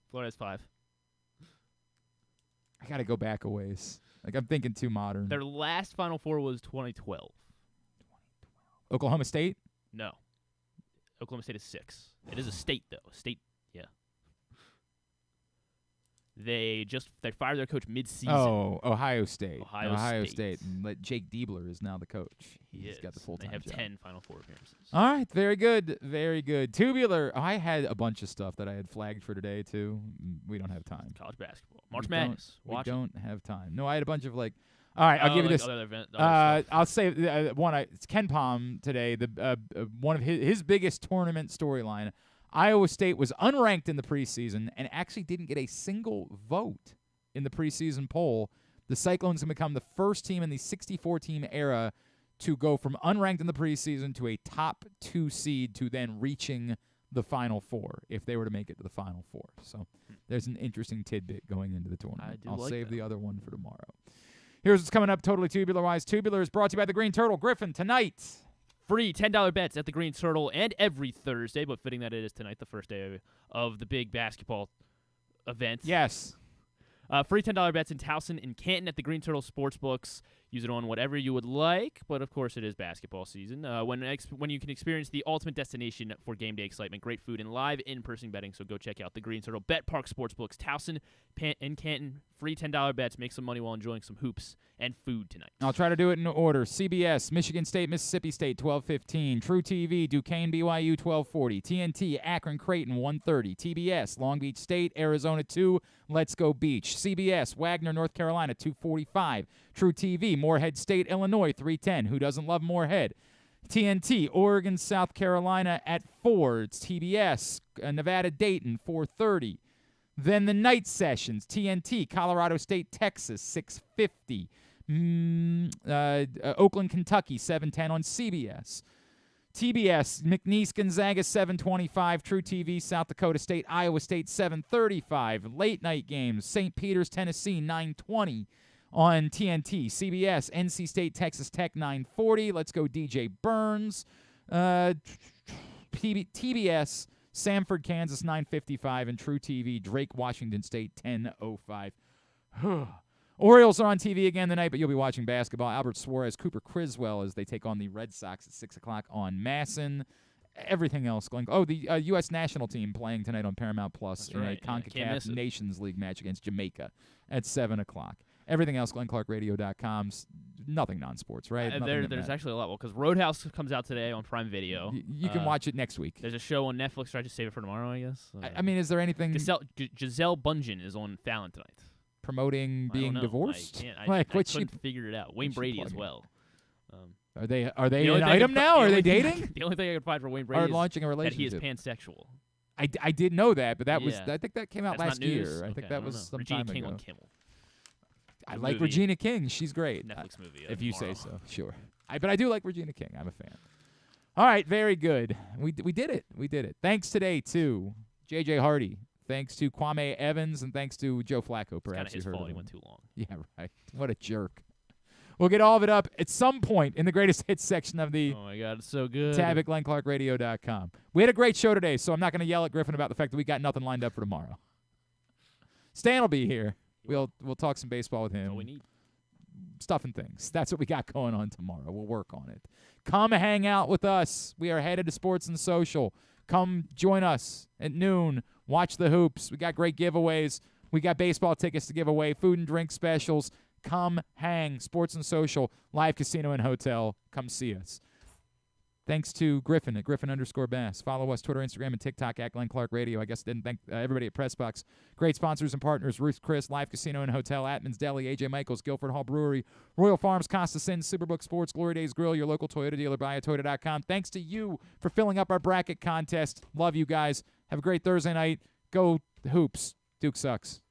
Florida has 5. I gotta go back a ways. Like I'm thinking too modern. Their last Final Four was 2012. Oklahoma State? No. Oklahoma State is 6. It is a state though. State, yeah. They fired their coach mid-season. Oh, Ohio State. Ohio State. And Jake Diebler is now the coach. He's got the full-time They have job. 10 Final Four appearances. All right, very good. Very good. Tubular. I had a bunch of stuff that I had flagged for today too. We don't have time. College basketball. March Madness. We don't have time. No, I had a bunch of all right, I'll give you this. Other I'll say one. It's Ken Palm today. The one of his biggest tournament storyline. Iowa State was unranked in the preseason and actually didn't get a single vote in the preseason poll. The Cyclones have become the first team in the 64-team era to go from unranked in the preseason to a top 2 seed to then reaching the Final Four if they were to make it to the Final Four. So there's an interesting tidbit going into the tournament. I'll save the other one for tomorrow. Here's what's coming up totally tubular-wise. Tubular is brought to you by the Green Turtle. Griffin, tonight. Free $10 bets at the Green Turtle and every Thursday, but fitting that it is tonight, the first day of the big basketball event. Yes. Free $10 bets in Towson and Canton at the Green Turtle Sportsbooks. Use it on whatever you would like, but of course it is basketball season. When you can experience the ultimate destination for game day excitement, great food, and live in-person betting. So go check out the Green Turtle Bet Park Sportsbooks, Towson and Canton. Free $10 bets. Make some money while enjoying some hoops and food tonight. I'll try to do it in order. CBS, Michigan State, Mississippi State, 12:15. True TV, Duquesne, BYU, 12:40. TNT, Akron, Creighton, 1:30. TBS, Long Beach State, Arizona 2. Let's Go Beach. CBS, Wagner, North Carolina, 2:45. True TV, Morehead State, Illinois, 3:10. Who doesn't love Morehead? TNT, Oregon, South Carolina at 4. It's TBS, Nevada, Dayton, 4:30. Then the night sessions, TNT, Colorado State, Texas, 6:50. Oakland, Kentucky, 7:10 on CBS. TBS, McNeese, Gonzaga, 7:25. True TV, South Dakota State, Iowa State, 7:35. Late night games, St. Peter's, Tennessee, 9:20 on TNT. CBS, NC State, Texas Tech, 9:40. Let's go DJ Burns. TBS, Samford, Kansas, 9:55. And True TV, Drake, Washington State, 10:05. Orioles are on TV again tonight, but you'll be watching basketball. Albert Suarez, Cooper Criswell as they take on the Red Sox at 6 o'clock on Masson. Everything else going. Oh, the U.S. national team playing tonight on Paramount Plus in a CONCACAF Nations League match against Jamaica at 7 o'clock. Everything else, GlennClarkRadio.com. Nothing non-sports, right? There's actually a lot more because Roadhouse comes out today on Prime Video. You can watch it next week. There's a show on Netflix. Or I just save it for tomorrow, I guess. I mean, is there anything? Giselle Bundchen is on Fallon tonight. Promoting being divorced? I couldn't figure it out. Wayne Brady as well. Are they an item now? Are they dating? The only thing I could find for Wayne Brady is launching a relationship. That he is pansexual. I did know that, but that was I think that came out last year. I think that was some Regina time King ago. on Kimmel. I like Regina King. She's great. Netflix movie. If you say so, sure. But I do like Regina King. I'm a fan. All right, very good. We did it. We did it. Thanks today to J.J. Hardy. Thanks to Kwame Evans, and thanks to Joe Flacco. Perhaps it's kind of his fault. He went too long. Yeah, right. What a jerk. We'll get all of it up at some point in the greatest hits section of the Oh, my God, it's so good. tab at GlennClarkRadio.com. We had a great show today, so I'm not going to yell at Griffin about the fact that we got nothing lined up for tomorrow. Stan will be here. We'll talk some baseball with him. That's all we need. Stuff and things. That's what we got going on tomorrow. We'll work on it. Come hang out with us. We are headed to Sports and Social. Come join us at noon. Watch the hoops. We got great giveaways. We got baseball tickets to give away, food and drink specials. Come hang. Sports and Social, live casino and hotel. Come see us. Thanks to Griffin at Griffin_Bass. Follow us, Twitter, Instagram, and TikTok at Glenn Clark Radio. I guess didn't thank everybody at PressBox. Great sponsors and partners, Ruth Chris, Live Casino and Hotel, Atman's Deli, AJ Michaels, Guilford Hall Brewery, Royal Farms, Costa Sin, Superbook Sports, Glory Days Grill, your local Toyota dealer, buyatoyota.com. Thanks to you for filling up our bracket contest. Love you guys. Have a great Thursday night. Go Hoops. Duke sucks.